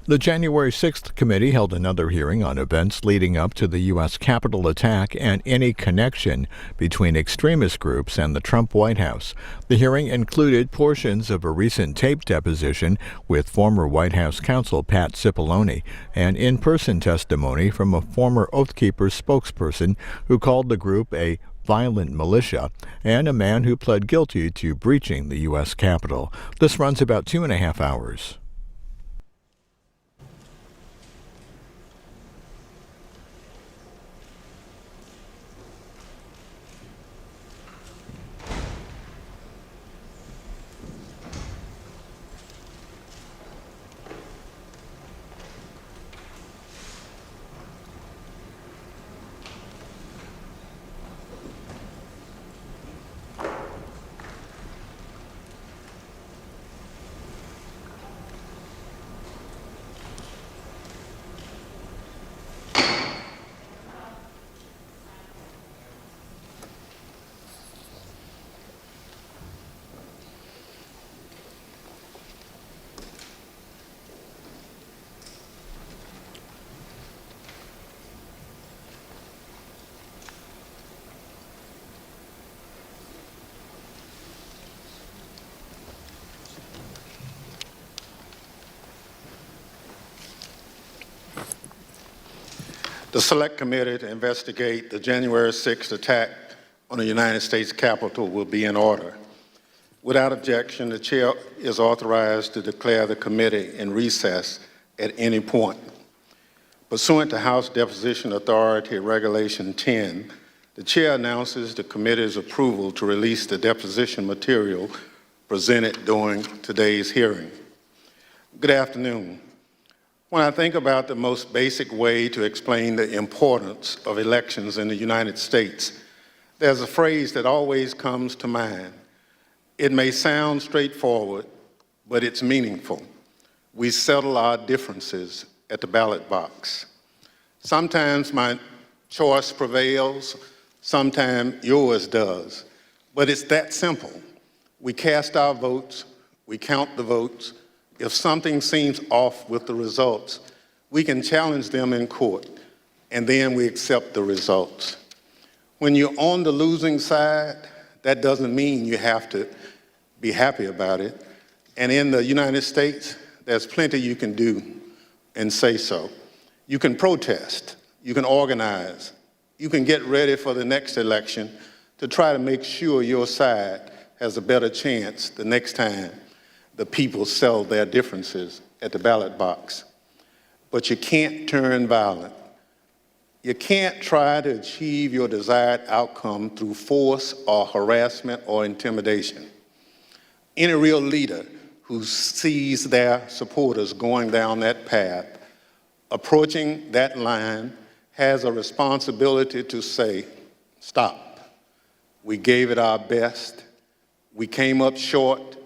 The January 6th committee held another hearing on events leading up to the U.S. Capitol attack and any connection between extremist groups and the Trump White House. The hearing included portions of a recent tape deposition with former White House counsel Pat Cipollone and in-person testimony from a former Oath Keepers spokesperson who called the group a violent militia, and a man who pled guilty to breaching the U.S. Capitol. This runs about 2.5 hours. The Select Committee to investigate the January 6th attack on the United States Capitol will be in order. Without objection, the Chair is authorized to declare the committee in recess at any point. Pursuant to House Deposition Authority Regulation 10, the Chair announces the committee's approval to release the deposition material presented during today's hearing. Good afternoon. When I think about the most basic way to explain the importance of elections in the United States, there's a phrase that always comes to mind. It may sound straightforward, but it's meaningful. We settle our differences at the ballot box. Sometimes my choice prevails, sometimes yours does, but it's that simple. We cast our votes, we count the votes. If something seems off with the results, we can challenge them in court, and then we accept the results. When you're on the losing side, that doesn't mean you have to be happy about it. And in the United States, there's plenty you can do and say so. You can protest, you can organize, you can get ready for the next election to try to make sure your side has a better chance the next time the people settle their differences at the ballot box. But you can't turn violent. You can't try to achieve your desired outcome through force or harassment or intimidation. Any real leader who sees their supporters going down that path, approaching that line, has a responsibility to say, stop. We gave it our best. We came up short.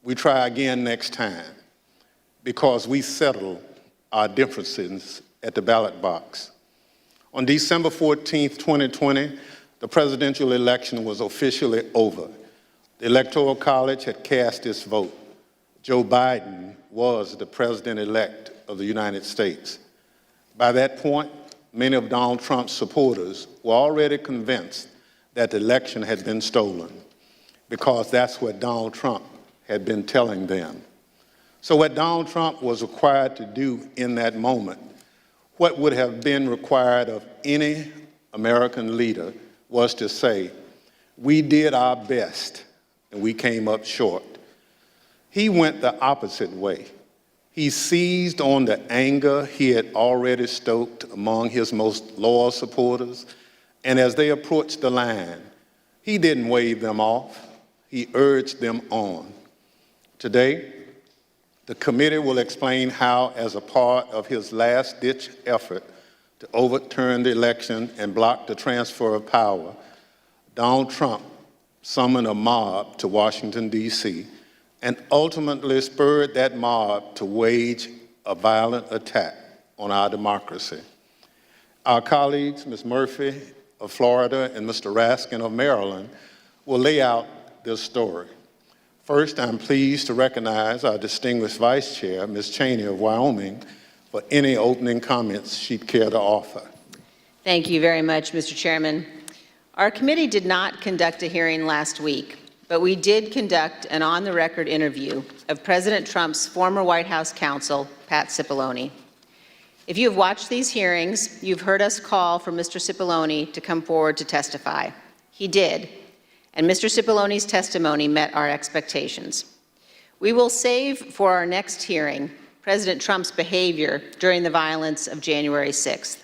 We try again next time, because we settle our differences at the ballot box. On December 14, 2020, the presidential election was officially over. The Electoral College had cast its vote. Joe Biden was the president-elect of the United States. By that point, many of Donald Trump's supporters were already convinced that the election had been stolen, because that's what Donald Trump had been telling them. So what Donald Trump was required to do in that moment, what would have been required of any American leader, was to say, we did our best and we came up short. He went the opposite way. He seized on the anger he had already stoked among his most loyal supporters, and as they approached the line, he didn't wave them off, he urged them on. Today, the committee will explain how, as a part of his last-ditch effort to overturn the election and block the transfer of power, Donald Trump summoned a mob to Washington, D.C., and ultimately spurred that mob to wage a violent attack on our democracy. Our colleagues, Ms. Murphy of Florida and Mr. Raskin of Maryland, will lay out this story. First, I'm pleased to recognize our distinguished Vice Chair, Ms. Cheney of Wyoming, for any opening comments she'd care to offer. Thank you very much, Mr. Chairman. Our committee did not conduct a hearing last week, but we did conduct an on-the-record interview of President Trump's former White House counsel, Pat Cipollone. If you have watched these hearings, you've heard us call for Mr. Cipollone to come forward to testify. He did, and Mr. Cipollone's testimony met our expectations. We will save for our next hearing President Trump's behavior during the violence of January 6th.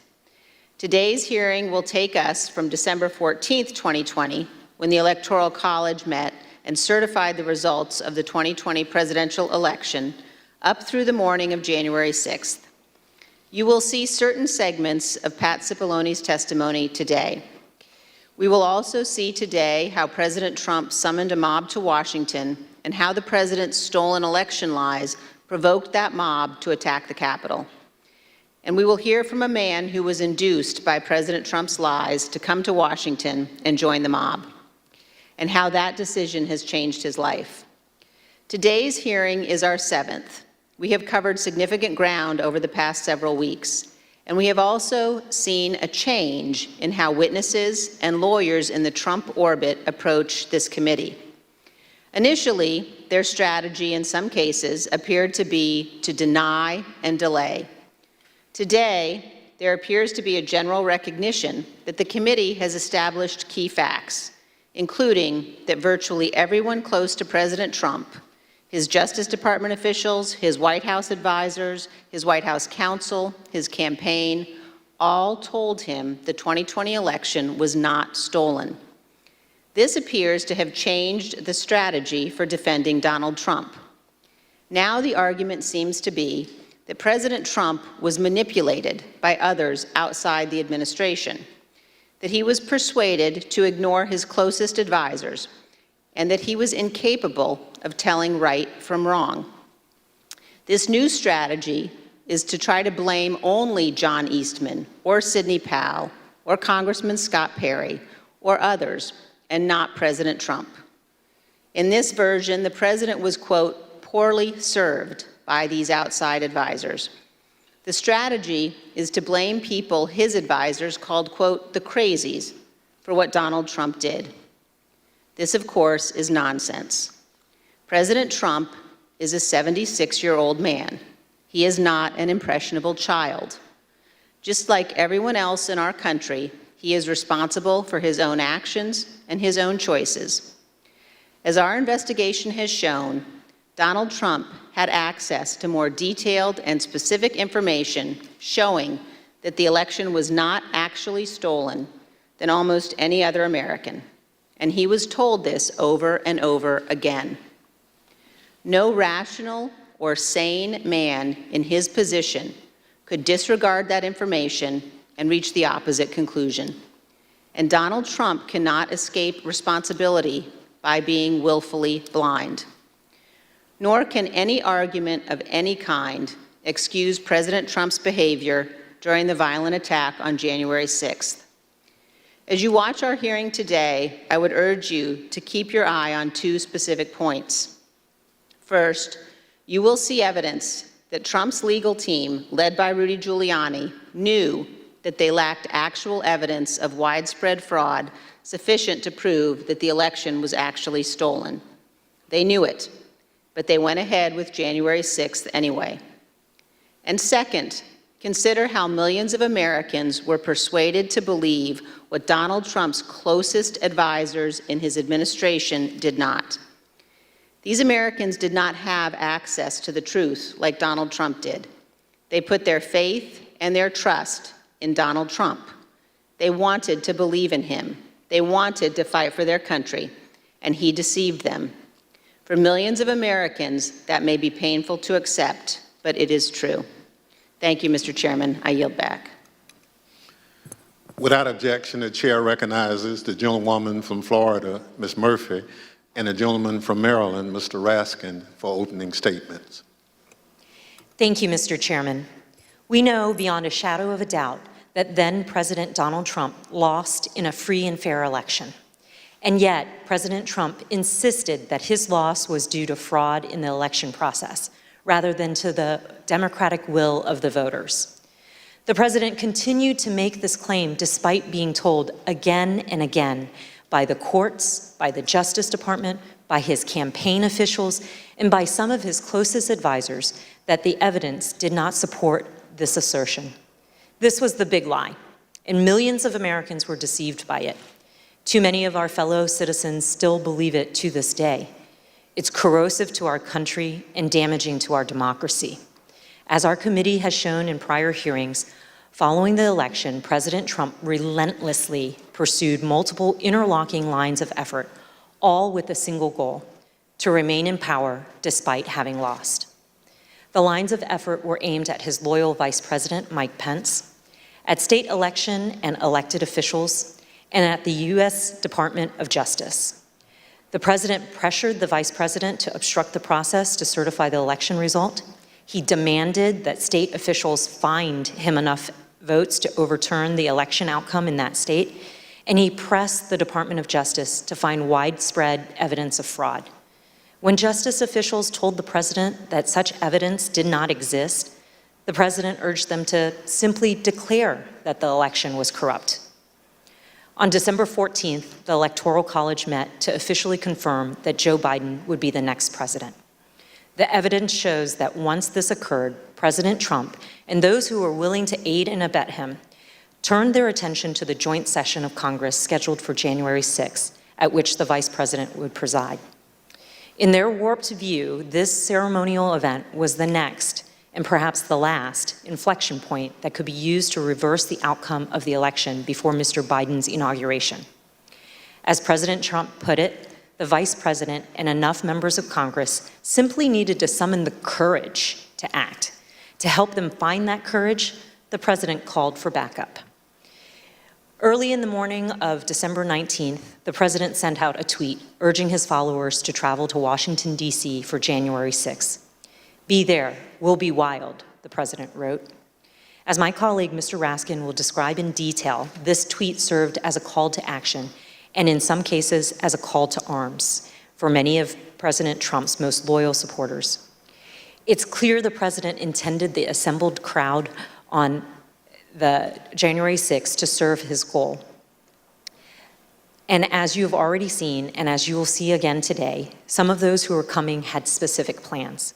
Today's hearing will take us from December 14th, 2020, when the Electoral College met and certified the results of the 2020 presidential election, up through the morning of January 6th. You will see certain segments of Pat Cipollone's testimony today. We will also see today how President Trump summoned a mob to Washington and how the president's stolen election lies provoked that mob to attack the Capitol. And we will hear from a man who was induced by President Trump's lies to come to Washington and join the mob, and how that decision has changed his life. Today's hearing is our 7th. We have covered significant ground over the past several weeks, and we have also seen a change in how witnesses and lawyers in the Trump orbit approach this committee. Initially, their strategy in some cases appeared to be to deny and delay. Today, there appears to be a general recognition that the committee has established key facts, including that virtually everyone close to President Trump, his Justice Department officials, his White House advisors, his White House counsel, his campaign, all told him the 2020 election was not stolen. This appears to have changed the strategy for defending Donald Trump. Now the argument seems to be that President Trump was manipulated by others outside the administration, that he was persuaded to ignore his closest advisors, and that he was incapable of telling right from wrong. This new strategy is to try to blame only John Eastman or Sidney Powell or Congressman Scott Perry or others, and not President Trump. In this version, the president was, quote, poorly served by these outside advisors. The strategy is to blame people his advisors called, quote, the crazies for what Donald Trump did. This, of course, is nonsense. President Trump is a 76-year-old man. He is not an impressionable child. Just like everyone else in our country, he is responsible for his own actions and his own choices. As our investigation has shown, Donald Trump had access to more detailed and specific information showing that the election was not actually stolen than almost any other American. And he was told this over and over again. No rational or sane man in his position could disregard that information and reach the opposite conclusion. And Donald Trump cannot escape responsibility by being willfully blind. Nor can any argument of any kind excuse President Trump's behavior during the violent attack on January 6th. As you watch our hearing today, I would urge you to keep your eye on two specific points. First, you will see evidence that Trump's legal team, led by Rudy Giuliani, knew that they lacked actual evidence of widespread fraud sufficient to prove that the election was actually stolen. They knew it, but they went ahead with January 6th anyway. And second, consider how millions of Americans were persuaded to believe what Donald Trump's closest advisors in his administration did not. These Americans did not have access to the truth like Donald Trump did. They put their faith and their trust in Donald Trump. They wanted to believe in him. They wanted to fight for their country, and he deceived them. For millions of Americans, that may be painful to accept, but it is true. Thank you, Mr. Chairman. I yield back. Without objection, the chair recognizes the gentlewoman from Florida, Ms. Murphy, and the gentleman from Maryland, Mr. Raskin, for opening statements. Thank you, Mr. Chairman. We know beyond a shadow of a doubt that then President Donald Trump lost in a free and fair election. And yet, President Trump insisted that his loss was due to fraud in the election process, rather than to the democratic will of the voters. The president continued to make this claim despite being told again and again by the courts, by the Justice Department, by his campaign officials, and by some of his closest advisors that the evidence did not support this assertion. This was the big lie, and millions of Americans were deceived by it. Too many of our fellow citizens still believe it to this day. It's corrosive to our country and damaging to our democracy. As our committee has shown in prior hearings, following the election, President Trump relentlessly pursued multiple interlocking lines of effort, all with a single goal: to remain in power despite having lost. The lines of effort were aimed at his loyal Vice President, Mike Pence, at state election and elected officials, and at the U.S. Department of Justice. The president pressured the vice president to obstruct the process to certify the election result. He demanded that state officials find him enough votes to overturn the election outcome in that state, and he pressed the Department of Justice to find widespread evidence of fraud. When justice officials told the president that such evidence did not exist, the president urged them to simply declare that the election was corrupt. On December 14th, the Electoral College met to officially confirm that Joe Biden would be the next president. The evidence shows that once this occurred, President Trump and those who were willing to aid and abet him turned their attention to the joint session of Congress scheduled for January 6th, at which the vice president would preside. In their warped view, this ceremonial event was the next, and perhaps the last, inflection point that could be used to reverse the outcome of the election before Mr. Biden's inauguration. As President Trump put it, the vice president and enough members of Congress simply needed to summon the courage to act. To help them find that courage, the president called for backup. Early in the morning of December 19th, the president sent out a tweet urging his followers to travel to Washington, D.C. for January 6th. "Be there, we'll be wild," the president wrote. As my colleague, Mr. Raskin, will describe in detail, this tweet served as a call to action, and in some cases, as a call to arms for many of President Trump's most loyal supporters. It's clear the president intended the assembled crowd on the January 6th to serve his goal. And as you have already seen, and as you will see again today, some of those who were coming had specific plans.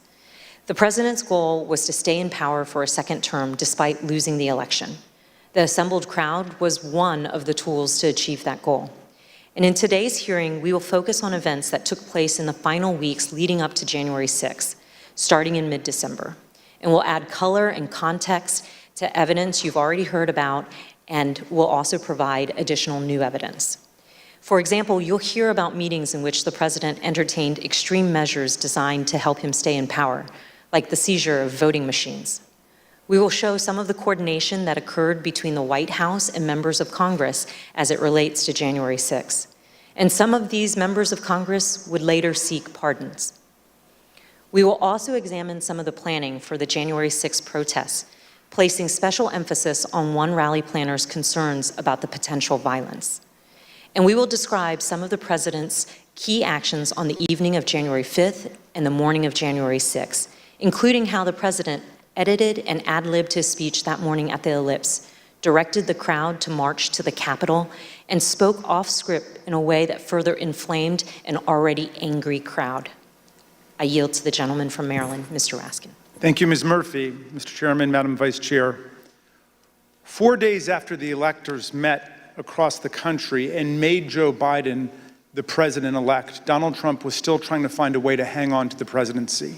The president's goal was to stay in power for a second term despite losing the election. The assembled crowd was one of the tools to achieve that goal. And in today's hearing, we will focus on events that took place in the final weeks leading up to January 6th, starting in mid-December. And we'll add color and context to evidence you've already heard about, and we'll also provide additional new evidence. For example, you'll hear about meetings in which the president entertained extreme measures designed to help him stay in power, like the seizure of voting machines. We will show some of the coordination that occurred between the White House and members of Congress as it relates to January 6th. And some of these members of Congress would later seek pardons. We will also examine some of the planning for the January 6th protests, placing special emphasis on one rally planner's concerns about the potential violence. And we will describe some of the president's key actions on the evening of January 5th and the morning of January 6th, including how the president edited and ad-libbed his speech that morning at the Ellipse, directed the crowd to march to the Capitol, and spoke off script in a way that further inflamed an already angry crowd. I yield to the gentleman from Maryland, Mr. Raskin. Thank you, Ms. Murphy. Mr. Chairman, Madam Vice Chair. 4 days after the electors met across the country and made Joe Biden the president-elect, Donald Trump was still trying to find a way to hang on to the presidency.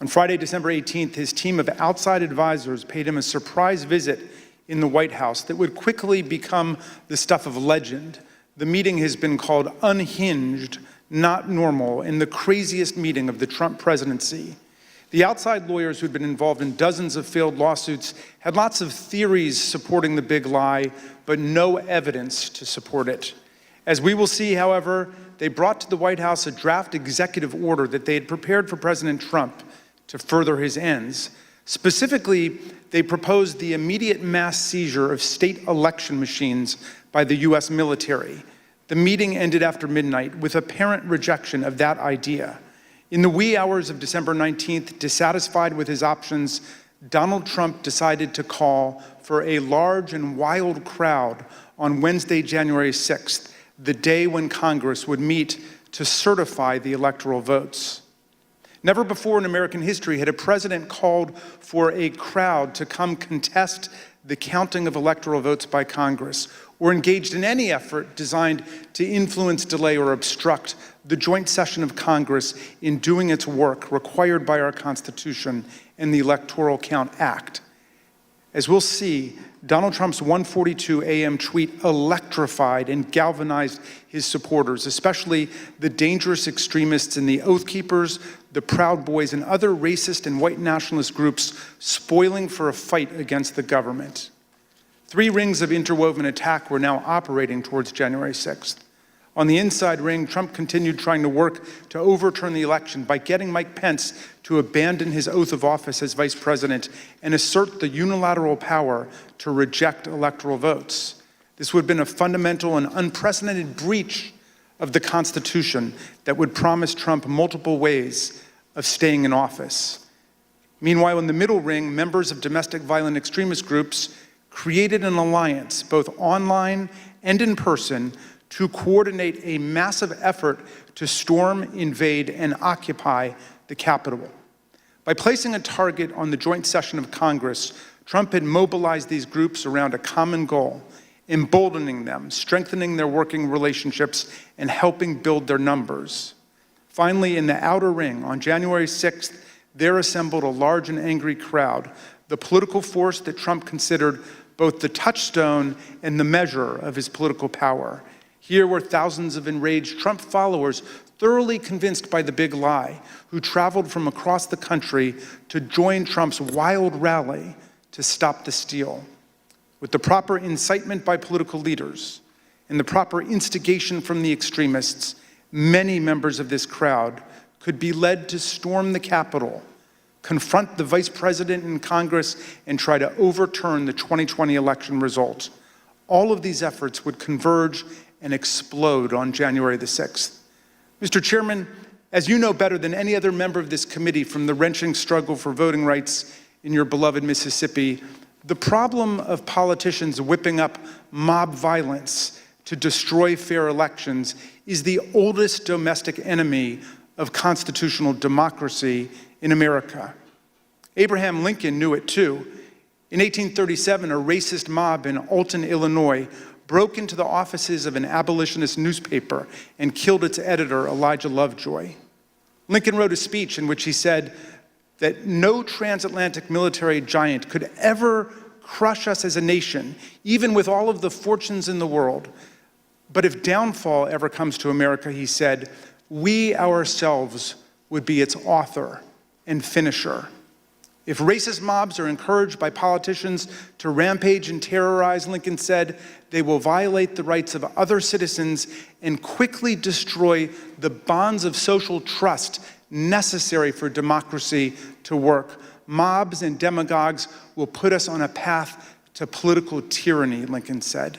On Friday, December 18th, his team of outside advisors paid him a surprise visit in the White House that would quickly become the stuff of legend. The meeting has been called unhinged, not normal, and the craziest meeting of the Trump presidency. The outside lawyers who'd been involved in dozens of failed lawsuits had lots of theories supporting the big lie, but no evidence to support it. As we will see, however, they brought to the White House a draft executive order that they had prepared for President Trump to further his ends. Specifically, they proposed the immediate mass seizure of state election machines by the U.S. military. The meeting ended after midnight with apparent rejection of that idea. In the wee hours of December 19th, dissatisfied with his options, Donald Trump decided to call for a large and wild crowd on Wednesday, January 6th, the day when Congress would meet to certify the electoral votes. Never before in American history had a president called for a crowd to come contest the counting of electoral votes by Congress, or engaged in any effort designed to influence, delay, or obstruct the joint session of Congress in doing its work required by our Constitution and the Electoral Count Act. As we'll see, Donald Trump's 1:42 a.m. tweet electrified and galvanized his supporters, especially the dangerous extremists in the Oath Keepers, the Proud Boys, and other racist and white nationalist groups spoiling for a fight against the government. 3 rings of interwoven attack were now operating towards January 6th. On the inside ring, Trump continued trying to work to overturn the election by getting Mike Pence to abandon his oath of office as vice president and assert the unilateral power to reject electoral votes. This would have been a fundamental and unprecedented breach of the Constitution that would promise Trump multiple ways of staying in office. Meanwhile, in the middle ring, members of domestic violent extremist groups created an alliance, both online and in person, to coordinate a massive effort to storm, invade, and occupy the Capitol. By placing a target on the joint session of Congress, Trump had mobilized these groups around a common goal, emboldening them, strengthening their working relationships, and helping build their numbers. Finally, in the outer ring, on January 6th, there assembled a large and angry crowd, the political force that Trump considered both the touchstone and the measure of his political power. Here were thousands of enraged Trump followers, thoroughly convinced by the big lie, who traveled from across the country to join Trump's wild rally to stop the steal. With the proper incitement by political leaders and the proper instigation from the extremists, many members of this crowd could be led to storm the Capitol, confront the vice president in Congress, and try to overturn the 2020 election result. All of these efforts would converge and explode on January the 6th. Mr. Chairman, as you know better than any other member of this committee from the wrenching struggle for voting rights in your beloved Mississippi, the problem of politicians whipping up mob violence to destroy fair elections is the oldest domestic enemy of constitutional democracy in America. Abraham Lincoln knew it too. In 1837, a racist mob in Alton, Illinois, broke into the offices of an abolitionist newspaper and killed its editor, Elijah Lovejoy. Lincoln wrote a speech in which he said that no transatlantic military giant could ever crush us as a nation, even with all of the fortunes in the world. But if downfall ever comes to America, he said, we ourselves would be its author and finisher. If racist mobs are encouraged by politicians to rampage and terrorize, Lincoln said, they will violate the rights of other citizens and quickly destroy the bonds of social trust necessary for democracy to work. Mobs and demagogues will put us on a path to political tyranny, Lincoln said.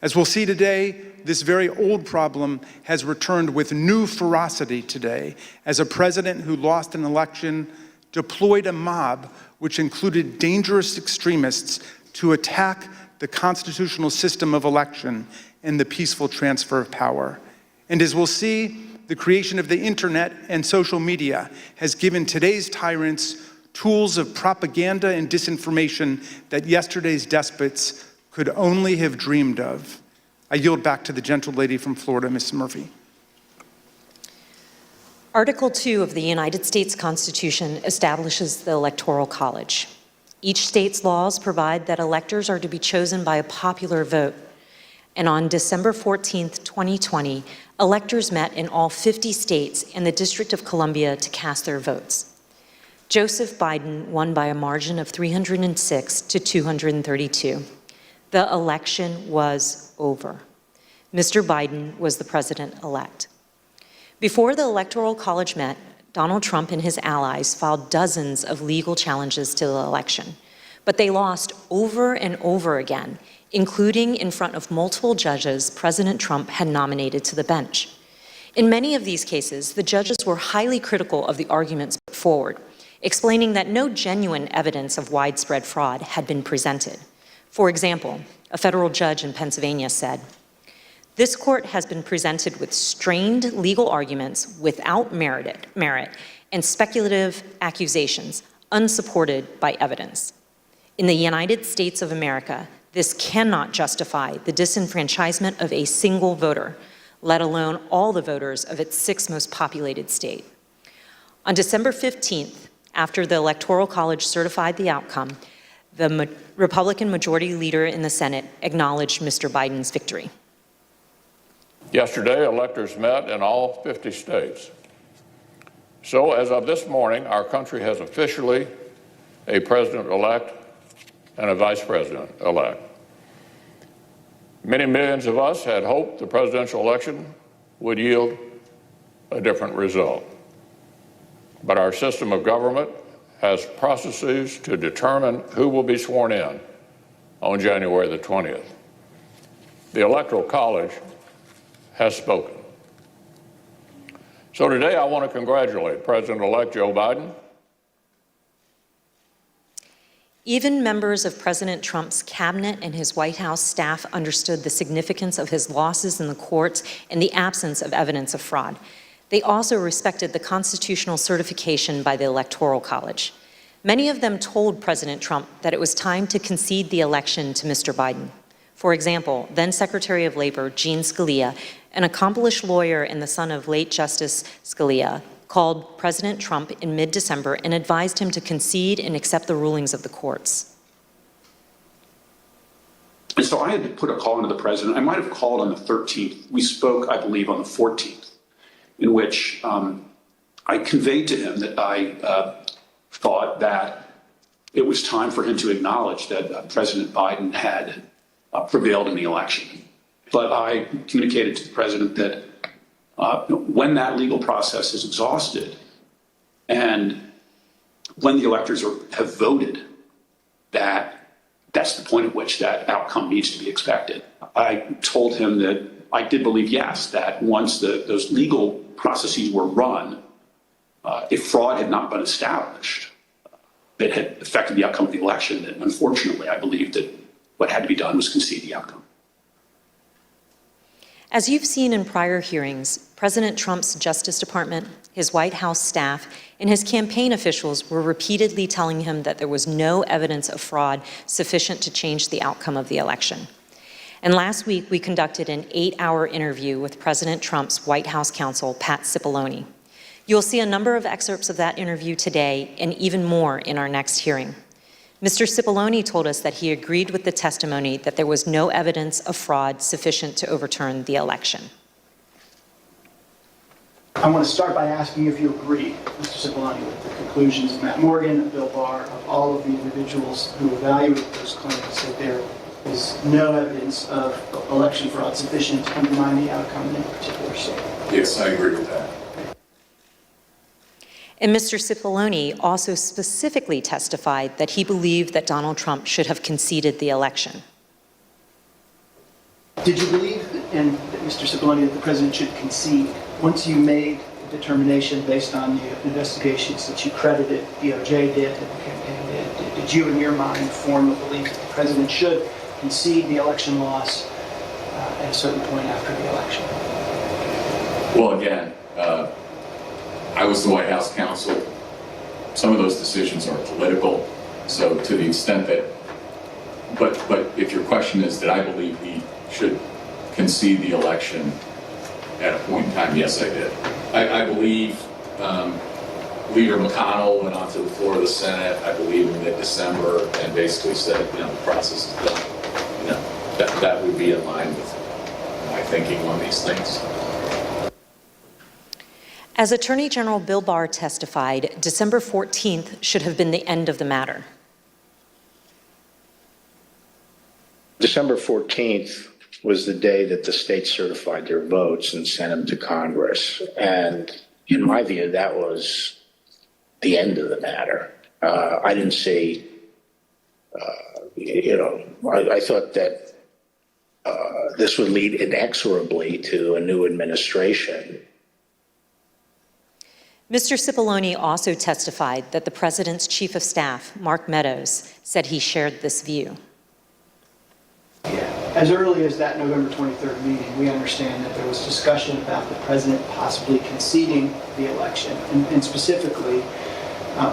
As we'll see today, this very old problem has returned with new ferocity today as a president who lost an election deployed a mob which included dangerous extremists to attack the constitutional system of election and the peaceful transfer of power. And as we'll see, the creation of the internet and social media has given today's tyrants tools of propaganda and disinformation that yesterday's despots could only have dreamed of. I yield back to the gentle lady from Florida, Ms. Murphy. Article 2 of the United States Constitution establishes the Electoral College. Each state's laws provide that electors are to be chosen by a popular vote. And on December 14th, 2020, electors met in all 50 states and the District of Columbia to cast their votes. Joseph Biden won by a margin of 306 to 232. The election was over. Mr. Biden was the president-elect. Before the Electoral College met, Donald Trump and his allies filed dozens of legal challenges to the election, but they lost over and over again, including in front of multiple judges President Trump had nominated to the bench. In many of these cases, the judges were highly critical of the arguments put forward, explaining that no genuine evidence of widespread fraud had been presented. For example, a federal judge in Pennsylvania said, "This court has been presented with strained legal arguments without merit and speculative accusations unsupported by evidence. In the United States of America, this cannot justify the disenfranchisement of a single voter, let alone all the voters of its sixth most populated state." On December 15th, after the Electoral College certified the outcome, the Republican Majority Leader in the Senate acknowledged Mr. Biden's victory. Yesterday, electors met in all 50 states. So as of this morning, our country has officially a president-elect and a vice president-elect. Many millions of us had hoped the presidential election would yield a different result. But our system of government has processes to determine who will be sworn in on January the 20th. The Electoral College has spoken. So today I want to congratulate President-elect Joe Biden. Even members of President Trump's cabinet and his White House staff understood the significance of his losses in the courts and the absence of evidence of fraud. They also respected the constitutional certification by the Electoral College. Many of them told President Trump that it was time to concede the election to Mr. Biden. For example, then Secretary of Labor Gene Scalia, an accomplished lawyer and the son of late Justice Scalia, called President Trump in mid-December and advised him to concede and accept the rulings of the courts. And so I had to put a call into the president. I might have called on the 13th. We spoke, I believe, on the 14th, in which I conveyed to him that I thought that it was time for him to acknowledge that President Biden had prevailed in the election. But I communicated to the president that when that legal process is exhausted and when the electors have voted, that's the point at which that outcome needs to be expected. I told him that I did believe, yes, that once those legal processes were run, if fraud had not been established that had affected the outcome of the election, then unfortunately I believed that what had to be done was concede the outcome. As you've seen in prior hearings, President Trump's Justice Department, his White House staff, and his campaign officials were repeatedly telling him that there was no evidence of fraud sufficient to change the outcome of the election. And last week, we conducted an 8-hour interview with President Trump's White House counsel, Pat Cipollone. You'll see a number of excerpts of that interview today and even more in our next hearing. Mr. Cipollone told us that he agreed with the testimony that there was no evidence of fraud sufficient to overturn the election. I want to start by asking if you agree, Mr. Cipollone, with the conclusions of Matt Morgan and Bill Barr, of all of the individuals who evaluated those claims, that there is no evidence of election fraud sufficient to undermine the outcome in any particular state. Yes, I agree with that. And Mr. Cipollone also specifically testified that he believed that Donald Trump should have conceded the election. Did you believe, Mr. Cipollone, that the president should concede once you made the determination based on the investigations that you credited DOJ did, that the campaign did? Did you, in your mind, form a belief that the president should concede the election loss at a certain point after the election? Well, again, I was the White House counsel. Some of those decisions are political. So to the extent that, but if your question is, did I believe he should concede the election at a point in time? Yes, I did. I believe Leader McConnell went onto the floor of the Senate, I believe in mid-December, and basically said, the process is done. That would be in line with my thinking on these things. As Attorney General Bill Barr testified, December 14th should have been the end of the matter. December 14th was the day that the states certified their votes and sent them to Congress. And in my view, that was the end of the matter. I didn't see, I thought that this would lead inexorably to a new administration Mr. Cipollone also testified that the president's chief of staff, Mark Meadows, said he shared this view. As early as that November 23rd meeting, we understand that there was discussion about the president possibly conceding the election. And specifically,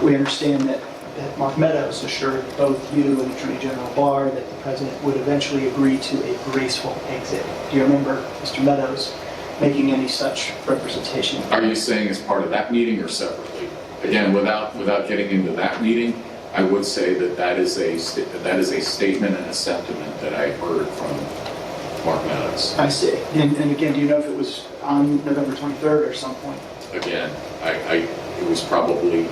we understand that Mark Meadows assured both you and Attorney General Barr that the president would eventually agree to a graceful exit. Do you remember Mr. Meadows making any such representation? Are you saying as part of that meeting or separately? Again, without getting into that meeting, I would say that that is a statement and a sentiment that I heard from Mark Meadows. I see. And again, do you know if it was on November 23rd or some point? Again, it was probably,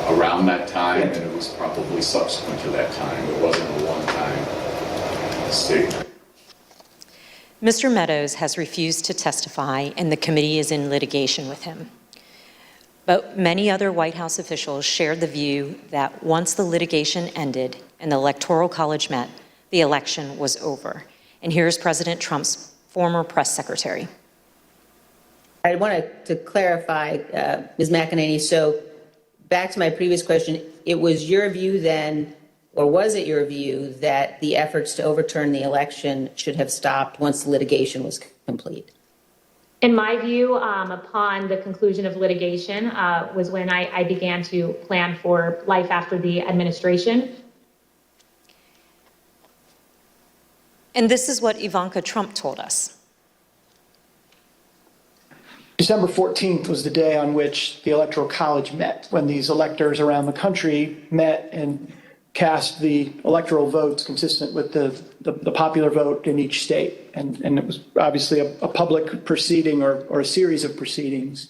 around that time, and it was probably subsequent to that time. It wasn't a one-time statement. Mr. Meadows has refused to testify, and the committee is in litigation with him. But many other White House officials shared the view that once the litigation ended and the Electoral College met, the election was over. And here's President Trump's former press secretary. I wanted to clarify, Ms. McEnany, so back to my previous question, it was your view then, or was it your view, that the efforts to overturn the election should have stopped once the litigation was complete? In my view, upon the conclusion of litigation was when I began to plan for life after the administration. And this is what Ivanka Trump told us. December 14th was the day on which the Electoral College met, when these electors around the country met and cast the electoral votes consistent with the popular vote in each state. And it was obviously a public proceeding or a series of proceedings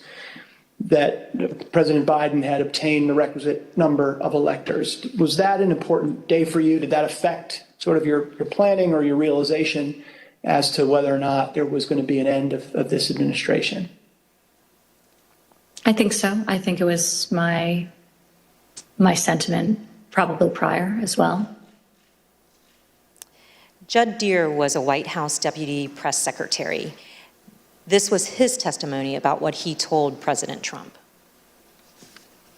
that President Biden had obtained the requisite number of electors. Was that an important day for you? Did that affect sort of your planning or your realization as to whether or not there was going to be an end of this administration? I think so. I think it was my sentiment probably prior as well. Judd Deere was a White House deputy press secretary. This was his testimony about what he told President Trump.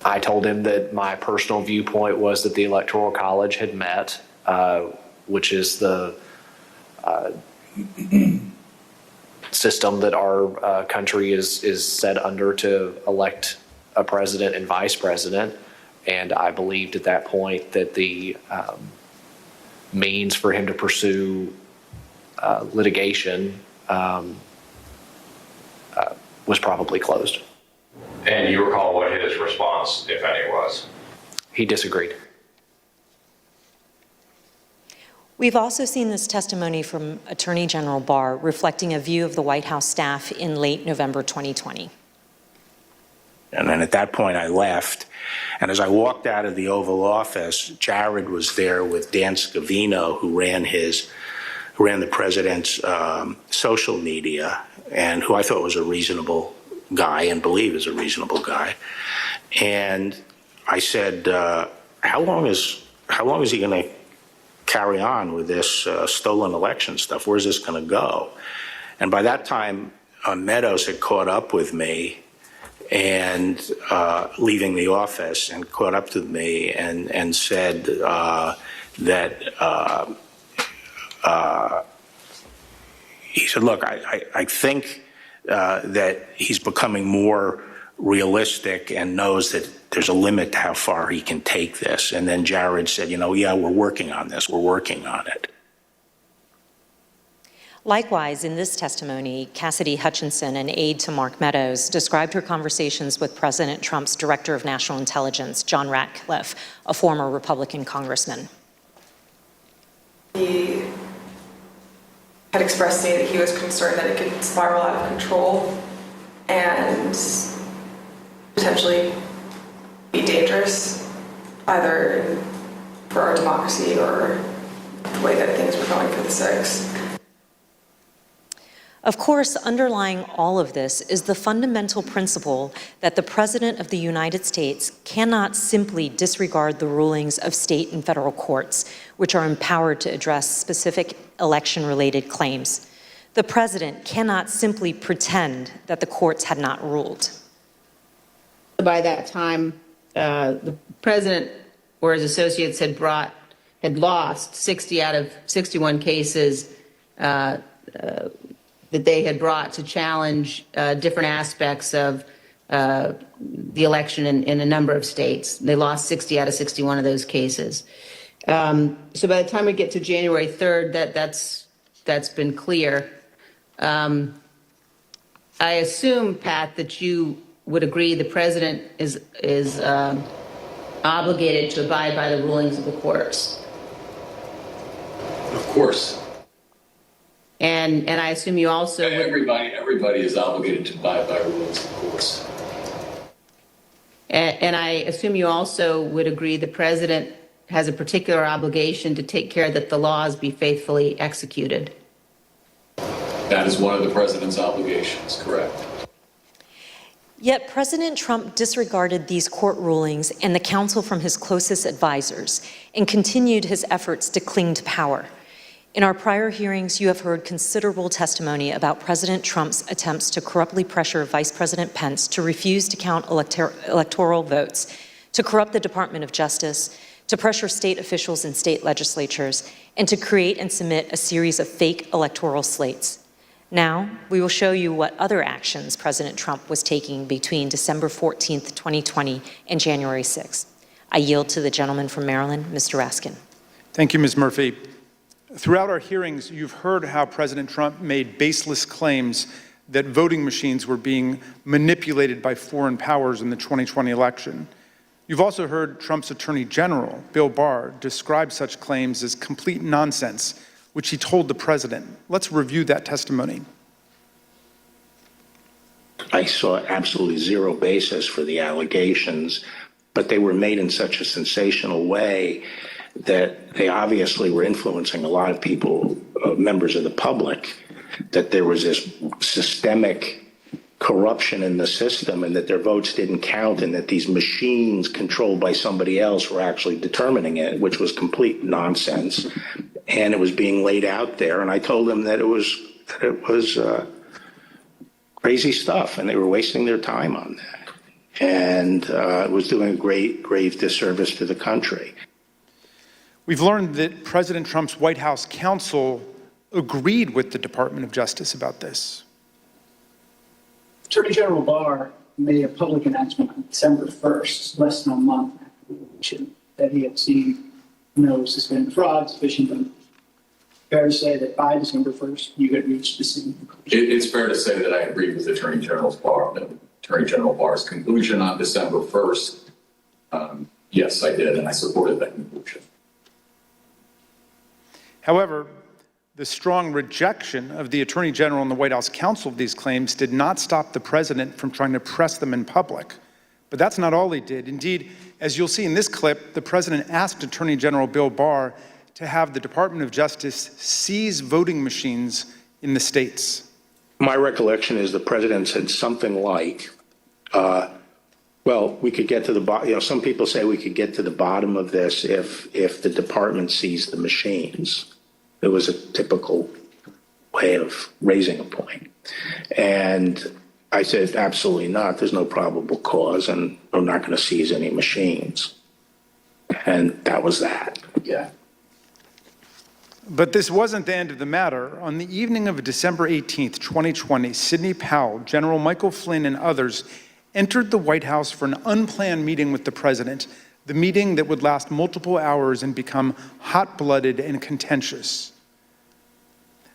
I told him that my personal viewpoint was that the Electoral College had met, which is the system that our country is set under to elect a president and vice president. And I believed at that point that the means for him to pursue litigation was probably closed. And you recall what his response, if any, was? He disagreed. We've also seen this testimony from Attorney General Barr reflecting a view of the White House staff in late November 2020. And then at that point I left. And as I walked out of the Oval Office, Jared was there with Dan Scavino, who ran the president's social media, and who I thought was a reasonable guy and believe is a reasonable guy. And I said, how long is he going to carry on with this stolen election stuff? Where's this going to go? And by that time, Meadows had caught up with me and leaving the office, and caught up with me and said that he said, look, I think that he's becoming more realistic and knows that there's a limit to how far he can take this. And then Jared said, yeah, we're working on this. We're working on it. Likewise, in this testimony, Cassidy Hutchinson, an aide to Mark Meadows, described her conversations with President Trump's Director of National Intelligence, John Ratcliffe, a former Republican congressman. He had expressed to me that he was concerned that it could spiral out of control and potentially be dangerous, either for our democracy or the way that things were going for the 6th. Of course, underlying all of this is the fundamental principle that the President of the United States cannot simply disregard the rulings of state and federal courts, which are empowered to address specific election-related claims. The President cannot simply pretend that the courts had not ruled. by that time, the president or his associates had lost 60 out of 61 cases that they had brought to challenge different aspects of the election in a number of states. They lost 60 out of 61 of those cases. So by the time we get to January 3rd, that's been clear. I assume, Pat, that you would agree the president is obligated to abide by the rulings of the courts. Of course. And I assume you also would... Everybody is obligated to abide by rules, of course. And I assume you also would agree the president has a particular obligation to take care that the laws be faithfully executed. That is one of the president's obligations, correct. Yet President Trump disregarded these court rulings and the counsel from his closest advisors and continued his efforts to cling to power. In our prior hearings, you have heard considerable testimony about President Trump's attempts to corruptly pressure Vice President Pence to refuse to count electoral votes, to corrupt the Department of Justice, to pressure state officials and state legislatures, and to create and submit a series of fake electoral slates. Now, we will show you what other actions President Trump was taking between December 14th, 2020 and January 6th. I yield to the gentleman from Maryland, Mr. Raskin. Thank you, Ms. Murphy. Throughout our hearings, you've heard how President Trump made baseless claims that voting machines were being manipulated by foreign powers in the 2020 election. You've also heard Trump's Attorney General, Bill Barr, describe such claims as complete nonsense, which he told the president. Let's review that testimony. I saw absolutely zero basis for the allegations, but they were made in such a sensational way that they obviously were influencing a lot of people, members of the public, that there was this systemic corruption in the system and that their votes didn't count and that these machines controlled by somebody else were actually determining it, which was complete nonsense. And it was being laid out there. And I told them that it was crazy stuff and they were wasting their time on that. And it was doing a grave disservice to the country. We've learned that President Trump's White House counsel agreed with the Department of Justice about this. Attorney General Barr made a public announcement on December 1st, less than a month after the election, that he had seen no suspended fraud sufficient. Fair to say that by December 1st, you had reached the same conclusion? It's fair to say that I agree with Attorney General Barr's conclusion on December 1st. Yes, I did, and I supported that conclusion. However, the strong rejection of the Attorney General and the White House counsel of these claims did not stop the president from trying to press them in public. But that's not all he did. Indeed, as you'll see in this clip, the president asked Attorney General Bill Barr to have the Department of Justice seize voting machines in the states. My recollection is the president said something like, well, we could get to the bottom, some people say we could get to the bottom of this if the department seized the machines. It was a typical way of raising a point. And I said, absolutely not. There's no probable cause, and we're not going to seize any machines. And that was that. Yeah. But this wasn't the end of the matter. On the evening of December 18th, 2020, Sidney Powell, General Michael Flynn, and others entered the White House for an unplanned meeting with the president, the meeting that would last multiple hours and become hot-blooded and contentious.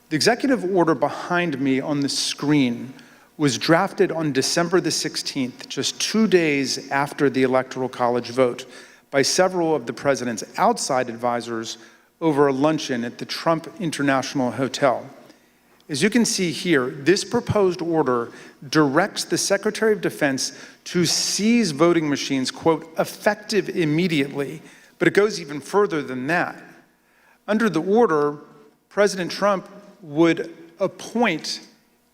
The executive order behind me on the screen was drafted on December the 16th, just 2 days after the Electoral College vote, by several of the president's outside advisors over a luncheon at the Trump International Hotel. As you can see here, this proposed order directs the Secretary of Defense to seize voting machines, quote, effective immediately, but it goes even further than that. Under the order, President Trump would appoint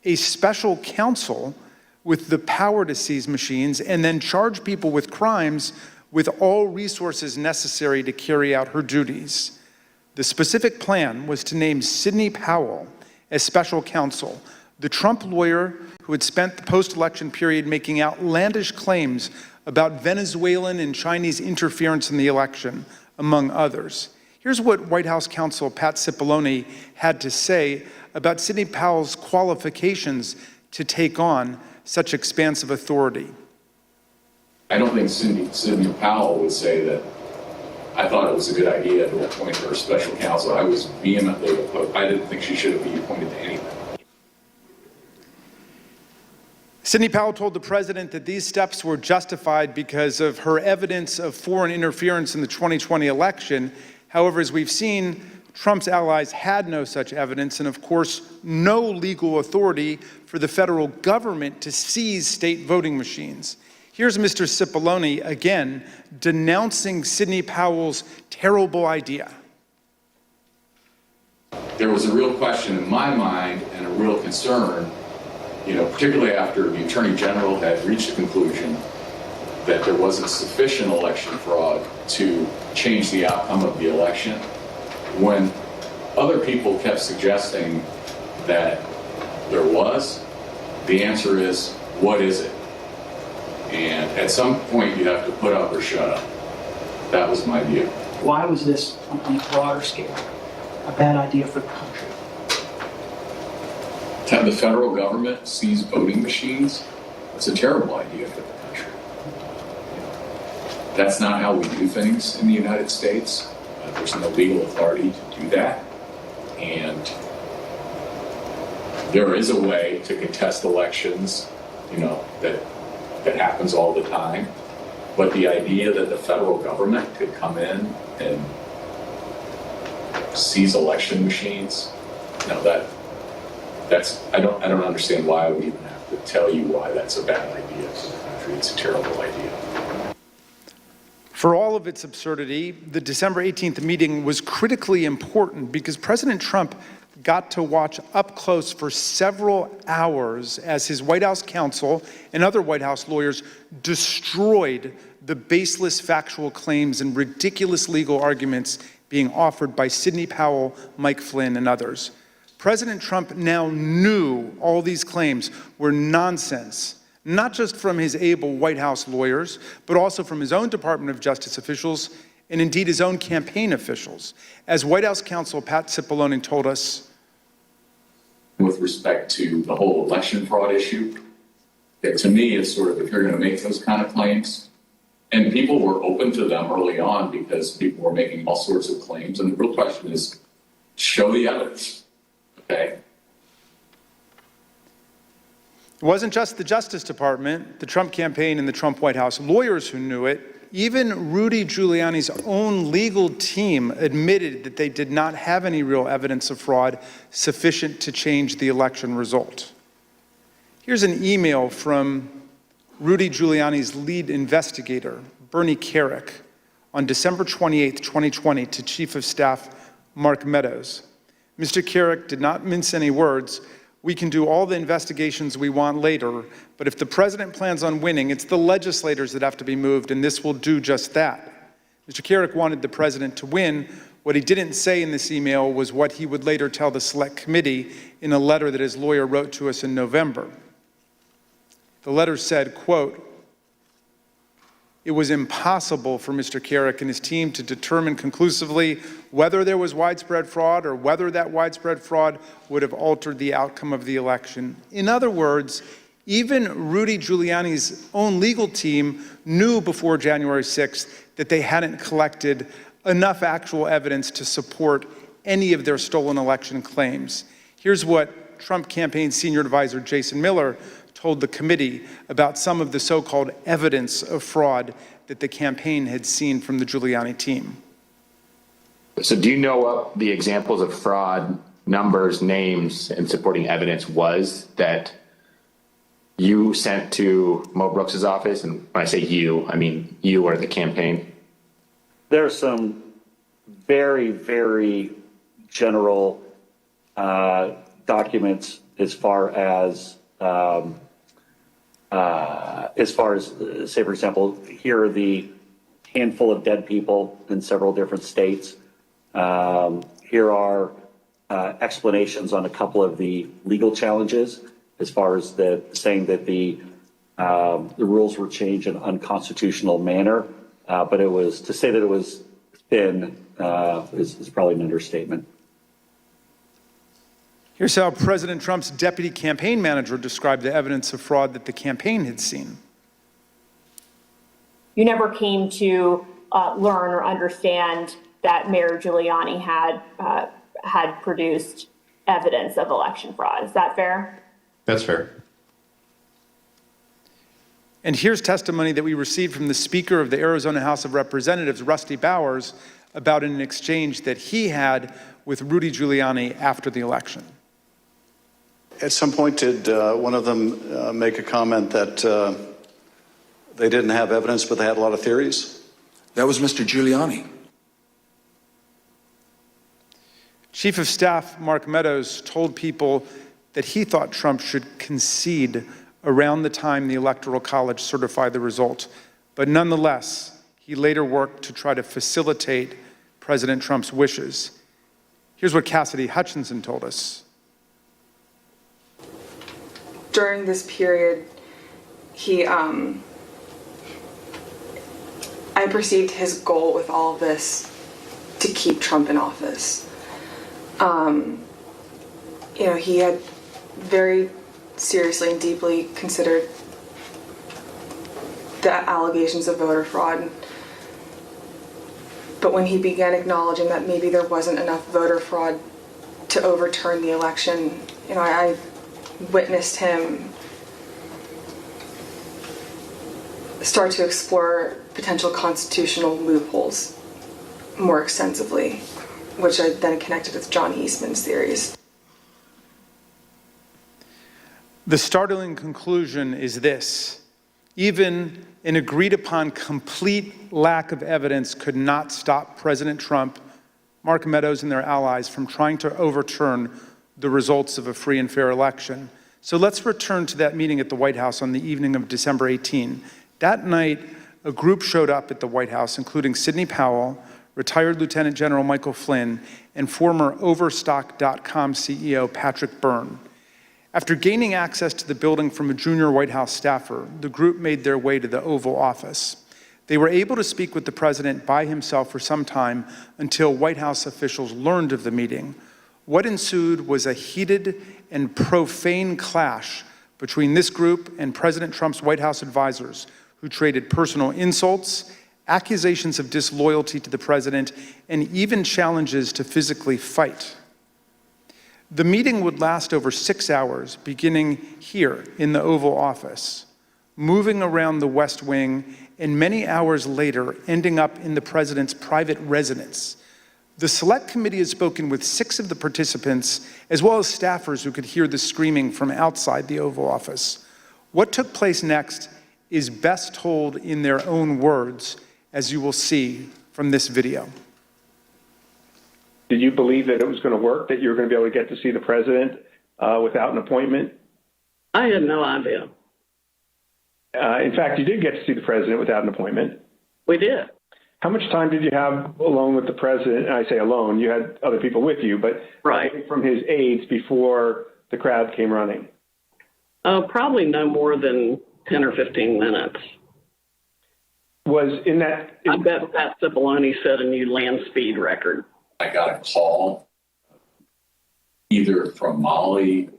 a special counsel with the power to seize machines and then charge people with crimes with all resources necessary to carry out her duties. The specific plan was to name Sidney Powell as special counsel, the Trump lawyer who had spent the post-election period making outlandish claims about Venezuelan and Chinese interference in the election, among others. Here's what White House counsel Pat Cipollone had to say about Sidney Powell's qualifications to take on such expansive authority. I don't think Sidney Powell would say that I thought it was a good idea to appoint her special counsel. I was vehemently opposed. I didn't think she should be appointed to anything. Sidney Powell told the president that these steps were justified because of her evidence of foreign interference in the 2020 election. However, as we've seen, Trump's allies had no such evidence and, of course, no legal authority for the federal government to seize state voting machines. Here's Mr. Cipollone again denouncing Sidney Powell's terrible idea. There was a real question in my mind and a real concern, particularly after the Attorney General had reached a conclusion that there wasn't sufficient election fraud to change the outcome of the election. When other people kept suggesting that there was, the answer is, what is it? And at some point, you have to put up or shut up. That was my view. Why was this, on a broader scale, a bad idea for the country? To have the federal government seize voting machines, it's a terrible idea for the country. That's not how we do things in the United States. There's no legal authority to do that. And there is a way to contest elections, that happens all the time. But the idea that the federal government could come in and seize election machines, I don't understand why we even have to tell you why that's a bad idea for the country. It's a terrible idea. For all of its absurdity, the December 18th meeting was critically important because President Trump got to watch up close for several hours as his White House counsel and other White House lawyers destroyed the baseless factual claims and ridiculous legal arguments being offered by Sidney Powell, Mike Flynn, and others. President Trump now knew all these claims were nonsense, not just from his able White House lawyers, but also from his own Department of Justice officials and indeed his own campaign officials. As White House counsel Pat Cipollone told us, with respect to the whole election fraud issue, to me, it's sort of, if you're going to make those kind of claims, and people were open to them early on because people were making all sorts of claims, and the real question is, show the evidence, okay? It wasn't just the Justice Department, the Trump campaign, and the Trump White House lawyers who knew it. Even Rudy Giuliani's own legal team admitted that they did not have any real evidence of fraud sufficient to change the election result. Here's an email from Rudy Giuliani's lead investigator, Bernie Kerik, on December 28, 2020, to Chief of Staff Mark Meadows. Mr. Kerik did not mince any words. We can do all the investigations we want later, but if the president plans on winning, it's the legislators that have to be moved, and this will do just that. Mr. Kerik wanted the president to win. What he didn't say in this email was what he would later tell the Select Committee in a letter that his lawyer wrote to us in November. The letter said, quote, "It was impossible for Mr. Kerik and his team to determine conclusively whether there was widespread fraud or whether that widespread fraud would have altered the outcome of the election." In other words, even Rudy Giuliani's own legal team knew before January 6th that they hadn't collected enough actual evidence to support any of their stolen election claims. Here's what Trump campaign senior advisor Jason Miller told the committee about some of the so-called evidence of fraud that the campaign had seen from the Giuliani team. So do you know what the examples of fraud, numbers, names, and supporting evidence was that you sent to Mo Brooks's office? And when I say you, I mean you or the campaign. There are some very, very general documents as far as say, for example, here are the handful of dead people in several different states. Here are explanations on a couple of the legal challenges as far as saying that the The rules were changed in an unconstitutional manner, but it was, to say that it was thin is probably an understatement. Here's how President Trump's deputy campaign manager described the evidence of fraud that the campaign had seen. You never came to learn or understand that Mayor Giuliani had produced evidence of election fraud. Is that fair? That's fair. And here's testimony that we received from the Speaker of the Arizona House of Representatives, Rusty Bowers, about an exchange that he had with Rudy Giuliani after the election. At some point, did one of them make a comment that they didn't have evidence, but they had a lot of theories? That was Mr. Giuliani. Chief of Staff Mark Meadows told people that he thought Trump should concede around the time the Electoral College certified the result. But nonetheless, he later worked to try to facilitate President Trump's wishes. Here's what Cassidy Hutchinson told us. During this period, I perceived his goal with all of this to keep Trump in office. He had very seriously and deeply considered the allegations of voter fraud. But when he began acknowledging that maybe there wasn't enough voter fraud to overturn the election, I witnessed him start to explore potential constitutional loopholes more extensively, which I then connected with John Eastman's theories. The startling conclusion is this: even an agreed upon complete lack of evidence could not stop President Trump, Mark Meadows, and their allies from trying to overturn the results of a free and fair election. So let's return to that meeting at the White House on the evening of December 18. That night, a group showed up at the White House, including Sidney Powell, retired Lieutenant General Michael Flynn, and former Overstock.com CEO Patrick Byrne. After gaining access to the building from a junior White House staffer, the group made their way to the Oval Office. They were able to speak with the president by himself for some time until White House officials learned of the meeting. What ensued was a heated and profane clash between this group and President Trump's White House advisors, who traded personal insults, accusations of disloyalty to the president, and even challenges to physically fight. The meeting would last over 6 hours, beginning here in the Oval Office, moving around the West Wing, and many hours later, ending up in the president's private residence. The Select Committee has spoken with 6 of the participants, as well as staffers who could hear the screaming from outside the Oval Office. What took place next is best told in their own words, as you will see from this video. Did you believe that it was going to work, that you were going to be able to get to see the president without an appointment? I had no idea. In fact, you did get to see the president without an appointment. We did. How much time did you have alone with the president? And I say alone, you had other people with you, but right from his aides before the crowd came running? Probably no more than 10 or 15 minutes. Was in that... I bet Pat Cipollone set a new land speed record. I got a call either from Molly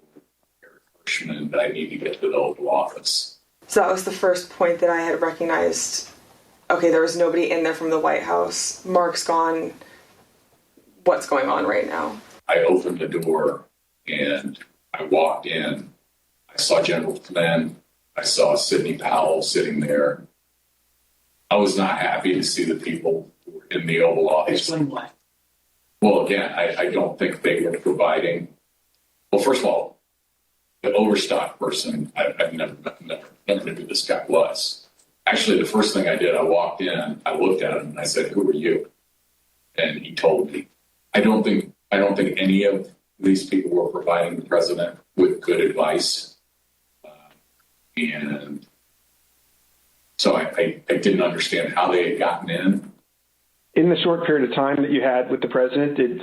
or Hirschman that I need to get to the Oval Office. So that was the first point that I had recognized, okay, there was nobody in there from the White House. Mark's gone. What's going on right now? I opened the door and I walked in. I saw General Flynn. I saw Sidney Powell sitting there. I was not happy to see the people who were in the Oval Office. Explain why. Well, again, I don't think they were providing. Well, first of all, the Overstock person, I've never knew who this guy was. Actually, the first thing I did, I walked in, I looked at him, and I said, "Who are you?" And he told me. I don't think any of these people were providing the president with good advice, and so I didn't understand how they had gotten in. In the short period of time that you had with the president, did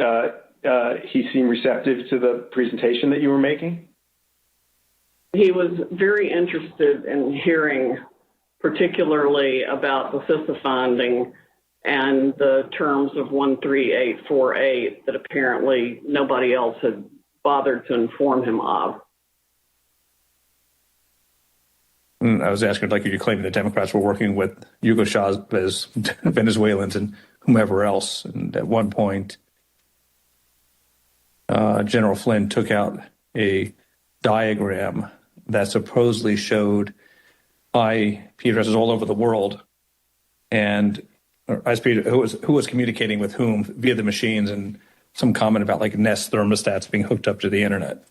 he seem receptive to the presentation that you were making? He was very interested in hearing particularly about the CISA finding and the terms of 13848 that apparently nobody else had bothered to inform him of. I was asking, like, you claim the Democrats were working with Hugo Chavez, Venezuelans, and whomever else. And at one point, General Flynn took out a diagram that supposedly showed IP addresses all over the world, and ISP who was communicating with whom via the machines, and some comment about like Nest thermostats being hooked up to the internet.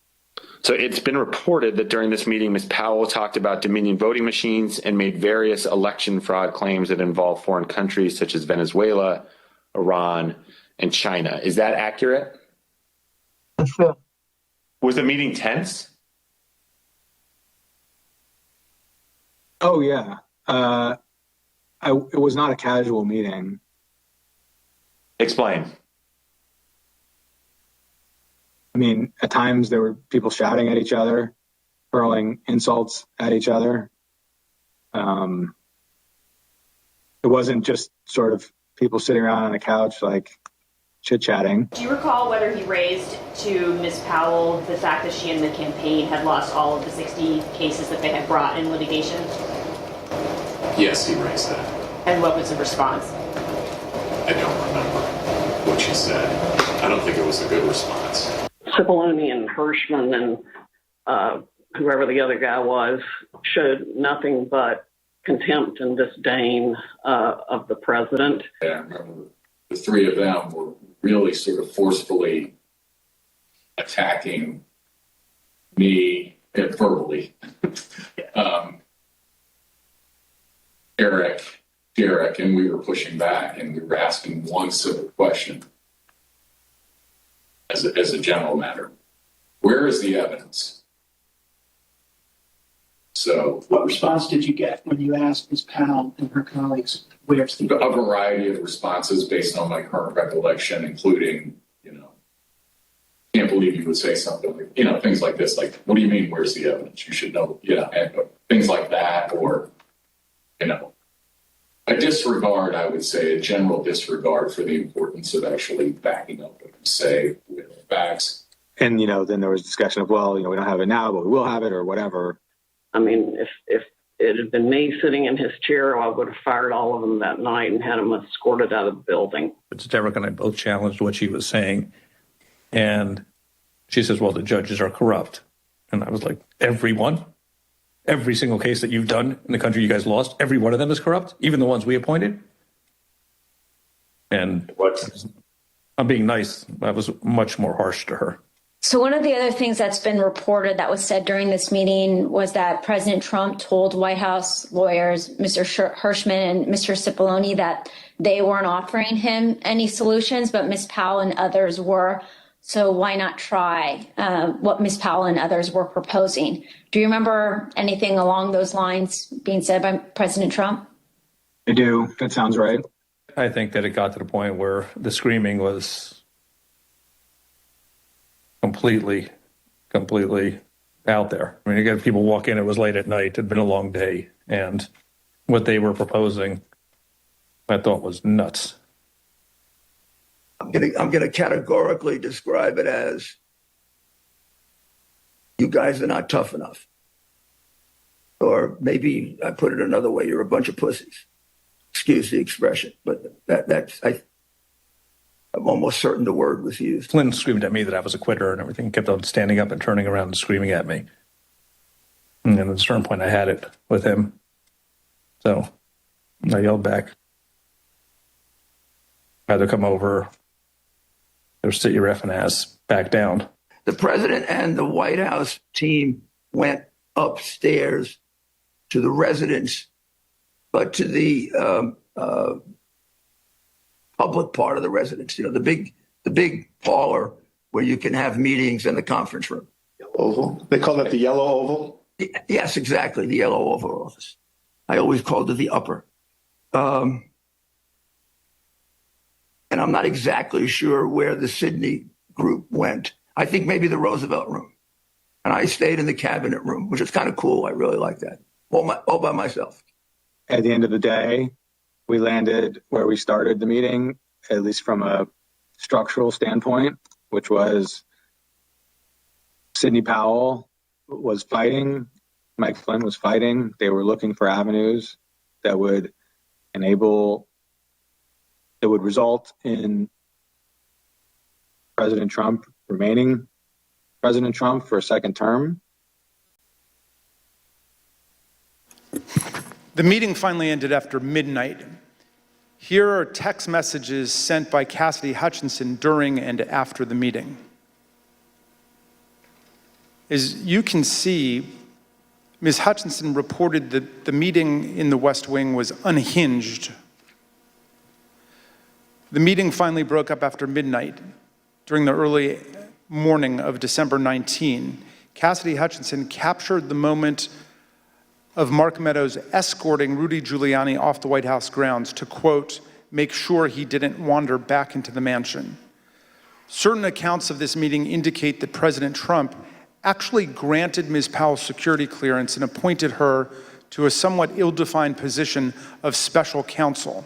So it's been reported that during this meeting, Ms. Powell talked about Dominion voting machines and made various election fraud claims that involve foreign countries such as Venezuela, Iran, and China. Is that accurate? Sure. Was the meeting tense? Oh, yeah. It was not a casual meeting. Explain. I mean, at times there were people shouting at each other, hurling insults at each other. It wasn't just sort of people sitting around on a couch, like chit-chatting. Do you recall whether he raised to Ms. Powell the fact that she and the campaign had lost all of the 60 cases that they had brought in litigation? Yes, he raised that. And what was the response? I don't remember what she said. I don't think it was a good response. Cipollone and Hirschman and whoever the other guy was showed nothing but contempt and disdain of the president. Yeah, I remember the three of them were really sort of forcefully attacking me verbally. Derek, and we were pushing back, and we were asking one simple question as a general matter. Where is the evidence? So, what response did you get when you asked Ms. Powell and her colleagues, where's the a variety of responses based on my current recollection, including, can't believe you would say something like, things like this, like, what do you mean, where's the evidence? You should know, and things like that, or, a disregard, I would say, a general disregard for the importance of actually backing up what you say with facts. And, then there was discussion of, well, we don't have it now, but we will have it or whatever. I mean, if it had been me sitting in his chair, I would have fired all of them that night and had them escorted out of the building. But Derek and I both challenged what she was saying. And she says, well, the judges are corrupt. And I was like, everyone? Every single case that you've done in the country you guys lost, every one of them is corrupt, even the ones we appointed? And I'm being nice. I was much more harsh to her. So one of the other things that's been reported that was said during this meeting was that President Trump told White House lawyers, Mr. Hirschman and Mr. Cipollone, that they weren't offering him any solutions, but Ms. Powell and others were. So why not try what Ms. Powell and others were proposing? Do you remember anything along those lines being said by President Trump? I do. That sounds right. I think that it got to the point where the screaming was completely out there. I mean, you get people walk in, it was late at night, it had been a long day, and what they were proposing, I thought was nuts. I'm going to categorically describe it as, you guys are not tough enough. Or maybe I put it another way, you're a bunch of pussies. Excuse the expression, but I'm almost certain the word was used. Flynn screamed at me that I was a quitter and everything, kept on standing up and turning around and screaming at me. And then at a certain point I had it with him. So I yelled back. I had to come over. Or sit your effing ass back down. The president and the White House team went upstairs to the residence, but to the public part of the residence, the big parlor where you can have meetings in the conference room. Oval? They call that the yellow oval? Yes, exactly, the yellow oval office. I always called it the upper. And I'm not exactly sure where the Sydney group went. I think maybe the Roosevelt room. and I stayed in the cabinet room, which is kind of cool. I really like that. All by myself. At the end of the day, we landed where we started the meeting, at least from a structural standpoint, which was Sidney Powell was fighting, Mike Flynn was fighting. They were looking for avenues that would result in President Trump remaining President Trump for a second term. The meeting finally ended after midnight. Here are text messages sent by Cassidy Hutchinson during and after the meeting. As you can see, Ms. Hutchinson reported that the meeting in the West Wing was unhinged. The meeting finally broke up after midnight. During the early morning of December 19, Cassidy Hutchinson captured the moment of Mark Meadows escorting Rudy Giuliani off the White House grounds to, quote, make sure he didn't wander back into the mansion. Certain accounts of this meeting indicate that President Trump actually granted Ms. Powell's security clearance and appointed her to a somewhat ill-defined position of special counsel.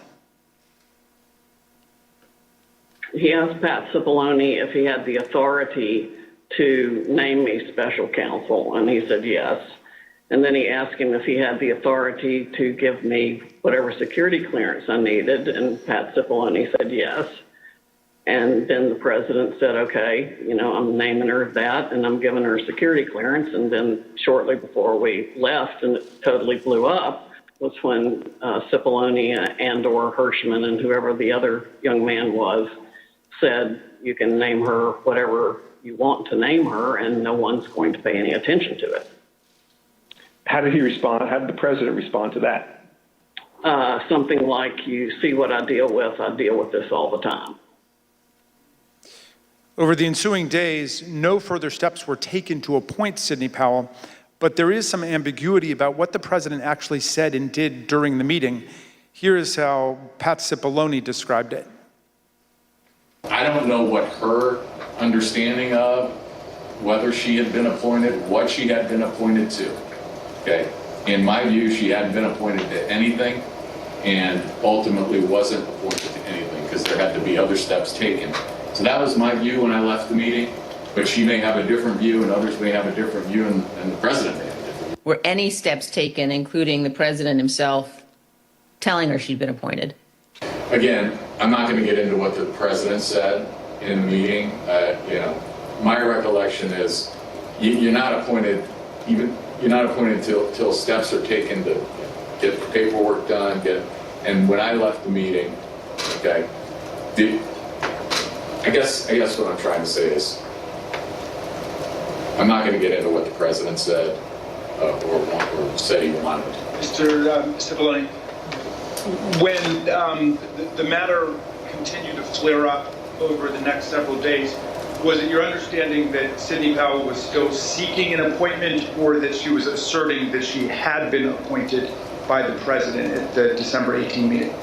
He asked Pat Cipollone if he had the authority to name me special counsel, and he said yes. And then he asked him if he had the authority to give me whatever security clearance I needed, and Pat Cipollone said yes. And then the president said, okay, I'm naming her that, and I'm giving her security clearance. And then shortly before we left, and it totally blew up, was when Cipollone and/or Hirschman and whoever the other young man was said, you can name her whatever you want to name her, and no one's going to pay any attention to it. How did he respond? How did the president respond to that? Something like, you see what I deal with this all the time. Over the ensuing days, no further steps were taken to appoint Sidney Powell, but there is some ambiguity about what the president actually said and did during the meeting. Here is how Pat Cipollone described it. I don't know what her understanding of whether she had been appointed, what she had been appointed to. Okay. In my view, she hadn't been appointed to anything and ultimately wasn't appointed to anything because there had to be other steps taken. So that was my view when I left the meeting, but she may have a different view and others may have a different view and the president may have a different view. Were any steps taken, including the president himself, telling her she'd been appointed? Again, I'm not going to get into what the president said in the meeting. My recollection is you're not appointed till steps are taken to get the paperwork done. And when I left the meeting, okay, I guess what I'm trying to say is I'm not going to get into what the president said or said he wanted. Mr. Cipollone, when the matter continued to flare up over the next several days, was it your understanding that Sidney Powell was still seeking an appointment, or that she was asserting that she had been appointed by the president at the December 18 meeting?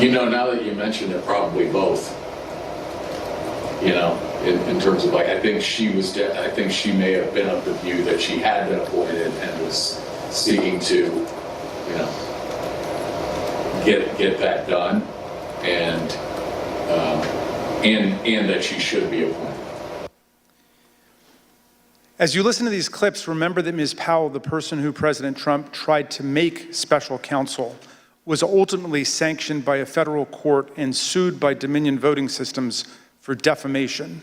Now that you mention it, probably both. In terms of I think she may have been of the view that she had been appointed and was seeking to, get that done, and that she should be appointed. As you listen to these clips, remember that Ms. Powell, the person who President Trump tried to make special counsel, was ultimately sanctioned by a federal court and sued by Dominion Voting Systems for defamation.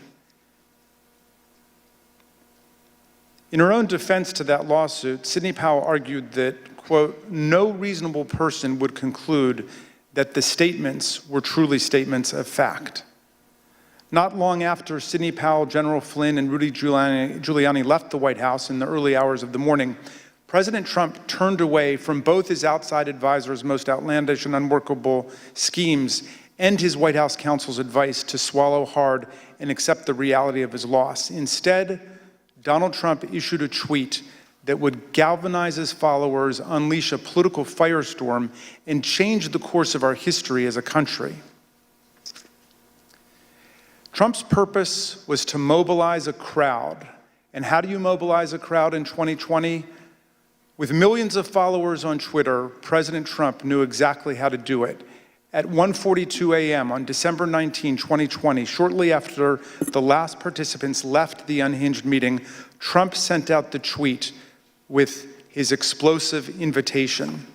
In her own defense to that lawsuit, Sidney Powell argued that, quote, no reasonable person would conclude that the statements were truly statements of fact. Not long after Sidney Powell, General Flynn, and Rudy Giuliani left the White House in the early hours of the morning, President Trump turned away from both his outside advisors' most outlandish and unworkable schemes and his White House counsel's advice to swallow hard and accept the reality of his loss. Instead, Donald Trump issued a tweet that would galvanize his followers, unleash a political firestorm, and change the course of our history as a country. Trump's purpose was to mobilize a crowd. And how do you mobilize a crowd in 2020? With millions of followers on Twitter, President Trump knew exactly how to do it. At 1:42 a.m. on December 19, 2020, shortly after the last participants left the unhinged meeting, Trump sent out the tweet with his explosive invitation.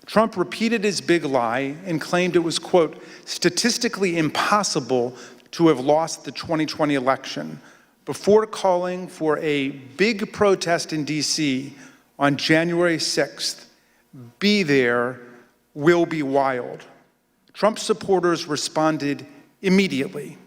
Trump repeated his big lie and claimed it was, quote, statistically impossible to have lost the 2020 election before calling for a big protest in D.C. on January 6th. Be there, will be wild. Trump supporters responded immediately.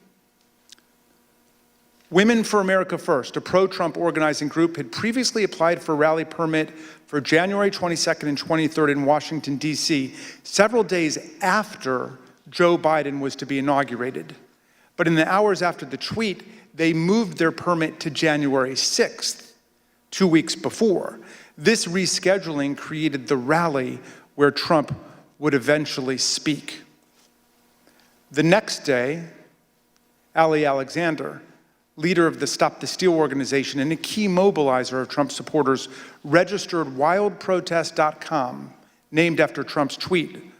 Women for America First, a pro-Trump organizing group, had previously applied for a rally permit for January 22nd and 23rd in Washington, D.C., several days after Joe Biden was to be inaugurated. But in the hours after the tweet, they moved their permit to January 6th, 2 weeks before. This rescheduling created the rally where Trump would eventually speak. The next day, Ali Alexander, leader of the Stop the Steal organization and a key mobilizer of Trump supporters, registered wildprotest.com, named after Trump's tweet.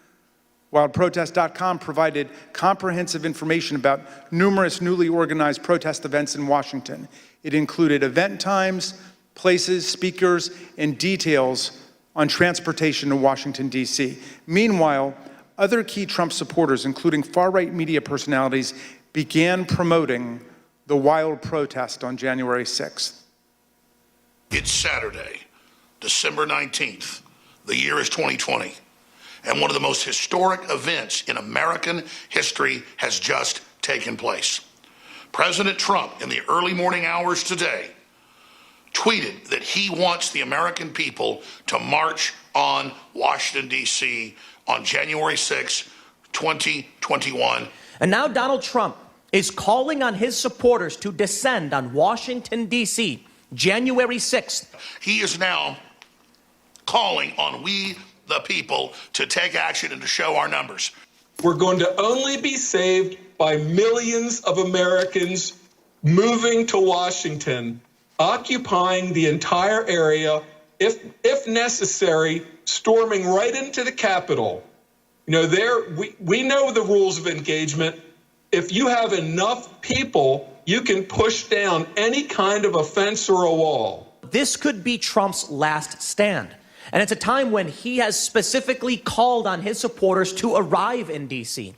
Wildprotest.com provided comprehensive information about numerous newly organized protest events in Washington. It included event times, places, speakers, and details on transportation to Washington, D.C. Meanwhile, other key Trump supporters, including far-right media personalities, began promoting the wild protest on January 6th. It's Saturday, December 19th. The year is 2020. And one of the most historic events in American history has just taken place. President Trump, in the early morning hours today, tweeted that he wants the American people to march on Washington, D.C. on January 6, 2021. And now Donald Trump is calling on his supporters to descend on Washington, D.C., January 6th. He is now calling on we, the people, to take action and to show our numbers. We're going to only be saved by millions of Americans moving to Washington, occupying the entire area, if necessary, storming right into the Capitol. You know, we know the rules of engagement. If you have enough people, you can push down any kind of a fence or a wall. This could be Trump's last stand. And it's a time when he has specifically called on his supporters to arrive in D.C.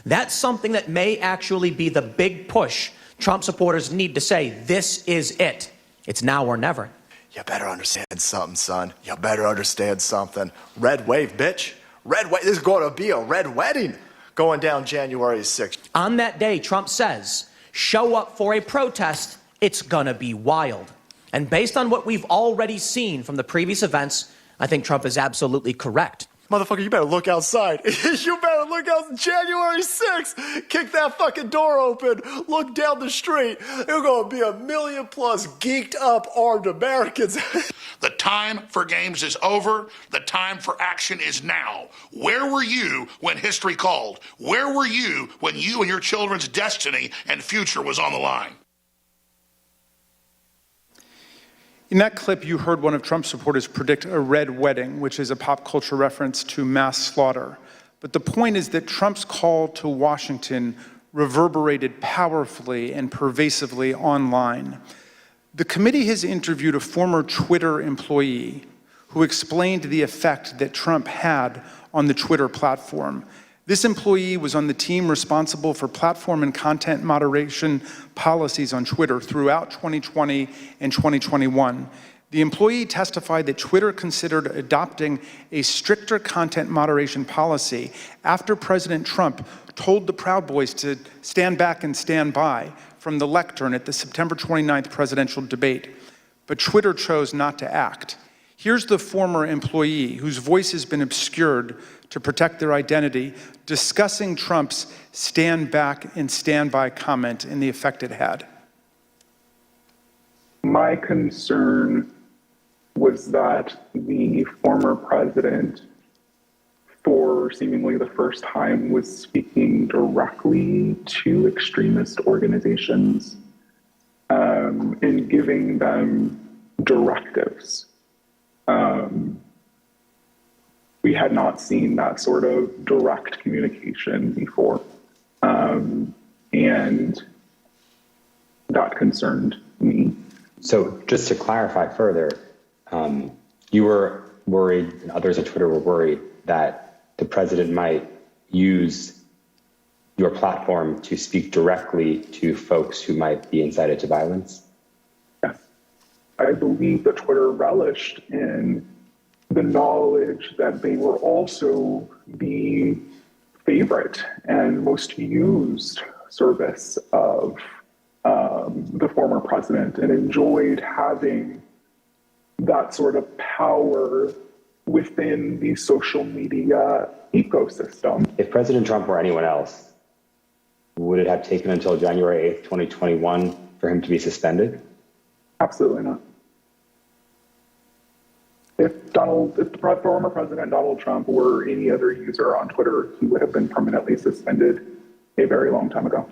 That's something that may actually be the big push Trump supporters need to say, this is it. It's now or never. You better understand something, son. You better understand something. Red wave, bitch. Red wave. There's going to be a red wedding going down January 6th. On that day, Trump says, show up for a protest. It's going to be wild. And based on what we've already seen from the previous events, I think Trump is absolutely correct. Motherfucker, you better look outside. You better look out January 6th. Kick that fucking door open. Look down the street. There's going to be 1 million plus geeked up armed Americans. The time for games is over. The time for action is now. Where were you when history called? Where were you when you and your children's destiny and future was on the line? In that clip, you heard one of Trump's supporters predict a red wedding, which is a pop culture reference to mass slaughter. But the point is that Trump's call to Washington reverberated powerfully and pervasively online. The committee has interviewed a former Twitter employee who explained the effect that Trump had on the Twitter platform. This employee was on the team responsible for platform and content moderation policies on Twitter throughout 2020 and 2021. The employee testified that Twitter considered adopting a stricter content moderation policy after President Trump told the Proud Boys to stand back and stand by from the lectern at the September 29th presidential debate. But Twitter chose not to act. Here's the former employee, whose voice has been obscured to protect their identity, discussing Trump's stand back and stand by comment and the effect it had. My concern was that the former president for seemingly the first time, was speaking directly to extremist organizations and giving them directives. We had not seen that sort of direct communication before. And that concerned me. So just to clarify further, you were worried, and others on Twitter were worried, that the president might use your platform to speak directly to folks who might be incited to violence? Yes. I believe that Twitter relished in the knowledge that they were also the favorite and most used service of the former president, and enjoyed having that sort of power within the social media ecosystem. If President Trump were anyone else, would it have taken until January 8th, 2021 for him to be suspended? Absolutely not. If the former President Donald Trump were any other user on Twitter, he would have been permanently suspended a very long time ago.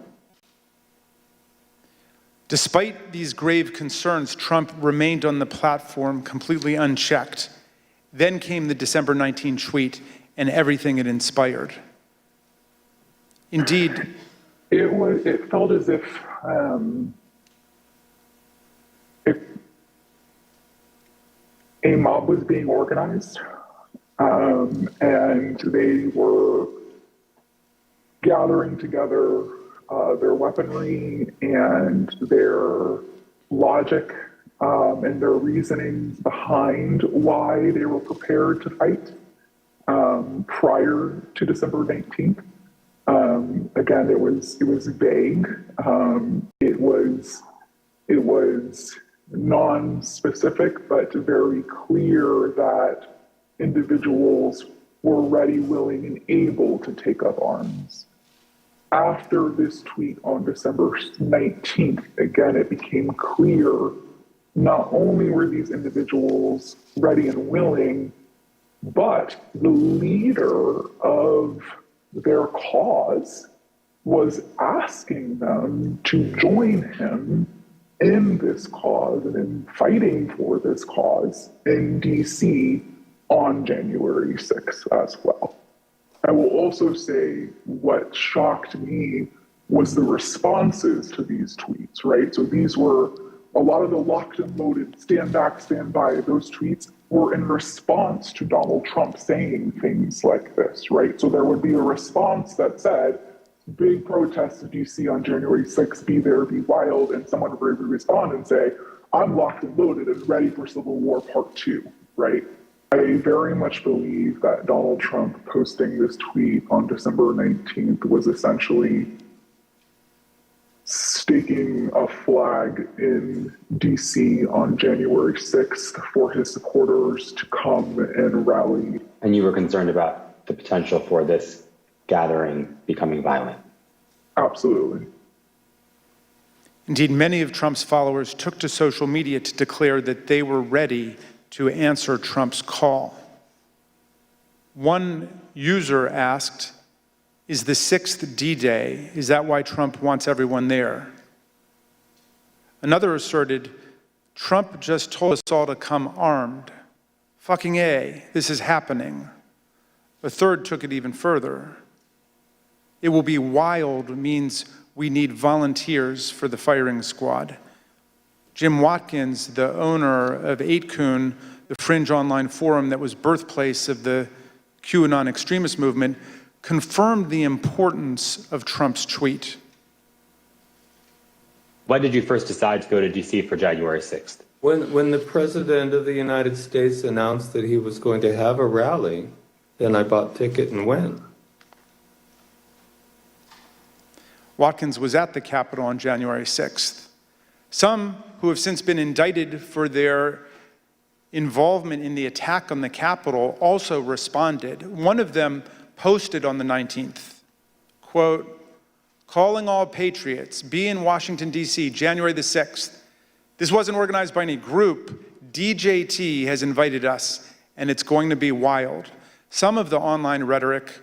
Despite these grave concerns, Trump remained on the platform completely unchecked. Then came the December 19 tweet and everything it inspired. Indeed, it felt as if a mob was being organized, and they were gathering together their weaponry and their logic and their reasonings behind why they were prepared to fight prior to December 19th. Again, it was vague. It was non-specific, but very clear that individuals were ready, willing, and able to take up arms. After this tweet on December 19th, again, it became clear not only were these individuals ready and willing, but the leader of their cause was asking them to join him in this cause and in fighting for this cause in DC on January 6th as well. I will also say what shocked me was the responses to these tweets, right? So these were a lot of the locked and loaded, stand back, stand by, those tweets were in response to Donald Trump saying things like this, right? So there would be a response that said, big protests in DC on January 6th, be there, be wild, and someone would respond and say, I'm locked and loaded and ready for Civil War Part 2, right? I very much believe that Donald Trump posting this tweet on December 19th was essentially staking a flag in DC on January 6th for his supporters to come and rally. And you were concerned about the potential for this gathering becoming violent? Absolutely. Indeed, many of Trump's followers took to social media to declare that they were ready to answer Trump's call. One user asked, is the 6th D-Day? Is that why Trump wants everyone there? Another asserted, Trump just told us all to come armed. Fucking A, this is happening. A third took it even further. It will be wild means we need volunteers for the firing squad. Jim Watkins, the owner of 8kun, the fringe online forum that was birthplace of the QAnon extremist movement, confirmed the importance of Trump's tweet. Why did you first decide to go to DC for January 6th? When the President of the United States announced that he was going to have a rally, then I bought a ticket and went. Watkins was at the Capitol on January 6th. Some who have since been indicted for their involvement in the attack on the Capitol also responded. One of them posted on the 19th, quote, calling all patriots, be in Washington, D.C., January the 6th. This wasn't organized by any group. DJT has invited us, and it's going to be wild. Some of the online rhetoric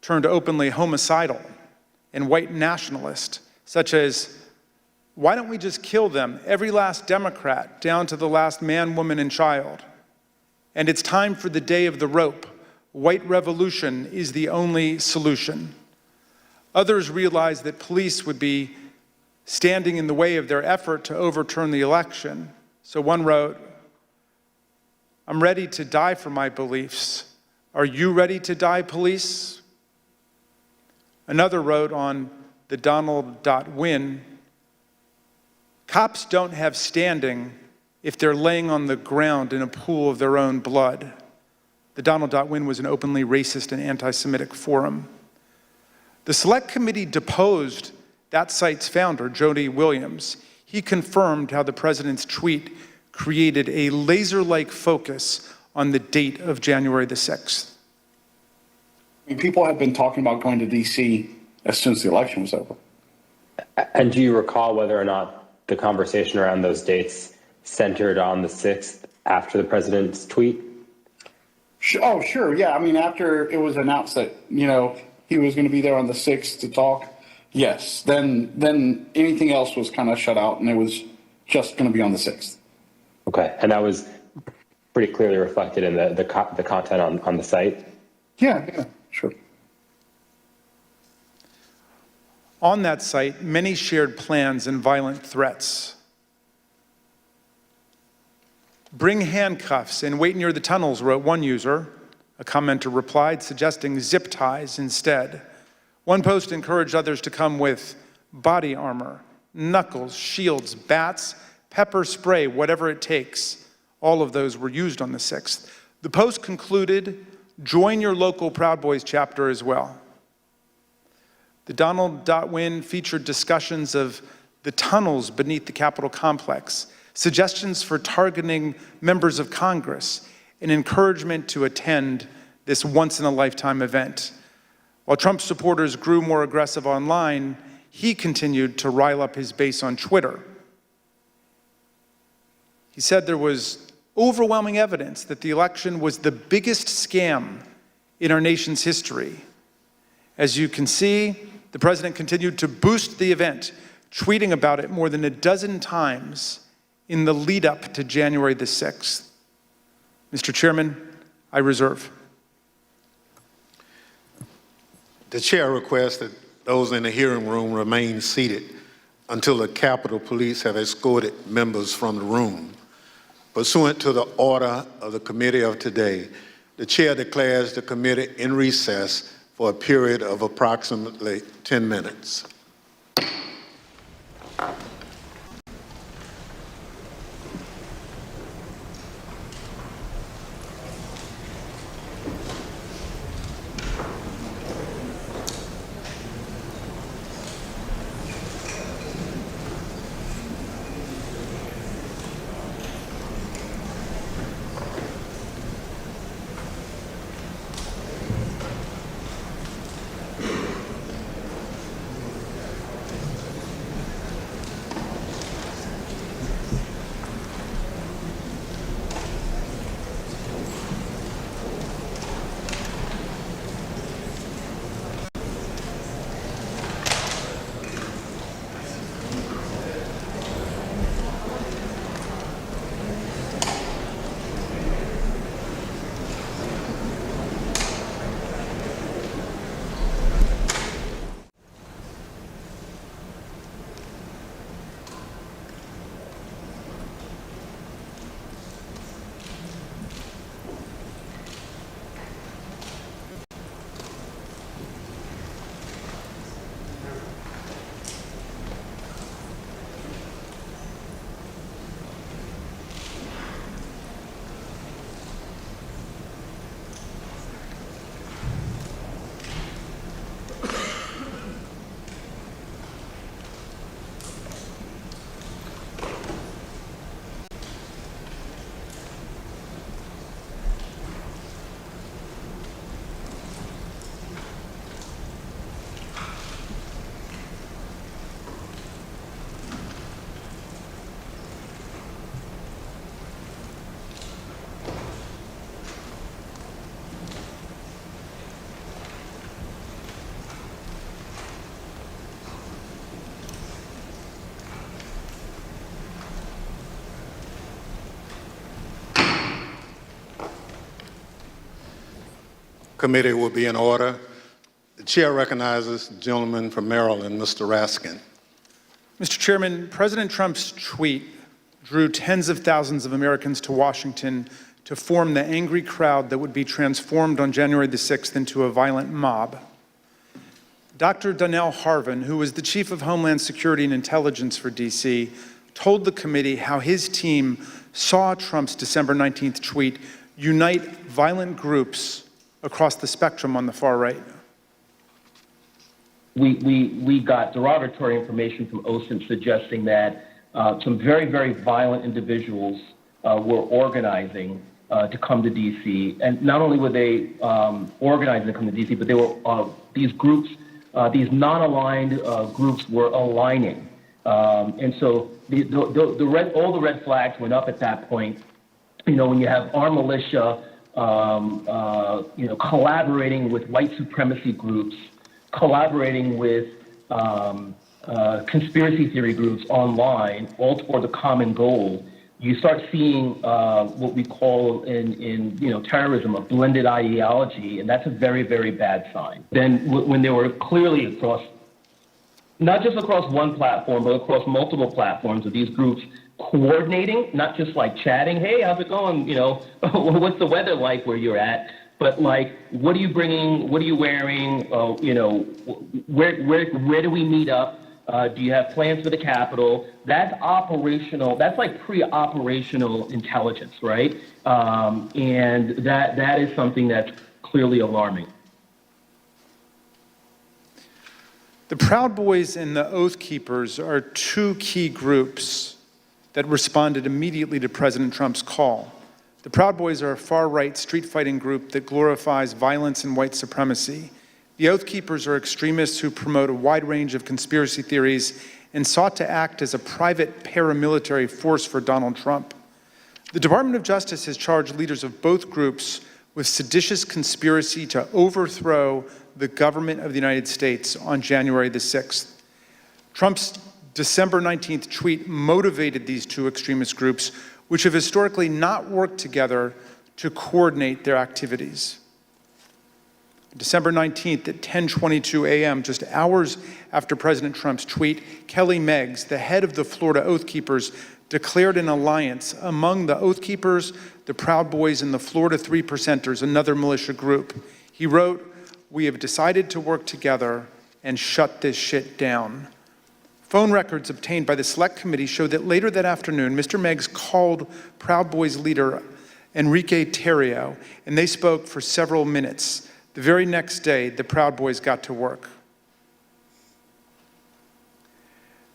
turned openly homicidal and white nationalist, such as, why don't we just kill them, every last Democrat, down to the last man, woman, and child? And it's time for the day of the rope. White revolution is the only solution. Others realized that police would be standing in the way of their effort to overturn the election. So one wrote, I'm ready to die for my beliefs. Are you ready to die, police? Another wrote on the Donald.win, cops don't have standing if they're laying on the ground in a pool of their own blood. The Donald.win was an openly racist and anti-Semitic forum. The Select Committee deposed that site's founder, Jody Williams. He confirmed how the president's tweet created a laser-like focus on the date of January the 6th. I mean, people have been talking about going to D.C. as soon as the election was over. And do you recall whether or not the conversation around those dates centered on the 6th after the president's tweet? Oh, sure. Yeah. I mean, after it was announced that, he was going to be there on the 6th to talk, yes. Then anything else was kind of shut out, and it was just going to be on the 6th. Okay. And that was pretty clearly reflected in the content on the site? Yeah, sure. On that site, many shared plans and violent threats. Bring handcuffs and wait near the tunnels, wrote one user. A commenter replied, suggesting zip ties instead. One post encouraged others to come with body armor, knuckles, shields, bats, pepper spray, whatever it takes. All of those were used on the 6th. The post concluded, join your local Proud Boys chapter as well. The Donald.win featured discussions of the tunnels beneath the Capitol complex, suggestions for targeting members of Congress, and encouragement to attend this once-in-a-lifetime event. While Trump supporters grew more aggressive online, he continued to rile up his base on Twitter. He said there was overwhelming evidence that the election was the biggest scam in our nation's history. As you can see, the president continued to boost the event, tweeting about it more than a dozen times in the lead up to January the 6th. Mr. Chairman, I reserve. The chair requests that those in the hearing room remain seated until the Capitol Police have escorted members from the room. Pursuant to the order of the committee of today, the chair declares the committee in recess for a period of approximately 10 minutes. committee will be in order. The chair recognizes the gentleman from Maryland, Mr. Raskin. Mr. Chairman, President Trump's tweet drew tens of thousands of Americans to Washington to form the angry crowd that would be transformed on January the 6th into a violent mob. Dr. Donnell Harvin, who was the Chief of Homeland Security and Intelligence for D.C., told the committee how his team saw Trump's December 19th tweet unite violent groups across the spectrum on the far right. We got derogatory information from OSINT suggesting that some very, very violent individuals were organizing to come to D.C. And not only were they organizing to come to D.C., but they were these groups, these non-aligned groups were aligning. And so all the red flags went up at that point. You know, when you have armed militia, collaborating with white supremacy groups, collaborating with conspiracy theory groups online, all toward the common goal, you start seeing what we call in terrorism a blended ideology, and that's a very, very bad sign. Then when they were clearly across, not just across one platform, but across multiple platforms of these groups coordinating, not just like chatting, hey, how's it going? You know, what's the weather like where you're at? But like, what are you bringing? What are you wearing? Where do we meet up? Do you have plans for the Capitol? That's operational. That's like pre-operational intelligence, right? And that is something that's clearly alarming. The Proud Boys and the Oath Keepers are two key groups that responded immediately to President Trump's call. The Proud Boys are a far-right street-fighting group that glorifies violence and white supremacy. The Oath Keepers are extremists who promote a wide range of conspiracy theories and sought to act as a private paramilitary force for Donald Trump. The Department of Justice has charged leaders of both groups with seditious conspiracy to overthrow the government of the United States on January the 6th. Trump's December 19th tweet motivated these two extremist groups, which have historically not worked together to coordinate their activities. December 19th at 10:22 a.m., just hours after President Trump's tweet, Kelly Meggs, the head of the Florida Oath Keepers, declared an alliance among the Oath Keepers, the Proud Boys, and the Florida Three Percenters, another militia group. He wrote, "We have decided to work together and shut this shit down." Phone records obtained by the Select Committee show that later that afternoon, Mr. Meggs called Proud Boys leader Enrique Tarrio, and they spoke for several minutes. The very next day, the Proud Boys got to work.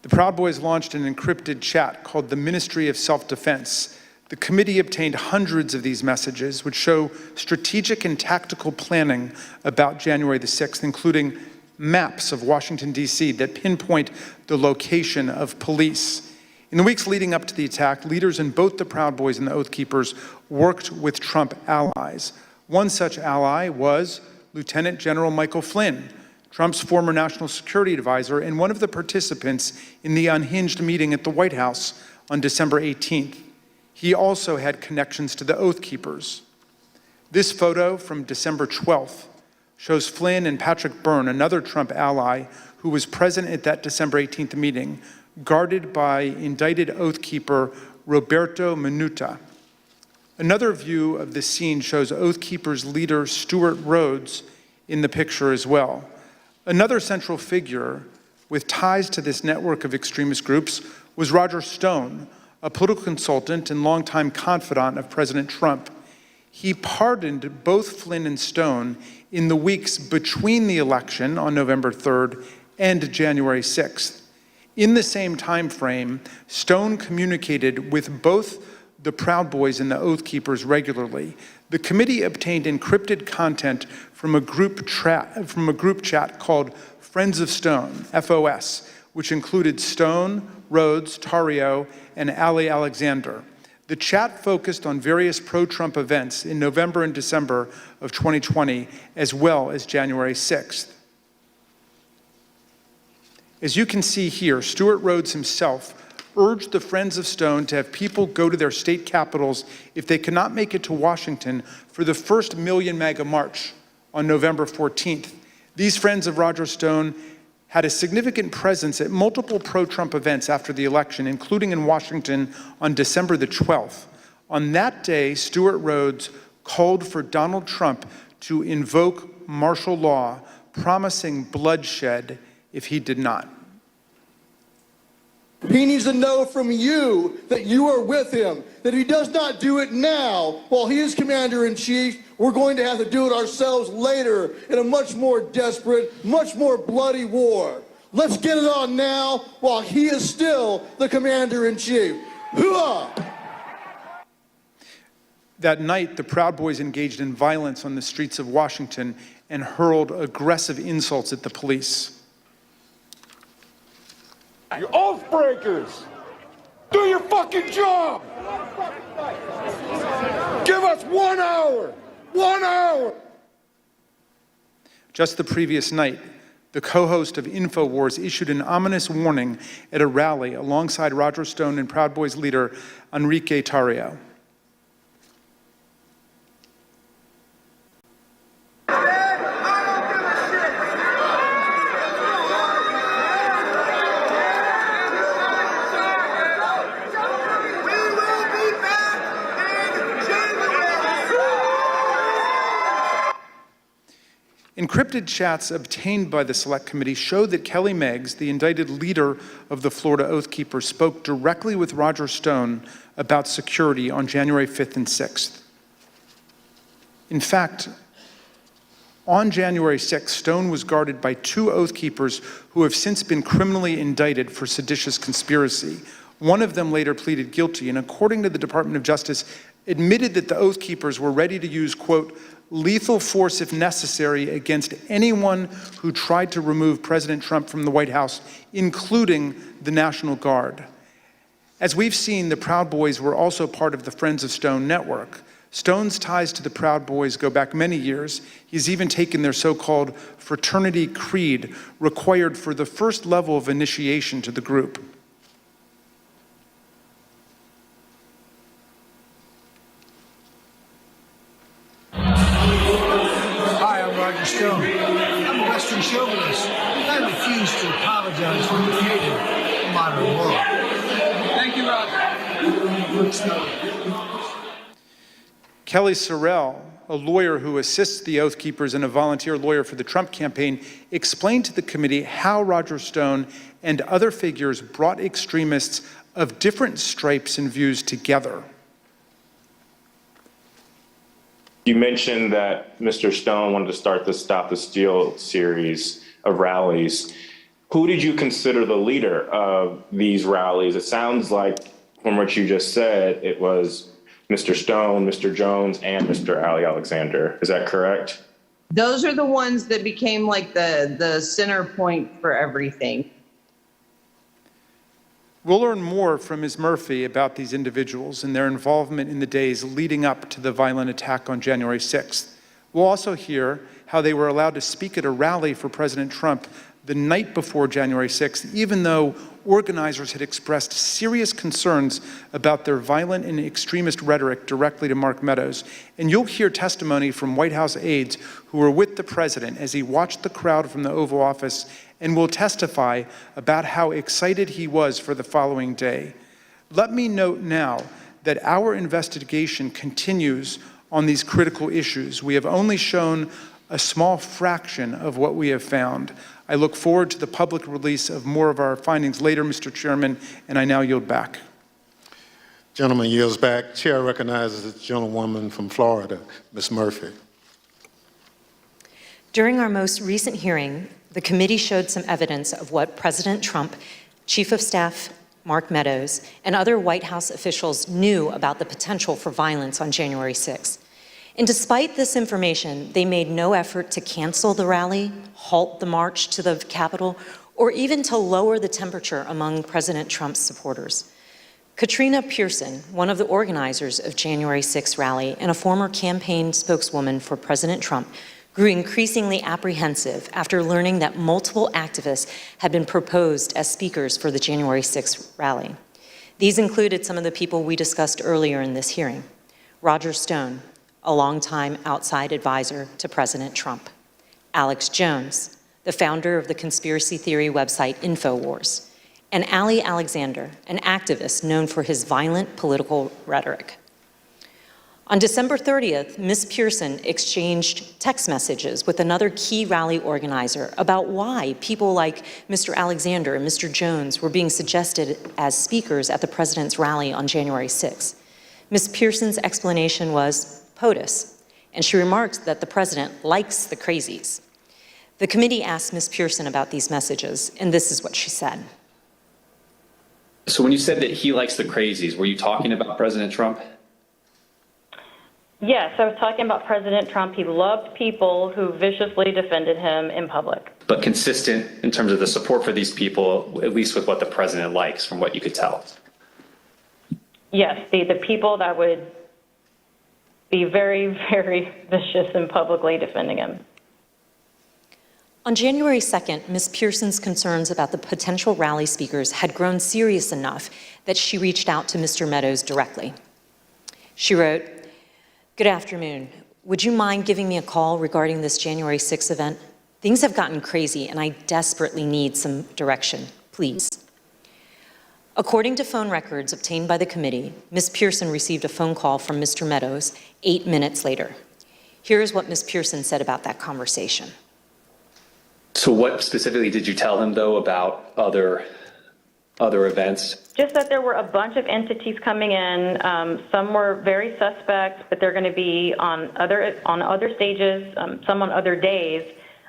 The Proud Boys launched an encrypted chat called the Ministry of Self-Defense. The committee obtained hundreds of these messages, which show strategic and tactical planning about January the 6th, including maps of Washington, D.C. that pinpoint the location of police. In the weeks leading up to the attack, leaders in both the Proud Boys and the Oath Keepers worked with Trump allies. One such ally was Lieutenant General Michael Flynn, Trump's former national security advisor and one of the participants in the unhinged meeting at the White House on December 18th. He also had connections to the Oath Keepers. This photo from December 12th shows Flynn and Patrick Byrne, another Trump ally who was present at that December 18th meeting, guarded by indicted Oath Keeper Roberto Minuta. Another view of the scene shows Oath Keepers leader Stuart Rhodes in the picture as well. Another central figure with ties to this network of extremist groups was Roger Stone, a political consultant and longtime confidant of President Trump. He pardoned both Flynn and Stone in the weeks between the election on November 3rd and January 6th. In the same time frame, Stone communicated with both the Proud Boys and the Oath Keepers regularly. The committee obtained encrypted content from a group chat called Friends of Stone, FOS, which included Stone, Rhodes, Tarrio, and Ali Alexander. The chat focused on various pro-Trump events in November and December of 2020, as well as January 6th. As you can see here, Stuart Rhodes himself urged the Friends of Stone to have people go to their state capitals if they cannot make it to Washington for the first Million MAGA March on November 14th. These friends of Roger Stone had a significant presence at multiple pro-Trump events after the election, including in Washington on December the 12th. On that day, Stewart Rhodes called for Donald Trump to invoke martial law, promising bloodshed if he did not. He needs to know from you that you are with him, that he does not do it now while he is commander-in-chief. We're going to have to do it ourselves later in a much more desperate, much more bloody war. Let's get it on now while he is still the commander-in-chief. Hooah! That night, the Proud Boys engaged in violence on the streets of Washington and hurled aggressive insults at the police. You oath breakers! Do your fucking job! Give us 1 hour! 1 hour! Just the previous night, the co-host of InfoWars issued an ominous warning at a rally alongside Roger Stone and Proud Boys leader Enrique Tarrio. Encrypted chats obtained by the Select Committee showed that Kelly Meggs, the indicted leader of the Florida Oath Keepers, spoke directly with Roger Stone about security on January 5th and 6th. In fact, on January 6th, Stone was guarded by 2 Oath Keepers who have since been criminally indicted for seditious conspiracy. One of them later pleaded guilty, and according to the Department of Justice, admitted that the Oath Keepers were ready to use, quote, lethal force if necessary against anyone who tried to remove President Trump from the White House, including the National Guard. As we've seen, the Proud Boys were also part of the Friends of Stone network. Stone's ties to the Proud Boys go back many years. He's even taken their so-called fraternity creed, required for the first level of initiation to the group. Hi, I'm Roger Stone. I'm a Western chauvinist. I refuse to apologize for creating a modern world. Thank you, Roger. Kelly Sorrell, a lawyer who assists the Oath Keepers and a volunteer lawyer for the Trump campaign, explained to the committee how Roger Stone and other figures brought extremists of different stripes and views together. You mentioned that Mr. Stone wanted to start the Stop the Steal series of rallies. Who did you consider the leader of these rallies? It sounds like, from what you just said, it was Mr. Stone, Mr. Jones, and Mr. Ali Alexander. Is that correct? Those are the ones that became like the center point for everything. We'll learn more from Ms. Murphy about these individuals and their involvement in the days leading up to the violent attack on January 6th. We'll also hear how they were allowed to speak at a rally for President Trump the night before January 6th, even though organizers had expressed serious concerns about their violent and extremist rhetoric directly to Mark Meadows. And you'll hear testimony from White House aides who were with the president as he watched the crowd from the Oval Office and will testify about how excited he was for the following day. Let me note now that our investigation continues on these critical issues. We have only shown a small fraction of what we have found. I look forward to the public release of more of our findings later, Mr. Chairman, and I now yield back. Gentleman yields back. Chair recognizes the gentlewoman from Florida, Ms. Murphy. During our most recent hearing, the committee showed some evidence of what President Trump, Chief of Staff Mark Meadows, and other White House officials knew about the potential for violence on January 6th. And despite this information, they made no effort to cancel the rally, halt the march to the Capitol, or even to lower the temperature among President Trump's supporters. Katrina Pearson, one of the organizers of January 6th rally and a former campaign spokeswoman for President Trump, grew increasingly apprehensive after learning that multiple activists had been proposed as speakers for the January 6th rally. These included some of the people we discussed earlier in this hearing: Roger Stone, a longtime outside advisor to President Trump. Alex Jones, the founder of the conspiracy theory website InfoWars, and Ali Alexander, an activist known for his violent political rhetoric. On December 30th, Ms. Pearson exchanged text messages with another key rally organizer about why people like Mr. Alexander and Mr. Jones were being suggested as speakers at the president's rally on January 6th. Ms. Pearson's explanation was POTUS, and she remarked that the president likes the crazies. The committee asked Ms. Pearson about these messages, and this is what she said. So when you said that he likes the crazies, were you talking about President Trump? Yes, I was talking about President Trump. He loved people who viciously defended him in public. But consistent in terms of the support for these people, at least with what the president likes, from what you could tell. Yes, the people that would be very, very vicious and publicly defending him. On January 2nd, Ms. Pearson's concerns about the potential rally speakers had grown serious enough that she reached out to Mr. Meadows directly. She wrote, "Good afternoon. Would you mind giving me a call regarding this January 6th event? Things have gotten crazy and I desperately need some direction, please." According to phone records obtained by the committee, Ms. Pearson received a phone call from Mr. Meadows 8 minutes later. Here is what Ms. Pearson said about that conversation. So what specifically did you tell him, though, about other events? Just that there were a bunch of entities coming in. Some were very suspect, but they're going to be on other stages, some on other days.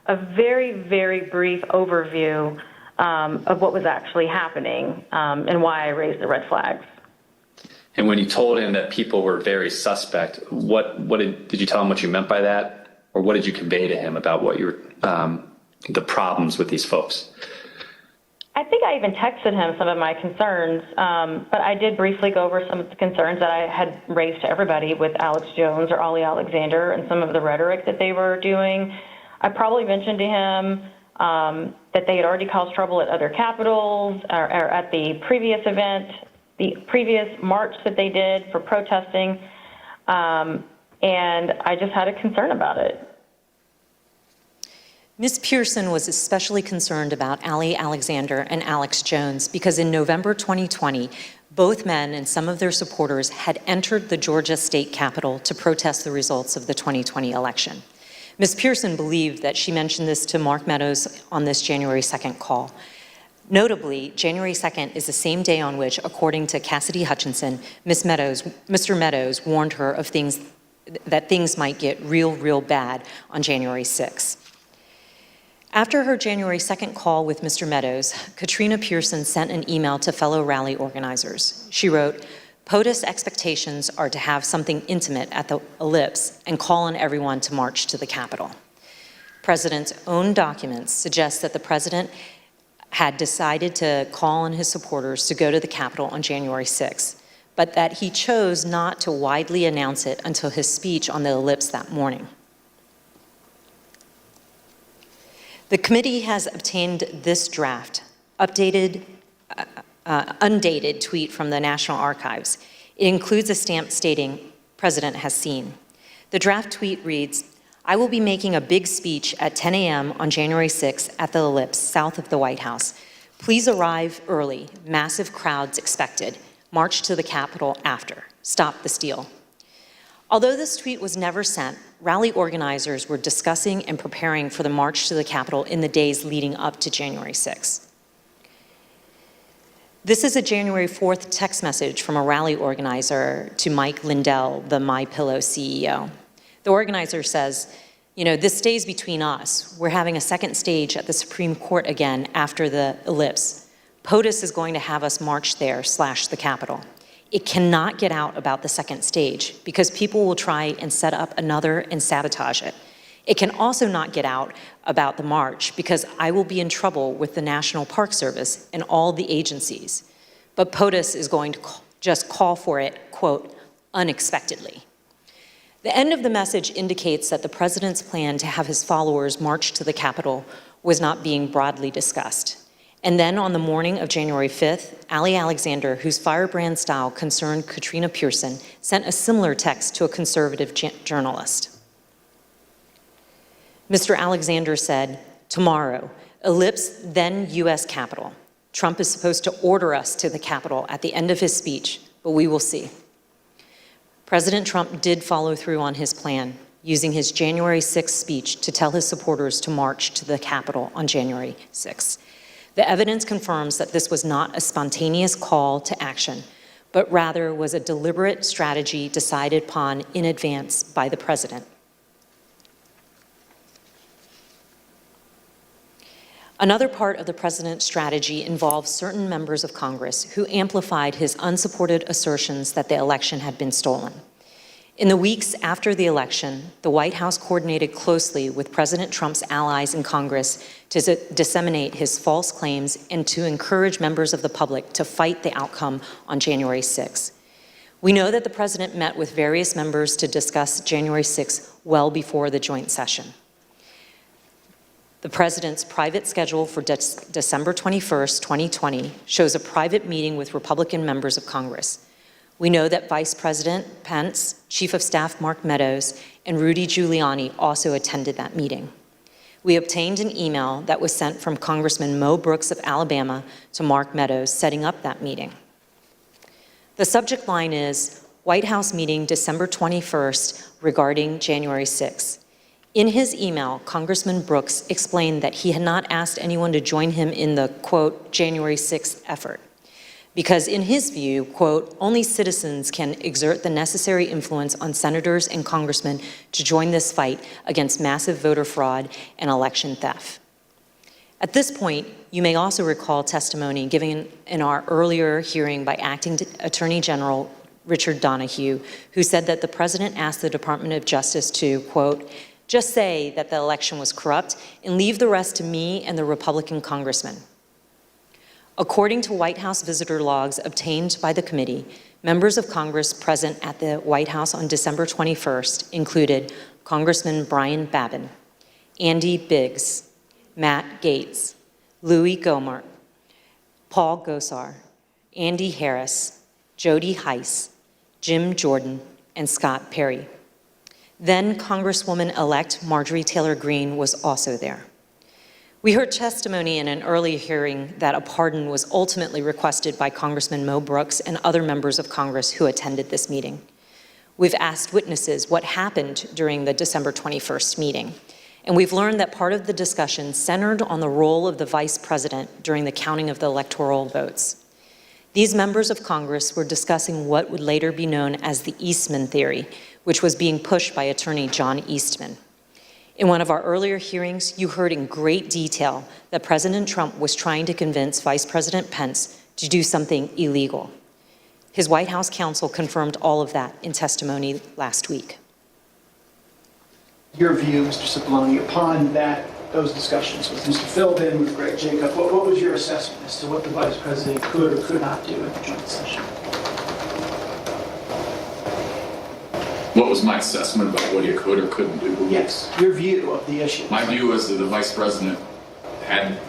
A very, very brief overview of what was actually happening and why I raised the red flags. And when you told him that people were very suspect, what did you tell him what you meant by that? Or what did you convey to him about what you were, the problems with these folks? I think I even texted him some of my concerns, but I did briefly go over some of the concerns that I had raised to everybody with Alex Jones or Ali Alexander and some of the rhetoric that they were doing. I probably mentioned to him that they had already caused trouble at other capitals or at the previous event, the previous march that they did for protesting, and I just had a concern about it. Ms. Pearson was especially concerned about Ali Alexander and Alex Jones because in November 2020, both men and some of their supporters had entered the Georgia state capitol to protest the results of the 2020 election. Ms. Pearson believed that she mentioned this to Mark Meadows on this January 2nd call. Notably, January 2nd is the same day on which, according to Cassidy Hutchinson, Mr. Meadows warned her of that things might get real bad on January 6th. After her January 2nd call with Mr. Meadows, Katrina Pearson sent an email to fellow rally organizers. She wrote, "POTUS expectations are to have something intimate at the Ellipse and call on everyone to march to the Capitol." President's own documents suggest that the president had decided to call on his supporters to go to the Capitol on January 6th, but that he chose not to widely announce it until his speech on the Ellipse that morning. The committee has obtained this draft, undated tweet from the National Archives. It includes a stamp stating, "President has seen." The draft tweet reads, "I will be making a big speech at 10 a.m. on January 6th at the Ellipse, south of the White House. Please arrive early. Massive crowds expected. March to the Capitol after. Stop the steal." Although this tweet was never sent, rally organizers were discussing and preparing for the march to the Capitol in the days leading up to January 6th. This is a January 4th text message from a rally organizer to Mike Lindell, the MyPillow CEO. The organizer says, "This stays between us. We're having a second stage at the Supreme Court again after the Ellipse. POTUS is going to have us march there / the Capitol. It cannot get out about the second stage because people will try and set up another and sabotage it. It can also not get out about the march because I will be in trouble with the National Park Service and all the agencies. But POTUS is going to just call for it, quote, unexpectedly." The end of the message indicates that the president's plan to have his followers march to the Capitol was not being broadly discussed. And then on the morning of January 5th, Ali Alexander, whose firebrand style concerned Katrina Pearson, sent a similar text to a conservative journalist. Mr. Alexander said, "Tomorrow, ellipse then U.S. Capitol. Trump is supposed to order us to the Capitol at the end of his speech, but we will see." President Trump did follow through on his plan, using his January 6th speech to tell his supporters to march to the Capitol on January 6th. The evidence confirms that this was not a spontaneous call to action, but rather was a deliberate strategy decided upon in advance by the president. Another part of the president's strategy involved certain members of Congress who amplified his unsupported assertions that the election had been stolen. In the weeks after the election, the White House coordinated closely with President Trump's allies in Congress to disseminate his false claims and to encourage members of the public to fight the outcome on January 6. We know that the president met with various members to discuss January 6 well before the joint session. The president's private schedule for December 21st, 2020 shows a private meeting with Republican members of Congress. We know that Vice President Pence, Chief of Staff Mark Meadows, and Rudy Giuliani also attended that meeting. We obtained an email that was sent from Congressman Mo Brooks of Alabama to Mark Meadows setting up that meeting. The subject line is, White House meeting December 21st regarding January 6th. In his email, Congressman Brooks explained that he had not asked anyone to join him in the, quote, January 6th effort, because in his view, quote, only citizens can exert the necessary influence on senators and congressmen to join this fight against massive voter fraud and election theft. At this point, you may also recall testimony given in our earlier hearing by Acting Attorney General Richard Donahue, who said that the president asked the Department of Justice to, quote, just say that the election was corrupt and leave the rest to me and the Republican congressmen. According to White House visitor logs obtained by the committee, members of Congress present at the White House on December 21st included Congressman Brian Babin, Andy Biggs, Matt Gaetz, Louis Gohmert, Paul Gosar, Andy Harris, Jody Hice, Jim Jordan, and Scott Perry. Then Congresswoman-elect Marjorie Taylor Greene was also there. We heard testimony in an early hearing that a pardon was ultimately requested by Congressman Mo Brooks and other members of Congress who attended this meeting. We've asked witnesses what happened during the December 21st meeting, and we've learned that part of the discussion centered on the role of the vice president during the counting of the electoral votes. These members of Congress were discussing what would later be known as the Eastman theory, which was being pushed by attorney John Eastman. In one of our earlier hearings, you heard in great detail that President Trump was trying to convince Vice President Pence to do something illegal. His White House counsel confirmed all of that in testimony last week. Your view, Mr. Cipollone, upon those discussions with Mr. Philbin, with Greg Jacob, what was your assessment as to what the Vice President could or could not do at the joint session? What was my assessment about what he could or couldn't do? Yes, your view of the issue. My view was that the vice president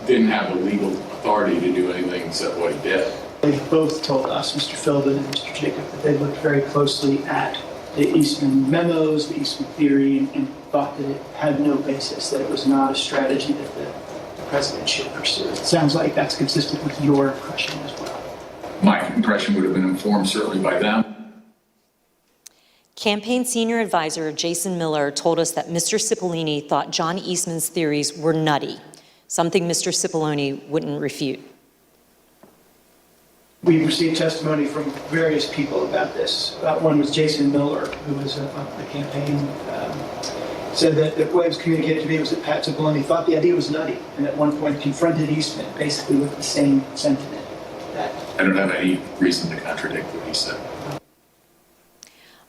didn't have the legal authority to do anything except what he did. They both told us, Mr. Philbin and Mr. Jacob, that they looked very closely at the Eastman memos, the Eastman theory, and thought that it had no basis, that it was not a strategy that the president should pursue. It sounds like that's consistent with your impression as well. My impression would have been informed certainly by them. Campaign senior advisor Jason Miller told us that Mr. Cipollone thought John Eastman's theories were nutty, something Mr. Cipollone wouldn't refute. We received testimony from various people about this. One was Jason Miller, who was a campaign, said that the way it was communicated to me was that Pat Cipollone thought the idea was nutty, and at one point confronted Eastman basically with the same sentiment. I don't have any reason to contradict what he said.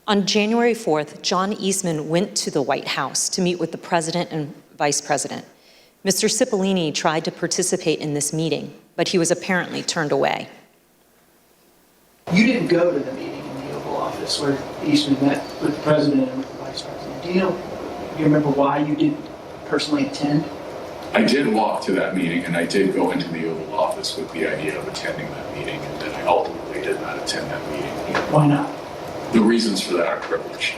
On January 4th, John Eastman went to the White House to meet with the president and vice president. Mr. Cipollone tried to participate in this meeting, but he was apparently turned away. You didn't go to the meeting in the Oval Office where Eastman met with the president and with the vice president. Do you remember why you didn't personally attend? I did walk to that meeting, and I did go into the Oval Office with the idea of attending that meeting, and then I ultimately did not attend that meeting. Why not? The reasons for that are privilege.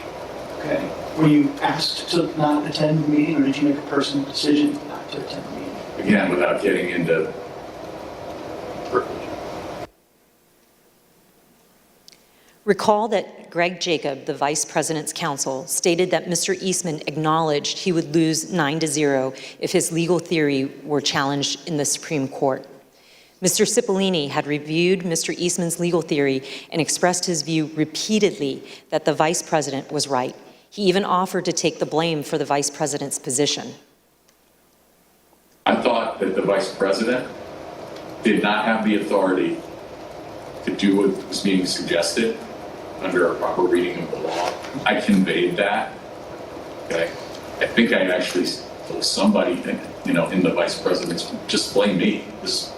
Okay. Were you asked to not attend the meeting, or did you make a personal decision not to attend the meeting? Again, without getting into privilege. Recall that Greg Jacob, the vice president's counsel, stated that Mr. Eastman acknowledged he would lose 9-0 if his legal theory were challenged in the Supreme Court. Mr. Cipollini had reviewed Mr. Eastman's legal theory and expressed his view repeatedly that the vice president was right. He even offered to take the blame for the vice president's position. I thought that the vice president did not have the authority to do what was being suggested under a proper reading of the law. I conveyed that. Okay. I think I actually told somebody, in the vice president's, just blame me. This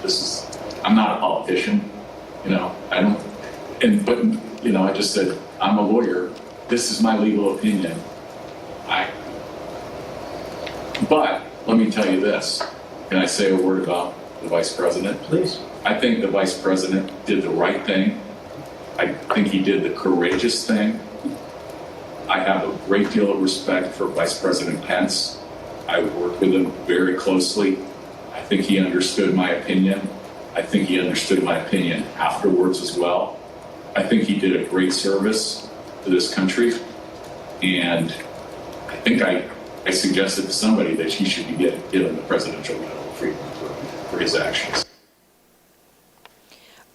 is, I'm not a politician. I don't, I just said, I'm a lawyer. This is my legal opinion. But let me tell you this. Can I say a word about the vice president? Please. I think the vice president did the right thing. I think he did the courageous thing. I have a great deal of respect for Vice President Pence. I worked with him very closely. I think he understood my opinion. I think he understood my opinion afterwards as well. I think he did a great service to this country. And I think I suggested to somebody that he should be given the Presidential Medal of Freedom for his actions.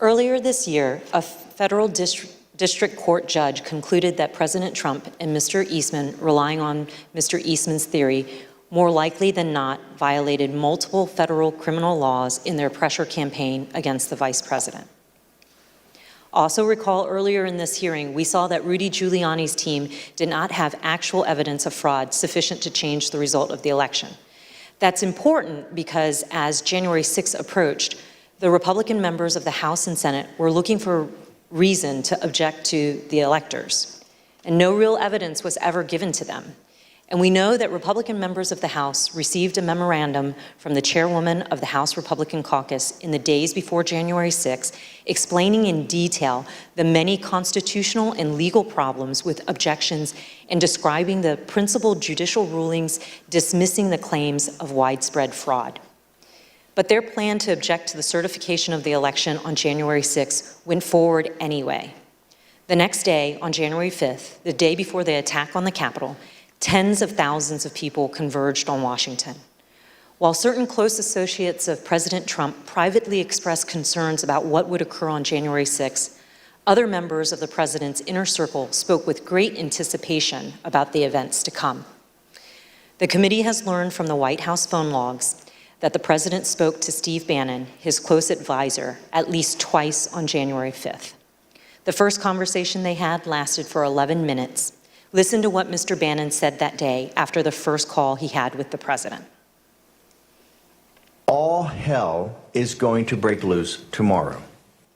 Earlier this year, a federal district court judge concluded that President Trump and Mr. Eastman, relying on Mr. Eastman's theory, more likely than not violated multiple federal criminal laws in their pressure campaign against the vice president. Also recall earlier in this hearing, we saw that Rudy Giuliani's team did not have actual evidence of fraud sufficient to change the result of the election. That's important because as January 6th approached, the Republican members of the House and Senate were looking for reason to object to the electors, and no real evidence was ever given to them. And we know that Republican members of the House received a memorandum from the chairwoman of the House Republican Caucus in the days before January 6, explaining in detail the many constitutional and legal problems with objections and describing the principal judicial rulings dismissing the claims of widespread fraud. But their plan to object to the certification of the election on January 6 went forward anyway. The next day, on January 5th, the day before the attack on the Capitol, tens of thousands of people converged on Washington. While certain close associates of President Trump privately expressed concerns about what would occur on January 6, other members of the president's inner circle spoke with great anticipation about the events to come. The committee has learned from the White House phone logs that the president spoke to Steve Bannon, his close advisor, at least twice on January 5th. The first conversation they had lasted for 11 minutes. Listen to what Mr. Bannon said that day after the first call he had with the president. All hell is going to break loose tomorrow.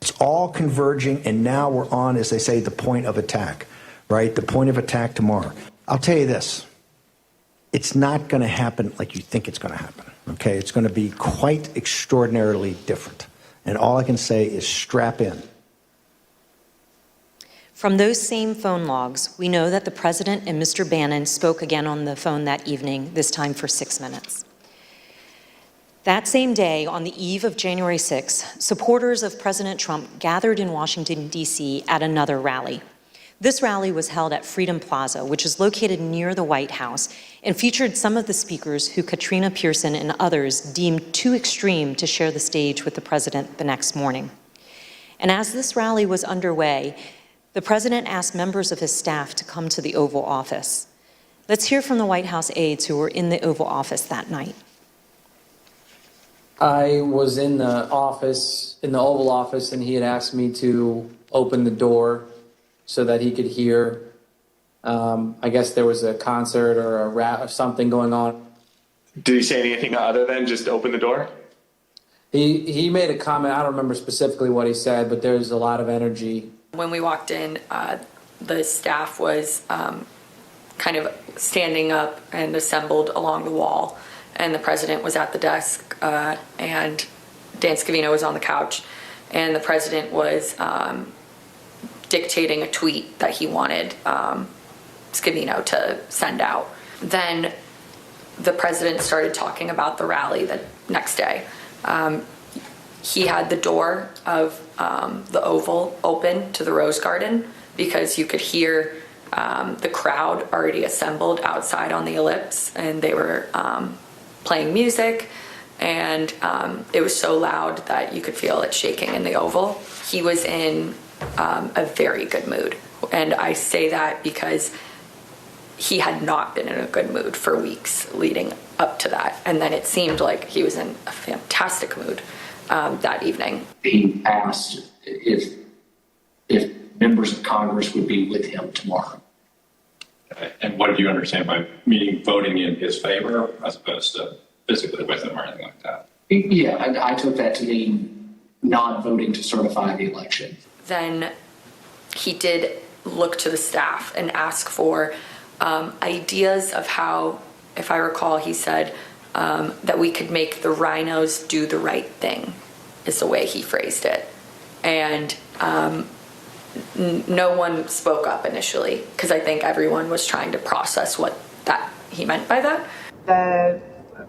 It's all converging, and now we're on, as they say, the point of attack, right? The point of attack tomorrow. I'll tell you this. It's not going to happen like you think it's going to happen, okay? It's going to be quite extraordinarily different. And all I can say is strap in. From those same phone logs, we know that the president and Mr. Bannon spoke again on the phone that evening, this time for 6 minutes. That same day, on the eve of January 6, supporters of President Trump gathered in Washington, D.C. at another rally. This rally was held at Freedom Plaza, which is located near the White House, and featured some of the speakers who Katrina Pearson and others deemed too extreme to share the stage with the president the next morning. And as this rally was underway, the president asked members of his staff to come to the Oval Office. Let's hear from the White House aides who were in the Oval Office that night. I was in the office, in the Oval Office, and he had asked me to open the door so that he could hear. I guess there was a concert or a rap or something going on. Did he say anything other than just open the door? He made a comment. I don't remember specifically what he said, but there's a lot of energy. When we walked in, the staff was kind of standing up and assembled along the wall. and the president was at the desk, and Dan Scavino was on the couch, and the president was dictating a tweet that he wanted Scavino to send out. Then the president started talking about the rally the next day. He had the door of the Oval open to the Rose Garden because you could hear the crowd already assembled outside on the ellipse, and they were playing music, and it was so loud that you could feel it shaking in the Oval. He was in a very good mood, and I say that because he had not been in a good mood for weeks leading up to that, and then it seemed like he was in a fantastic mood that evening. He asked if members of Congress would be with him tomorrow. And what do you understand by meaning voting in his favor as opposed to physically with him or anything like that? Yeah, I took that to mean not voting to certify the election. Then he did look to the staff and ask for ideas of how, if I recall, he said that we could make the rhinos do the right thing, is the way he phrased it. And no one spoke up initially because I think everyone was trying to process what that he meant by that. The